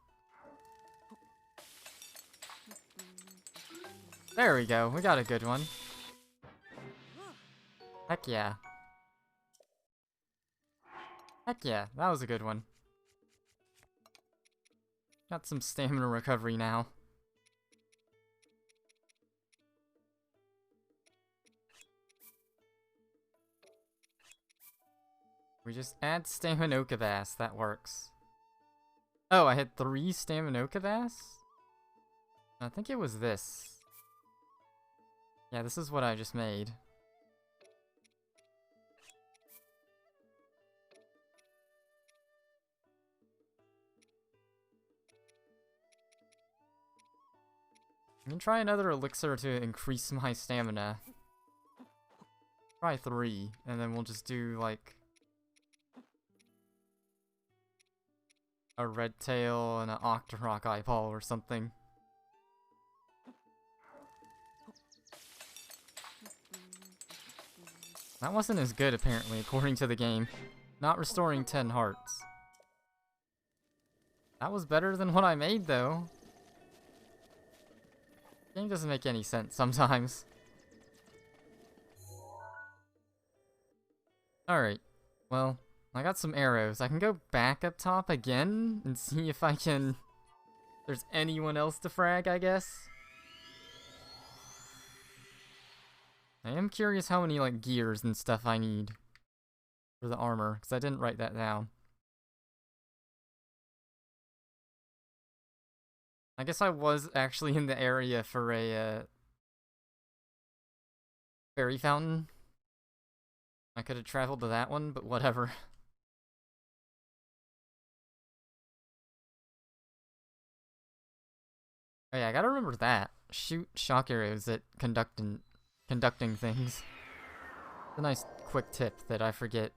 Speaker 1: There we go, we got a good one. Heck yeah. Heck yeah, that was a good one. Got some stamina recovery now. We just add Staminoka Bass, that works. Oh, I had 3 Staminoka Bass? I think it was this. Yeah, this is what I just made. I'm gonna try another elixir to increase my stamina. Try 3, and then we'll just do, like, a red tail and an Octorok eyeball or something. That wasn't as good, apparently, according to the game. Not restoring 10 hearts. That was better than what I made, though. The game doesn't make any sense sometimes. Alright, well, I got some arrows. I can go back up top again and see if I can... If there's anyone else to frag, I guess. I am curious how many, like, gears and stuff I need for the armor, because I didn't write that down. I guess I was actually in the area for a, fairy fountain. I could have traveled to that one, but whatever. Oh yeah, I gotta remember that. Shoot shock arrows at conducting things. It's a nice quick tip that I forget.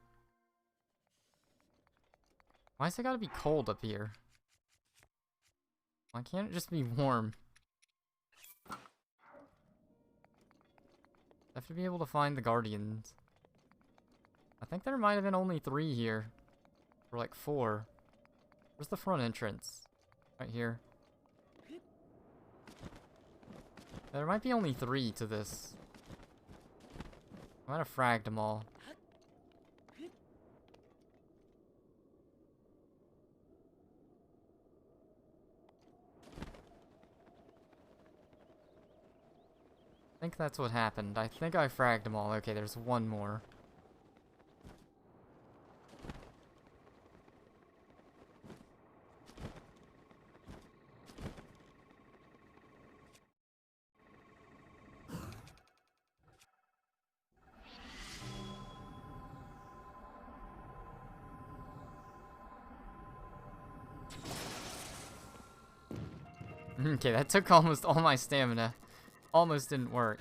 Speaker 1: Why's it gotta be cold up here? Why can't it just be warm? I have to be able to find the guardians. I think there might have been only 3 here. Or like 4. Where's the front entrance? Right here. There might be only 3 to this. I might have fragged them all. think that's what happened. I think I fragged them all. Okay, there's one more. Okay, that took almost all my stamina. Almost didn't work.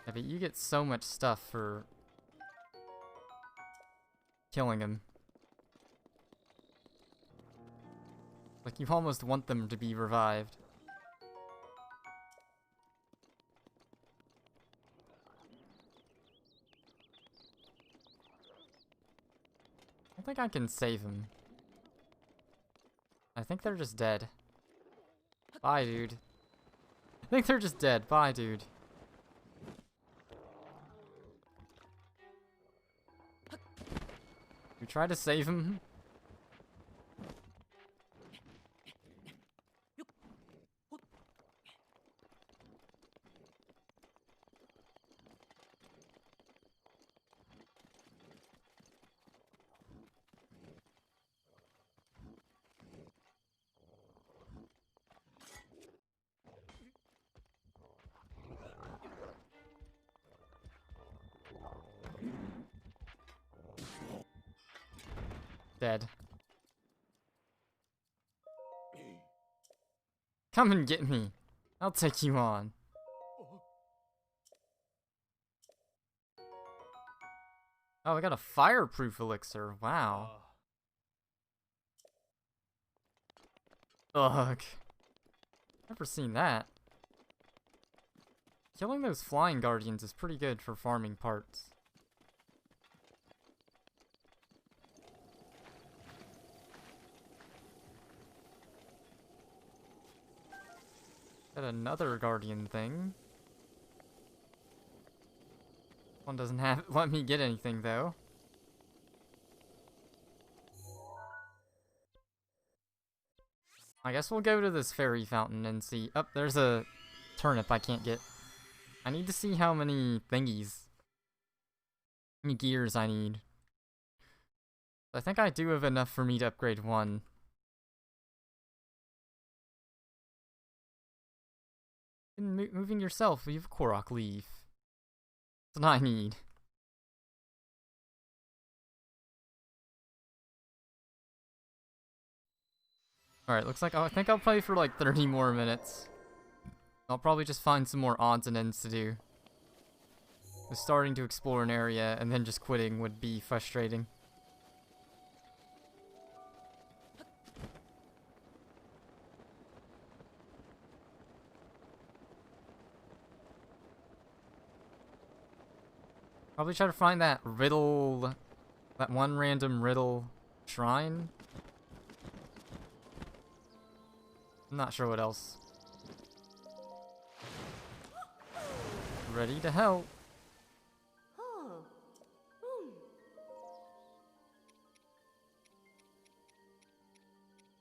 Speaker 1: Yeah, but you get so much stuff for killing him. Like, you almost want them to be revived. I think I can save him. I think they're just dead. Bye, dude. I think they're just dead. Bye, dude. You try to save him? Dead. Come and get me. I'll take you on. Oh, I got a fireproof elixir. Wow. Ugh. Never seen that. Killing those flying guardians is pretty good for farming parts. Got another guardian thing. One doesn't have let me get anything though. I guess we'll go to this fairy fountain and see. Oh, there's a turnip I can't get. I need to see how many thingies, how many gears I need. I think I do have enough for me to upgrade one. Moving yourself, you have a Korok leaf. That's what I need. Alright, looks like I think I'll play for like 30 more minutes. I'll probably just find some more odds and ends to do. Just starting to explore an area and then just quitting would be frustrating. Probably try to find that riddle, that one random riddle shrine. I'm not sure what else. Ready to help.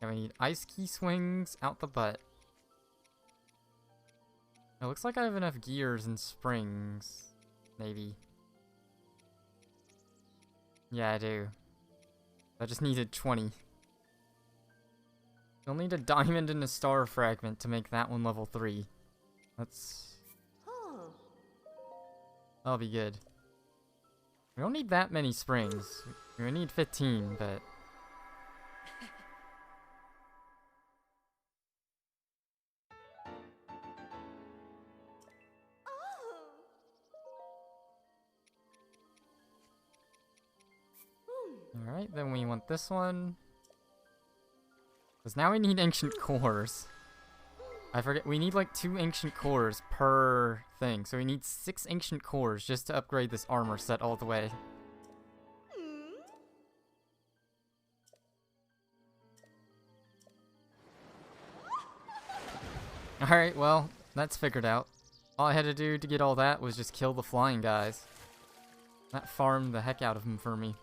Speaker 1: Yeah, we need ice key swings out the butt. It looks like I have enough gears and springs. Maybe. Yeah, I do. I just needed 20. You'll need a diamond and a star fragment to make that one level 3. That'll be good. We don't need that many springs. We need 15, but... Alright, then we want this one. Because now we need ancient cores. I forget, we need like 2 ancient cores per thing. So we need 6 ancient cores just to upgrade this armor set all the way. Alright, well, that's figured out. All I had to do to get all that was just kill the flying guys. That farmed the heck out of them for me.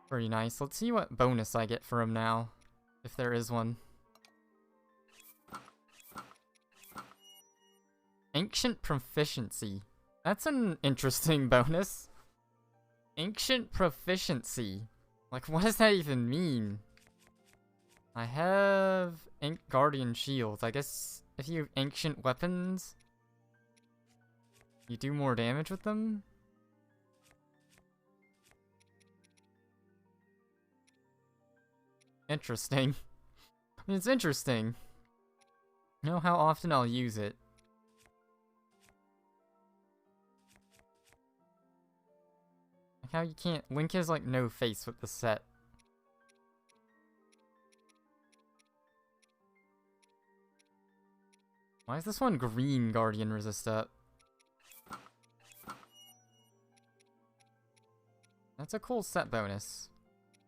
Speaker 1: Pretty nice. Let's see what bonus I get for him now, if there is one. Ancient Proficiency. That's an interesting bonus. Ancient Proficiency. Like, what does that even mean? I have Guardian Shields. I guess if you have Ancient Weapons, you do more damage with them? Interesting. I mean, it's interesting. I know how often I'll use it. Like how you can't... Link has, like, no face with the set. Why is this one green Guardian Resist up? That's a cool set bonus.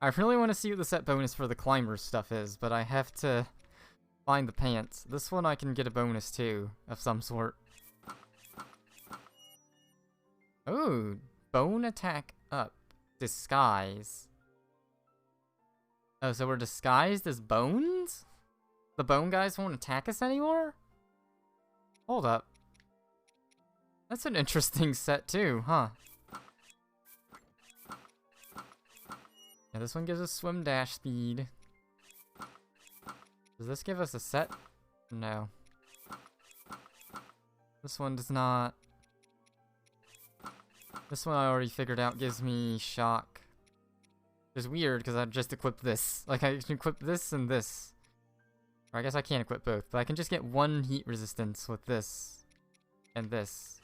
Speaker 1: I really want to see what the set bonus for the climber stuff is, but I have to find the pants. This one I can get a bonus too, of some sort. Oh, bone attack up. Disguise. Oh, so we're disguised as bones? The bone guys won't attack us anymore? Hold up. That's an interesting set too, huh? Yeah, this one gives us swim dash speed. Does this give us a set? No. This one does not. This one I already figured out gives me shock. Which is weird because I just equipped this. Like I can equip this and this. Or I guess I can't equip both, but I can just get one heat resistance with this and this.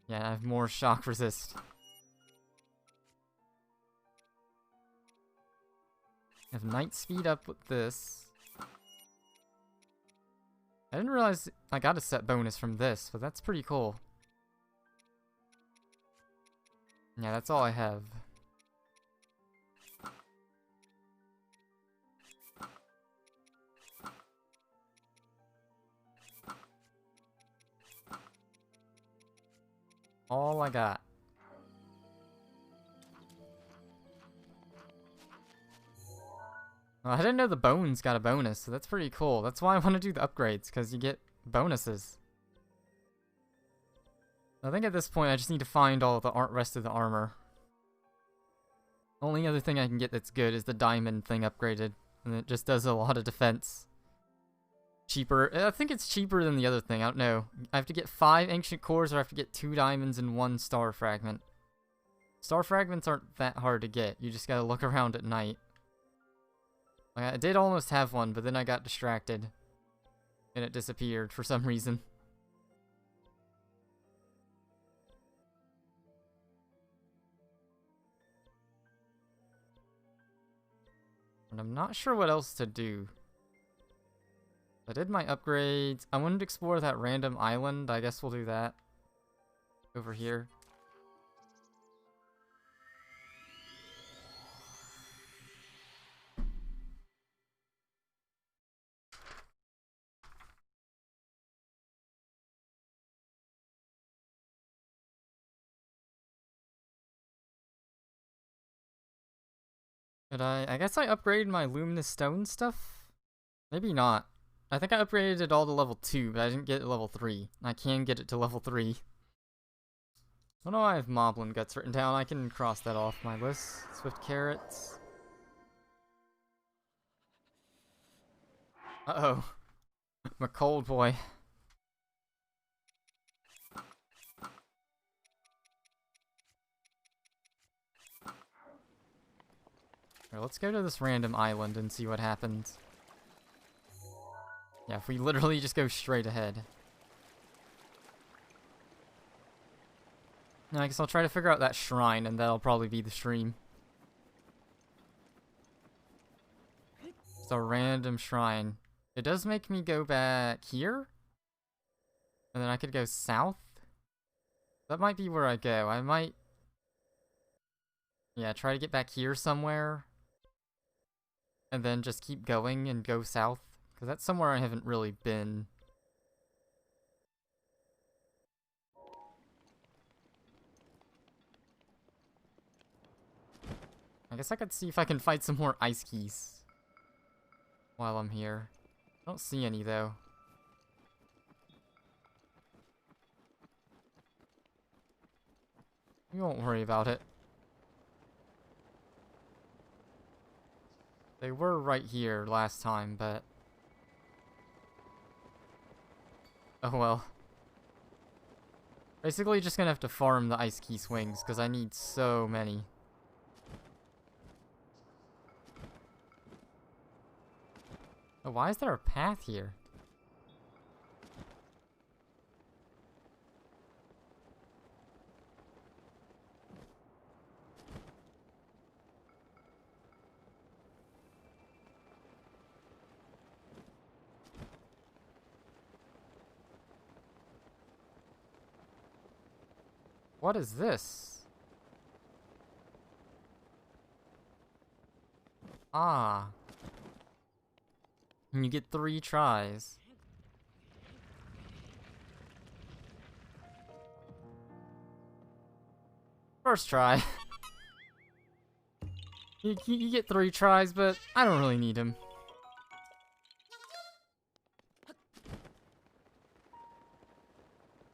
Speaker 1: Yeah, I have more shock resist. I have night speed up with this. I didn't realize I got a set bonus from this, but that's pretty cool. Yeah, that's all I have. All I got. Well, I didn't know the bones got a bonus, so that's pretty cool. That's why I want to do the upgrades, because you get bonuses. I think at this point I just need to find all the rest of the armor. Only other thing I can get that's good is the diamond thing upgraded, and it just does a lot of defense. Cheaper. I think it's cheaper than the other thing. I don't know. I have to get 5 ancient cores, or I have to get 2 diamonds and 1 star fragment. Star fragments aren't that hard to get. You just gotta look around at night. Like, I did almost have one, but then I got distracted. And it disappeared for some reason. And I'm not sure what else to do. I did my upgrades. I wanted to explore that random island. I guess we'll do that. Over here. Did I guess I upgraded my luminous stone stuff? Maybe not. I think I upgraded it all to level 2, but I didn't get it to level 3. I can get it to level 3. I don't know why I have Moblin Guts written down. I can cross that off my list. Swift Carrots. Uh-oh. I'm a cold boy. Here, let's go to this random island and see what happens. Yeah, if we literally just go straight ahead. Now, I guess I'll try to figure out that shrine, and that'll probably be the stream. It's a random shrine. It does make me go back here. And then I could go south. That might be where I go. I might... Yeah, try to get back here somewhere. And then just keep going and go south. Because that's somewhere I haven't really been. I guess I could see if I can fight some more ice keys while I'm here. I don't see any though. We won't worry about it. They were right here last time, but... oh well. Basically just gonna have to farm the ice key swings, because I need so many. Oh, why is there a path here? What is this? Ah. And you get 3 tries. First try. you get 3 tries, but I don't really need him.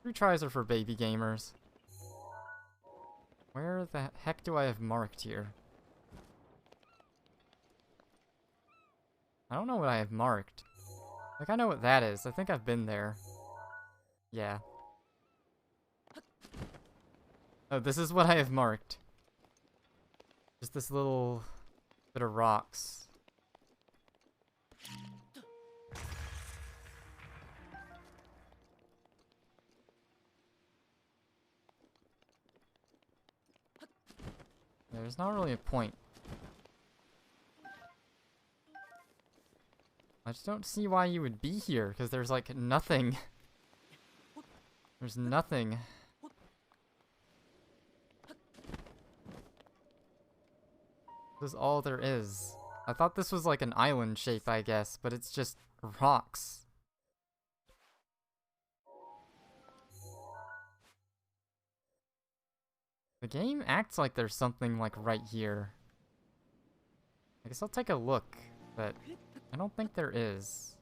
Speaker 1: Three tries are for baby gamers. Where the heck do I have marked here? I don't know what I have marked. Like, I know what that is. I think I've been there. Yeah. Oh, this is what I have marked. Just this little bit of rocks. There's not really a point. I just don't see why you would be here, because there's like nothing. There's nothing. This is all there is. I thought this was like an island shape, I guess, but it's just rocks. The game acts like there's something like right here. I guess I'll take a look, but I don't think there is.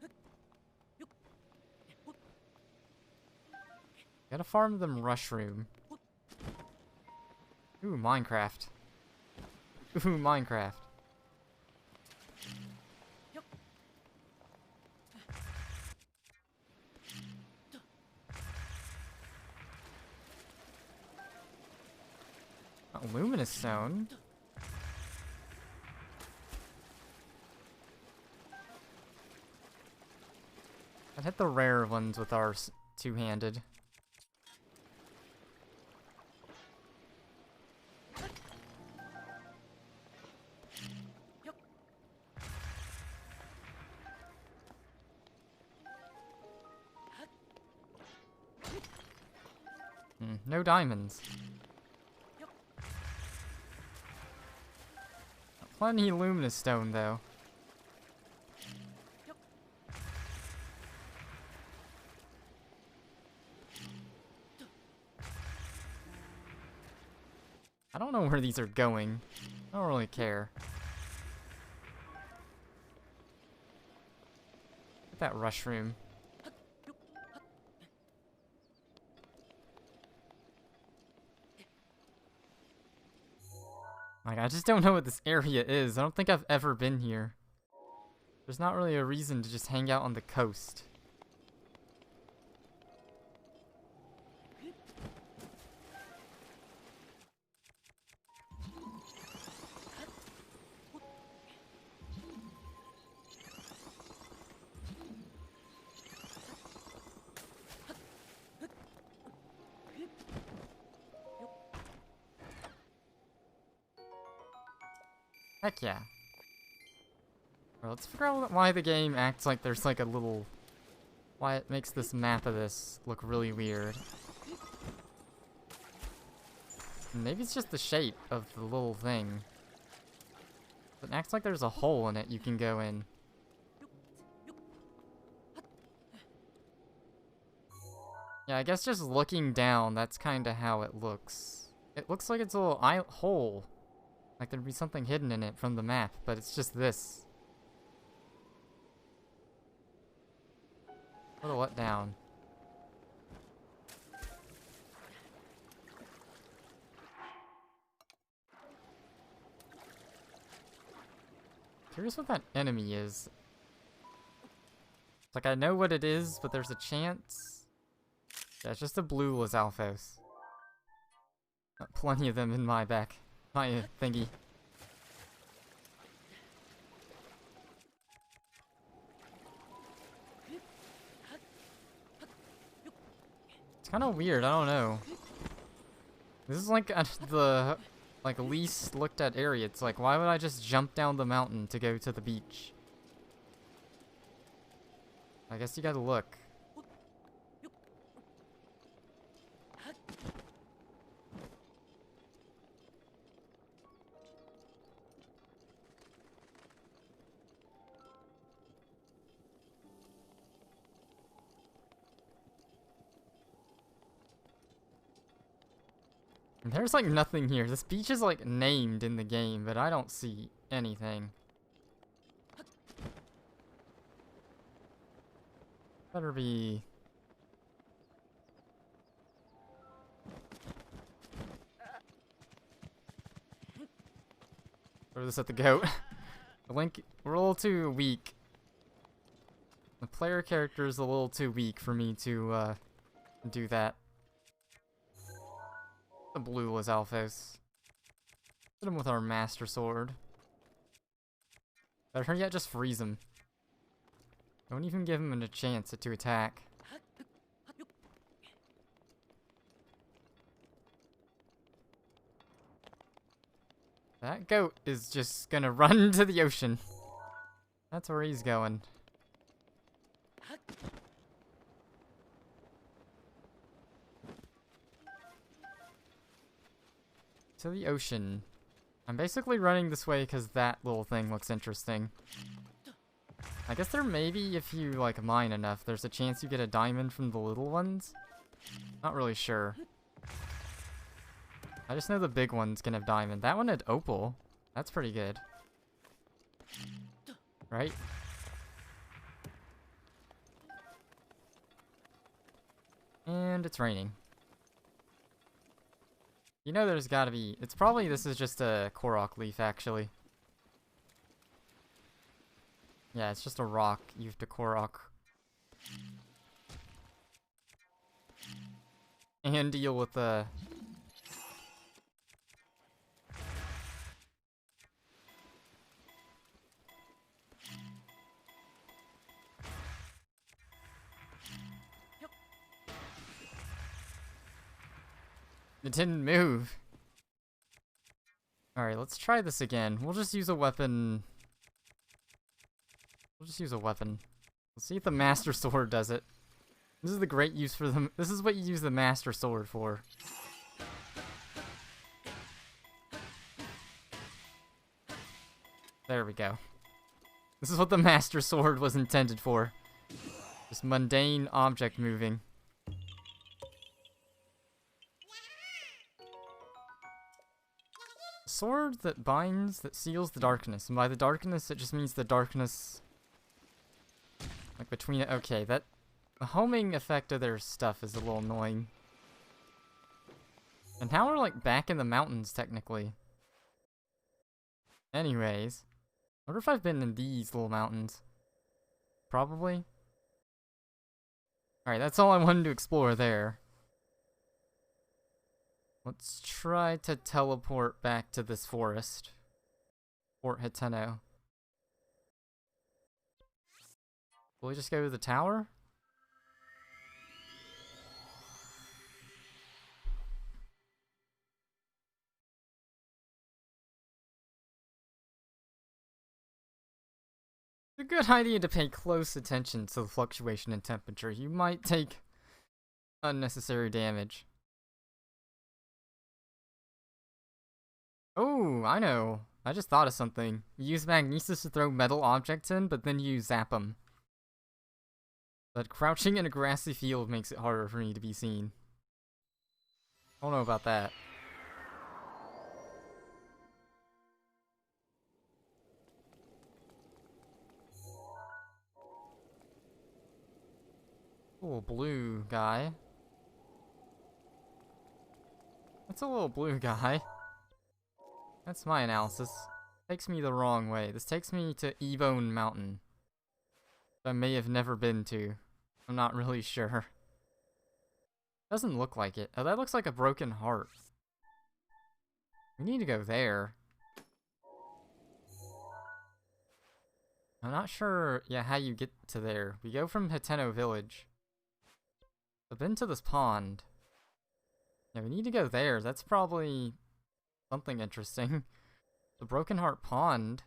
Speaker 1: Gotta farm them mushroom. Ooh, Minecraft. Ooh, Minecraft. A luminous stone. I'd hit the rare ones with our two-handed. No diamonds. Plenty luminous stone, though. I don't know where these are going. I don't really care. Look at that mushroom. Like, I just don't know what this area is. I don't think I've ever been here. There's not really a reason to just hang out on the coast. Heck yeah. Well, let's figure out why the game acts like there's like a little... why it makes this map of this look really weird. Maybe it's just the shape of the little thing. It acts like there's a hole in it you can go in. Yeah, I guess just looking down, that's kind of how it looks. It looks like it's a little hole. Like there'd be something hidden in it from the map, but it's just this. What a letdown. Curious what that enemy is. It's like I know what it is, but there's a chance. Yeah, it's just a blue Lizalfos. Got plenty of them in my back. My thingy. It's kind of weird, I don't know. This is like the least looked at area. It's like, why would I just jump down the mountain to go to the beach? I guess you gotta look. There's like nothing here. This beach is like named in the game, but I don't see anything. Better be... Throw this at the goat. Link, we're a little too weak. The player character is a little too weak for me to do that. The blue Lizalfos. Hit him with our Master Sword. Better yet, just freeze him. Don't even give him a chance to attack. That goat is just gonna run to the ocean. That's where he's going. To the ocean. I'm basically running this way because that little thing looks interesting. I guess there may be, if you like mine enough, there's a chance you get a diamond from the little ones. Not really sure. I just know the big ones can have diamond. That one had opal. That's pretty good. Right? And it's raining. You know there's gotta be... It's probably... This is just a Korok leaf, actually. Yeah, it's just a rock used to Korok. And deal with the... It didn't move. Alright, let's try this again. We'll just use a weapon. Let's see if the Master Sword does it. This is the great use for them. This is what you use the Master Sword for. There we go. This is what the Master Sword was intended for. Just mundane object moving. Sword that binds, that seals the darkness. And by the darkness, it just means the darkness... Like between it. Okay, that... The homing effect of their stuff is a little annoying. And now we're like back in the mountains, technically. Anyways. I wonder if I've been in these little mountains. Probably. Alright, that's all I wanted to explore there. Let's try to teleport back to this forest. Fort Hateno. Will we just go to the tower? It's a good idea to pay close attention to the fluctuation in temperature. You might take unnecessary damage. Oh, I know. I just thought of something. You use Magnesis to throw metal objects in, but then you zap them. But crouching in a grassy field makes it harder for me to be seen. I don't know about that. little blue guy. That's a little blue guy. That's my analysis. Takes me the wrong way. This takes me to Ebone Mountain. I may have never been to. I'm not really sure. Doesn't look like it. Oh, that looks like a broken heart. We need to go there. I'm not sure, yeah, how you get to there. We go from Hateno Village. I've been to this pond. Yeah, we need to go there. That's probably something interesting. The Broken Heart Pond.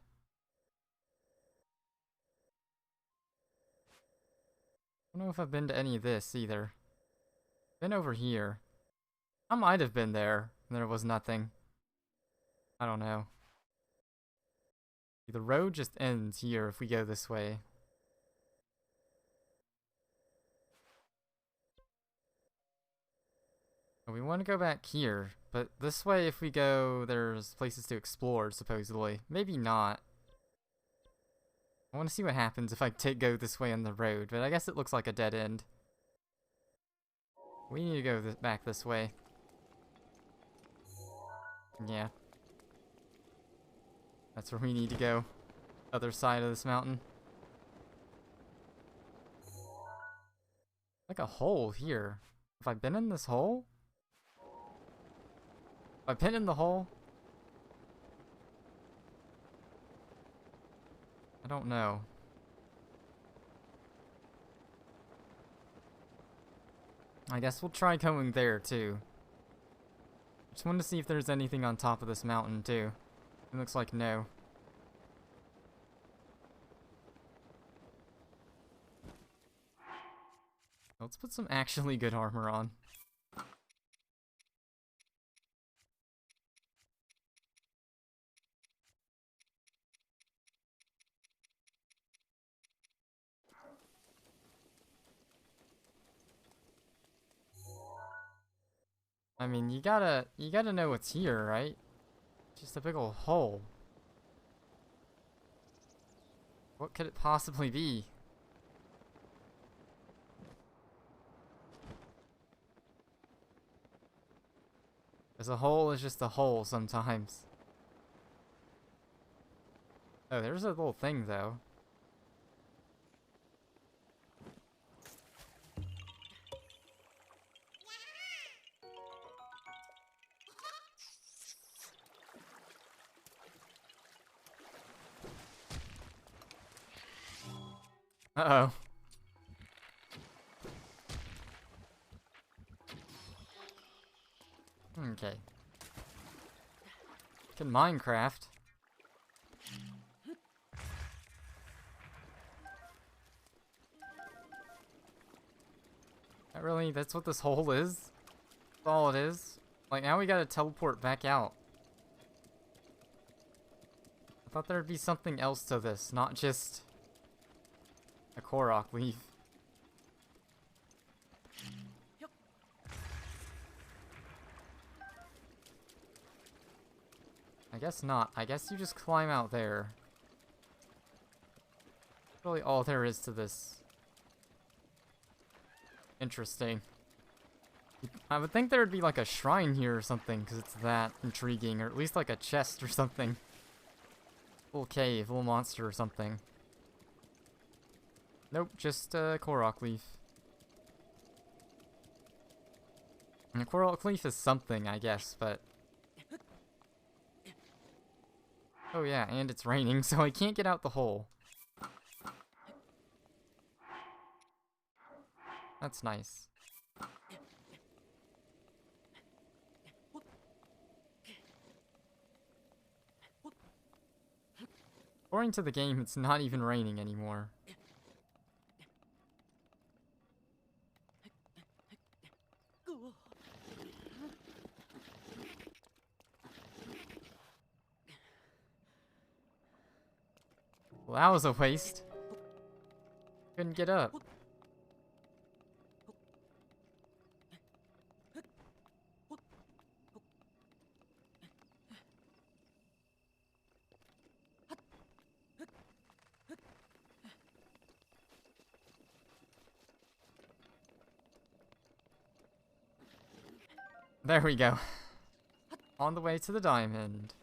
Speaker 1: I don't know if I've been to any of this either. Been over here. I might have been there, and there was nothing. I don't know. The road just ends here if we go this way. We want to go back here, but this way if we go, there's places to explore, supposedly. Maybe not. I want to see what happens if I go this way on the road, but I guess it looks like a dead end. We need to go back this way. Yeah. That's where we need to go. Other side of this mountain. Like a hole here. Have I been in this hole? Have I been in the hole? I don't know. I guess we'll try going there too. Just wanted to see if there's anything on top of this mountain too. It looks like no. Let's put some actually good armor on. I mean, you gotta know what's here, right? Just a big old hole. What could it possibly be? Because a hole is just a hole sometimes. Oh, there's a little thing though. Uh-oh. Okay. Can Minecraft. Not really, that's what this hole is? That's all it is? Like, now we gotta teleport back out. I thought there'd be something else to this, not just a Korok leaf. I guess not. I guess you just climb out there. That's really all there is to this. Interesting. I would think there would be like a shrine here or something, because it's that intriguing, or at least like a chest or something. Little cave, little monster or something. Nope, just a Korok leaf. And a Korok leaf is something, I guess, but... Oh yeah, and it's raining, so I can't get out the hole. That's nice. According to the game, it's not even raining anymore. Well, that was a waste. Couldn't get up. There we go. On the way to the diamond.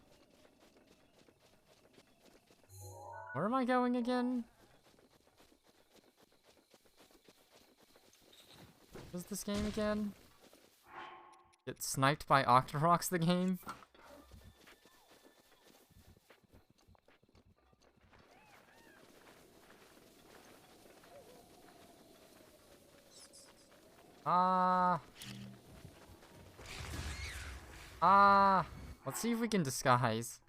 Speaker 1: Where am I going again? What is this game again? Get sniped by Octoroks the game? Let's see if we can disguise.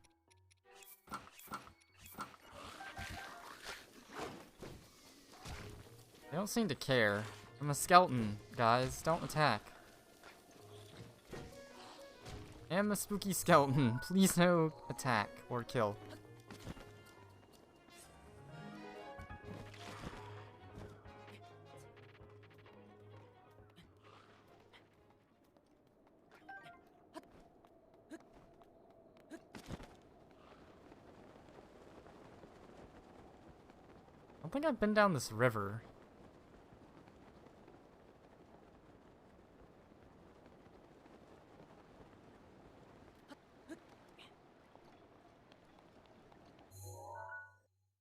Speaker 1: They don't seem to care. I'm a skeleton, guys. Don't attack. I'm a spooky skeleton. Please no attack or kill. I don't think I've been down this river.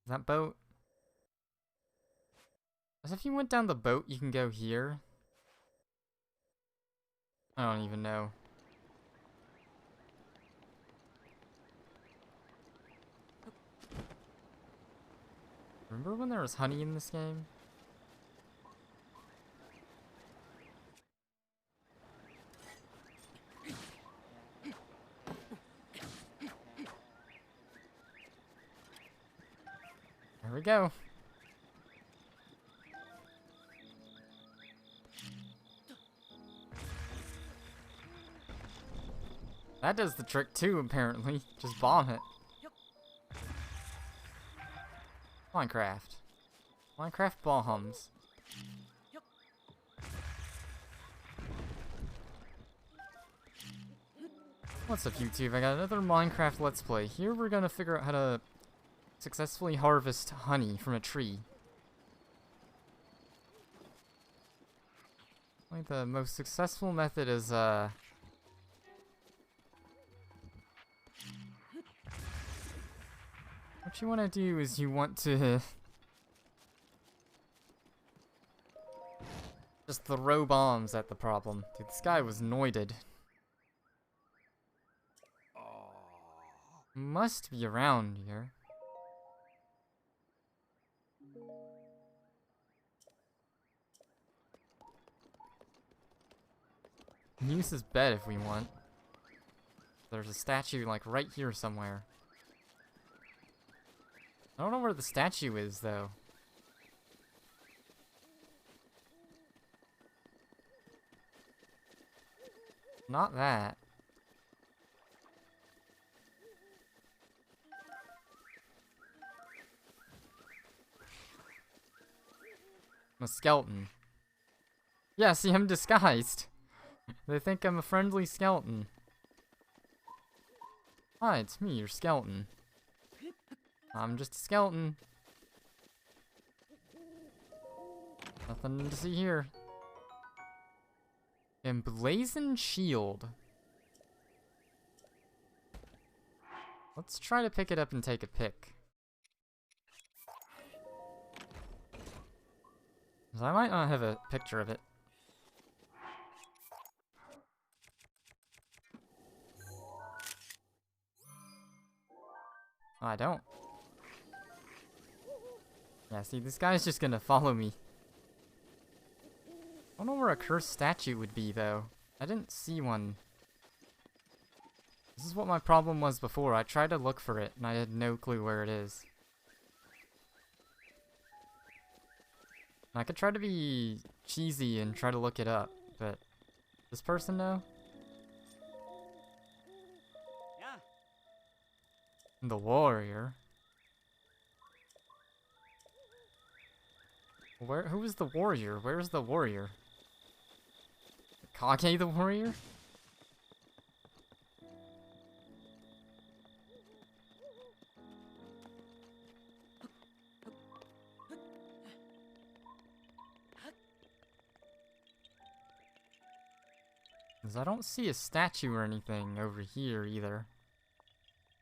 Speaker 1: That boat? As if you went down the boat, you can go here. I don't even know. Remember when there was honey in this game? There we go. That does the trick too, apparently. Just bomb it. Minecraft. Minecraft bombs. What's up, YouTube? I got another Minecraft Let's Play. Here we're gonna figure out how to successfully harvest honey from a tree. I think the most successful method is, what you want to do is you want to just throw bombs at the problem. Dude, this guy was noited. Must be around here. We can use his bed if we want. There's a statue like right here somewhere. I don't know where the statue is though. Not that. I'm a skeleton. Yeah, see, I'm disguised. They think I'm a friendly skeleton. Hi, it's me, your skeleton. I'm just a skeleton. Nothing to see here. Emblazoned shield. Let's try to pick it up and take a pic. 'Cause I might not have a picture of it. Oh, I don't. Yeah, see, this guy's just gonna follow me. I don't know where a cursed statue would be, though. I didn't see one. This is what my problem was before. I tried to look for it, and I had no clue where it is. I could try to be cheesy and try to look it up, but this person know?
Speaker 2: Yeah.
Speaker 1: The warrior. Who is the warrior? Where's the warrior? Kage the warrior? Because I don't see a statue or anything over here either.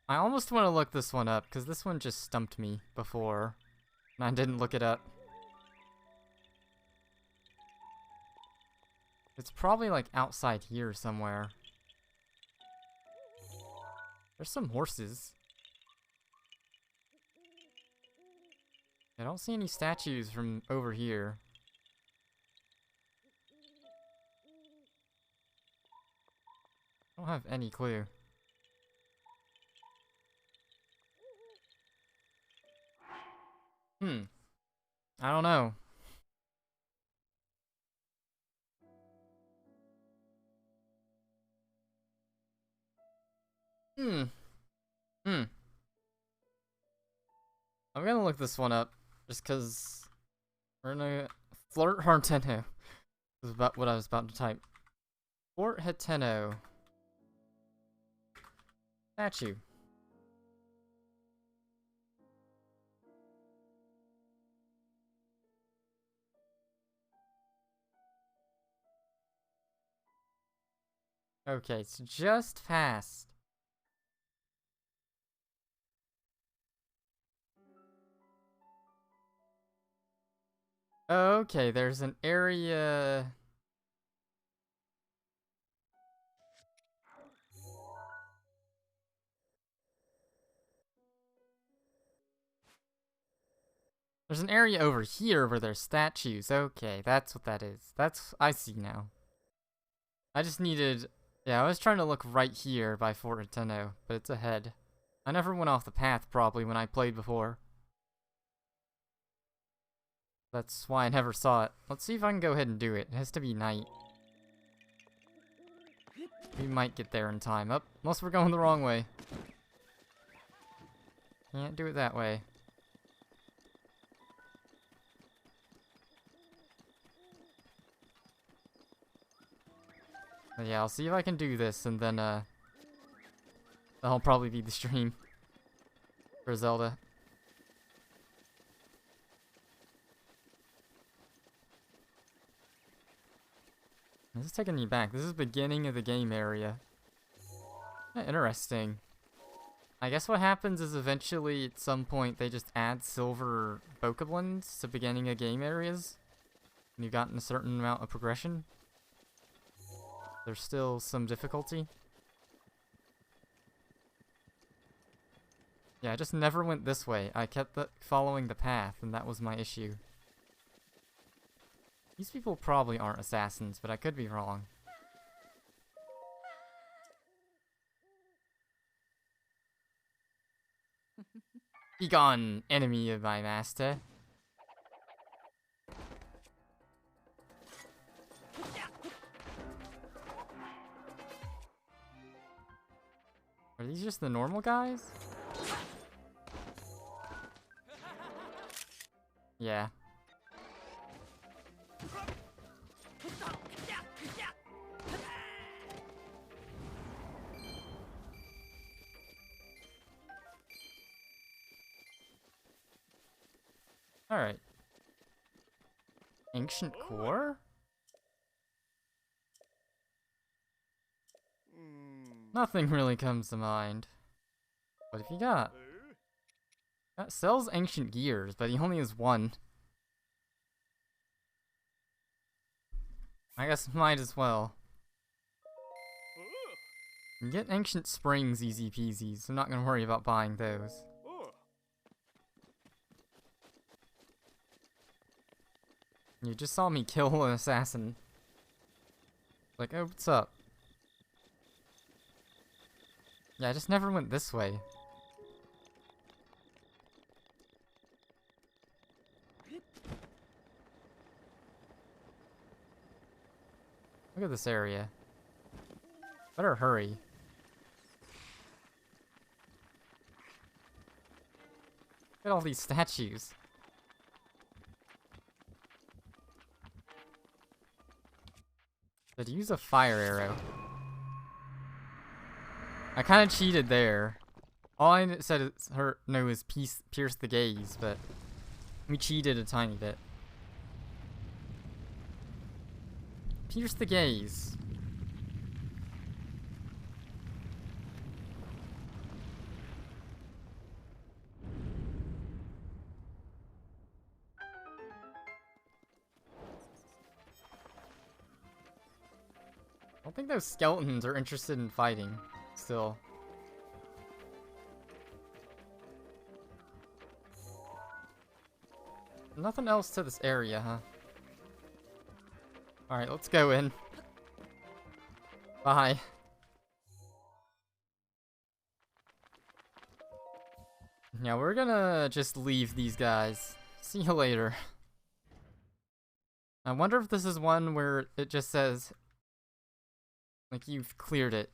Speaker 1: I almost want to look this one up, because this one just stumped me before, and I didn't look it up. It's probably like outside here somewhere. There's some horses. I don't see any statues from over here. I don't have any clue. I don't know. I'm gonna look this one up, just cause we're gonna Fort Hateno is about what I was about to type. Fort Hateno statue. Okay, it's just past. Okay, there's an area. There's an area over here where there's statues. Okay, that's what that is. I see now. I just needed, yeah, I was trying to look right here by Fort Hateno, but it's ahead. I never went off the path probably when I played before. That's why I never saw it. Let's see if I can go ahead and do it. It has to be night. We might get there in time. Up, unless we're going the wrong way. Can't do it that way. But yeah, I'll see if I can do this, and then, that'll probably be the stream for Zelda. This is taking me back. This is the beginning of the game area. Interesting. I guess what happens is eventually, at some point, they just add silver Bokoblins to beginning of game areas. And you've gotten a certain amount of progression. There's still some difficulty. Yeah, I just never went this way. I kept following the path, and that was my issue. These people probably aren't assassins, but I could be wrong. Be gone, enemy of my master. Are these just the normal guys? Yeah. Alright. Ancient core? Nothing really comes to mind. What have you got? That sells ancient gears, but he only has one. I guess might as well. You get ancient springs easy peasy, so I'm not gonna worry about buying those. You just saw me kill an assassin. Like, oh, what's up? Yeah, I just never went this way. Look at this area. Better hurry. Look at all these statues. Did use a fire arrow. I kind of cheated there. All I said is no is pierce the gaze, but we cheated a tiny bit. Pierce the gaze. think those skeletons are interested in fighting, still. Nothing else to this area, huh? Alright, let's go in. Bye. Yeah, we're gonna just leave these guys. See you later. I wonder if this is one where it just says, like, you've cleared it.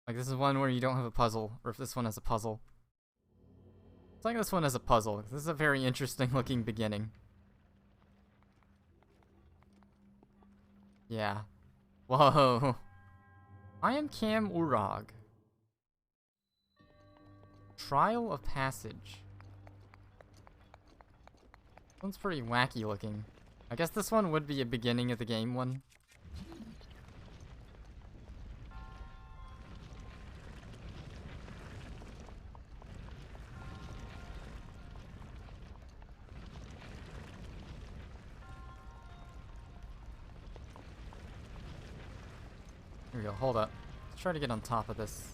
Speaker 1: Like, this is one where you don't have a puzzle, or if this one has a puzzle. It's like this one has a puzzle, 'cause this is a very interesting looking beginning. Yeah. Whoa. I am Cam Urag. Trial of Passage. One's pretty wacky looking. I guess this one would be a beginning of the game one. Here we go, hold up. Let's try to get on top of this.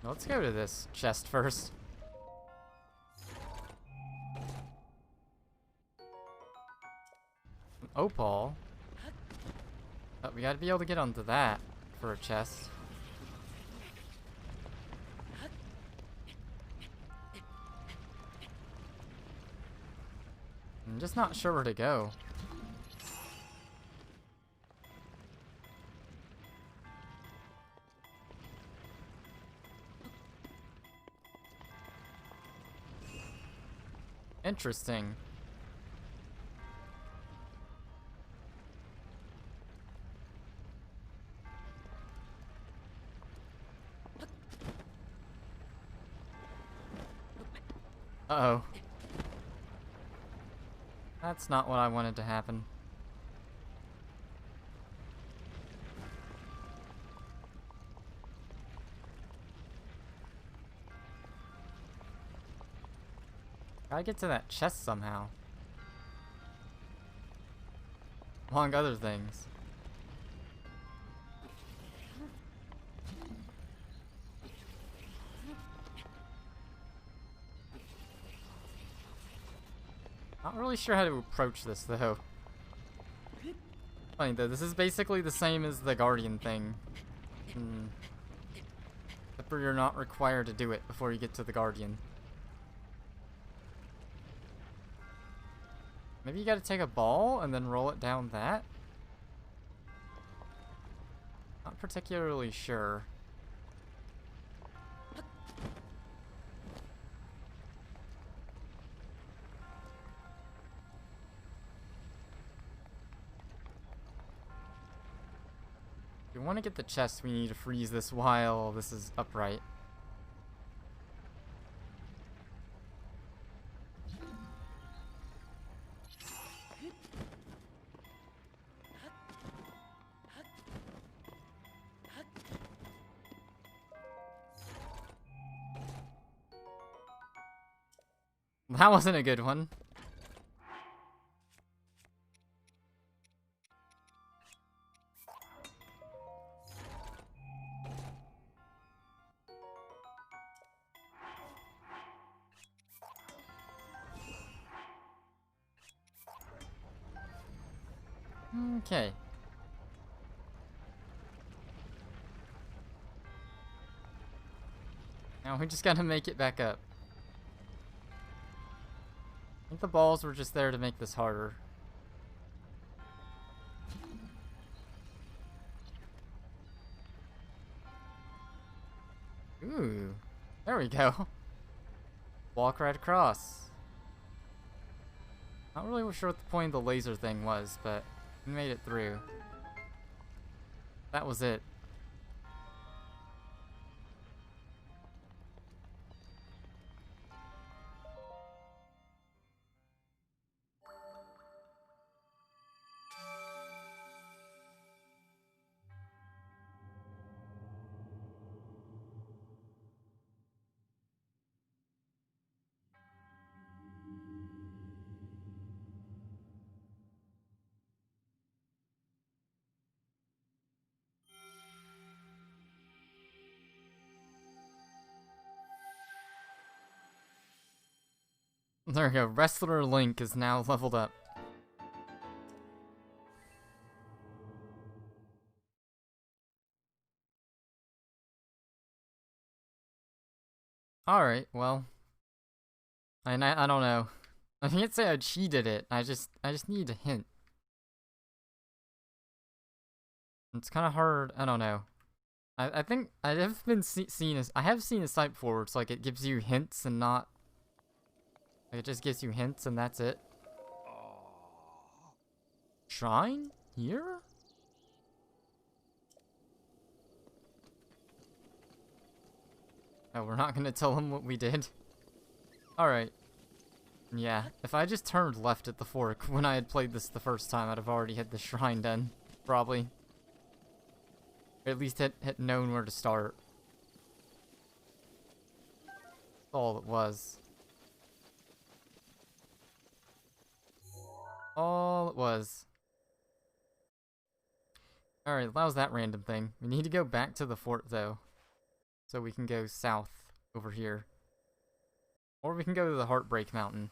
Speaker 1: Let's go to this chest first. Opal. Oh, we gotta be able to get onto that for a chest. I'm just not sure where to go. Interesting. Uh-oh. That's not what I wanted to happen. Gotta get to that chest somehow. Among other things. Not really sure how to approach this though. Funny though, this is basically the same as the Guardian thing. Except for you're not required to do it before you get to the Guardian. Maybe you gotta take a ball and then roll it down that? Not particularly sure. If we want to get the chest, we need to freeze this while this is upright. That wasn't a good one. Okay. Now we just gotta make it back up. I think the balls were just there to make this harder. Ooh, there we go. Walk right across. Not really sure what the point of the laser thing was, but we made it through. That was it. There we go. Wrestler Link is now leveled up. Alright, well. I don't know. I can't say I cheated it. I just need a hint. It's kind of hard. I don't know. I think I have been I have seen a site before where it's like it gives you hints and not. Like it just gives you hints and that's it. Shrine? Here? Oh, we're not gonna tell him what we did? Alright. Yeah, if I just turned left at the fork when I had played this the first time, I'd have already hit the shrine done. Probably. Or at least had known where to start. That's all it was. All it was. Alright, that was that random thing. We need to go back to the fort, though. So we can go south over here. Or we can go to the Heartbreak Mountain.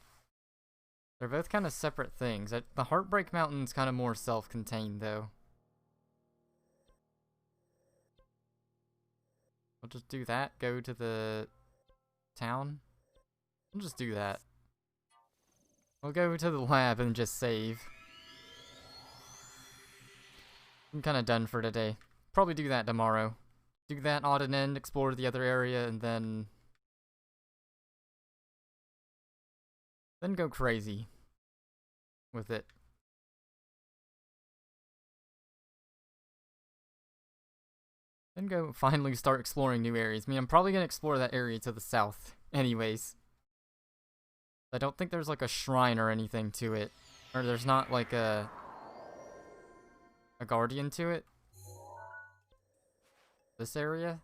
Speaker 1: They're both kind of separate things. The Heartbreak Mountain's kind of more self-contained, though. We'll just do that. Go to the town. We'll just do that. We'll go to the lab and just save. I'm kind of done for today. Probably do that tomorrow. Do that odd and end, explore the other area, and then go crazy with it. Then go finally start exploring new areas. I mean, I'm probably gonna explore that area to the south anyways. I don't think there's like a shrine or anything to it. Or there's not like a guardian to it. This area?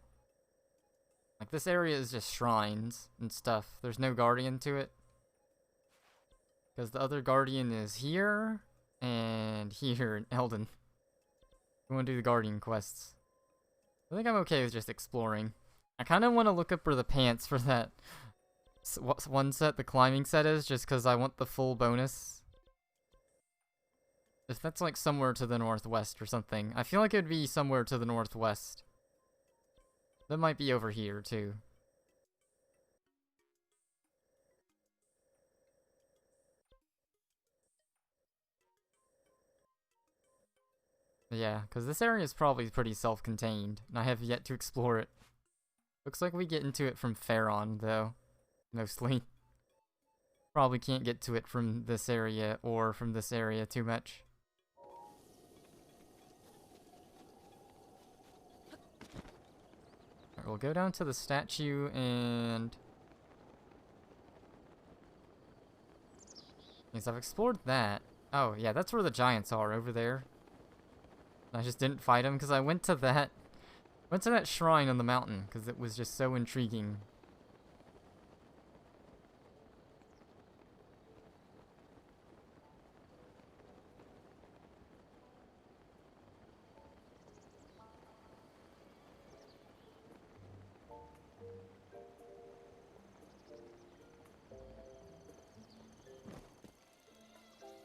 Speaker 1: Like this area is just shrines and stuff. There's no guardian to it. Because the other guardian is here and here in Eldin. We want to do the guardian quests. I think I'm okay with just exploring. I kind of want to look up where the pants for that one set, the climbing set, is, just because I want the full bonus. If that's like somewhere to the northwest or something. I feel like it would be somewhere to the northwest. That might be over here, too. Yeah, because this area is probably pretty self-contained, and I have yet to explore it. Looks like we get into it from Faron, though. Mostly. Probably can't get to it from this area, or from this area too much. Alright, we'll go down to the statue, and yes, I've explored that. Oh, yeah, that's where the giants are, over there. I just didn't fight them because I went to that shrine on the mountain because it was just so intriguing.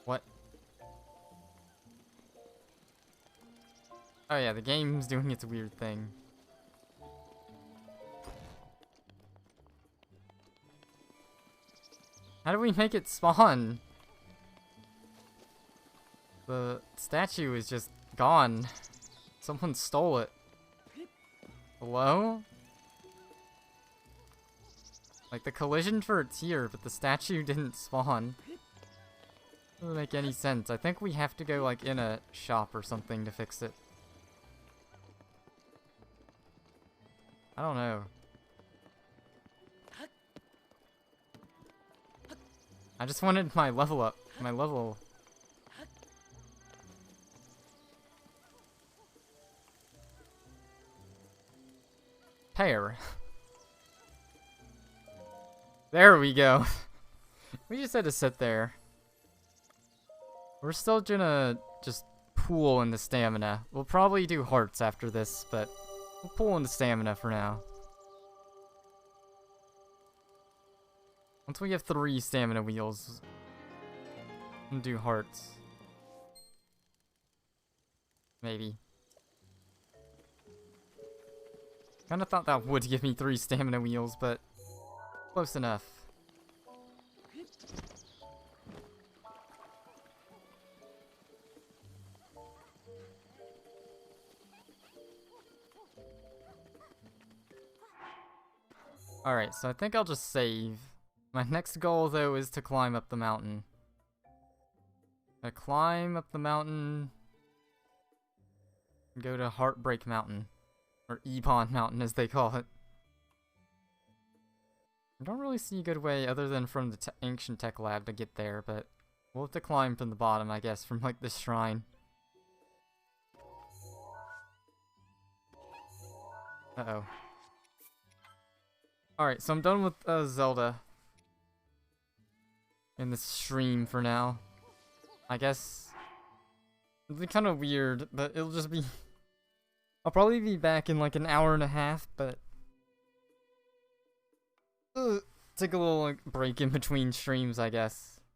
Speaker 1: What? Oh yeah, the game's doing its weird thing. How do we make it spawn? The statue is just gone. Someone stole it. Hello? Like, the collision for it's here, but the statue didn't spawn. Doesn't make any sense. I think we have to go, like, in a shop or something to fix it. I don't know. I just wanted my level up. My level. Pear. There we go. We just had to sit there. We're still gonna just pool into stamina. We'll probably do hearts after this, but we'll pool into stamina for now. Once we have 3 stamina wheels, and do hearts. Maybe. Kinda thought that would give me 3 stamina wheels, but close enough. Alright, so I think I'll just save. My next goal, though, is to climb up the mountain. I climb up the mountain. Go to Heartbreak Mountain. Or Ebon Mountain, as they call it. I don't really see a good way other than from the Ancient Tech Lab to get there, but we'll have to climb from the bottom, I guess, from like this shrine. Uh-oh. Alright, so I'm done with Zelda. In this stream for now. I guess it'll be kind of weird, but it'll just be... I'll probably be back in like an hour and a half, but... take a little like, break in between streams, I guess.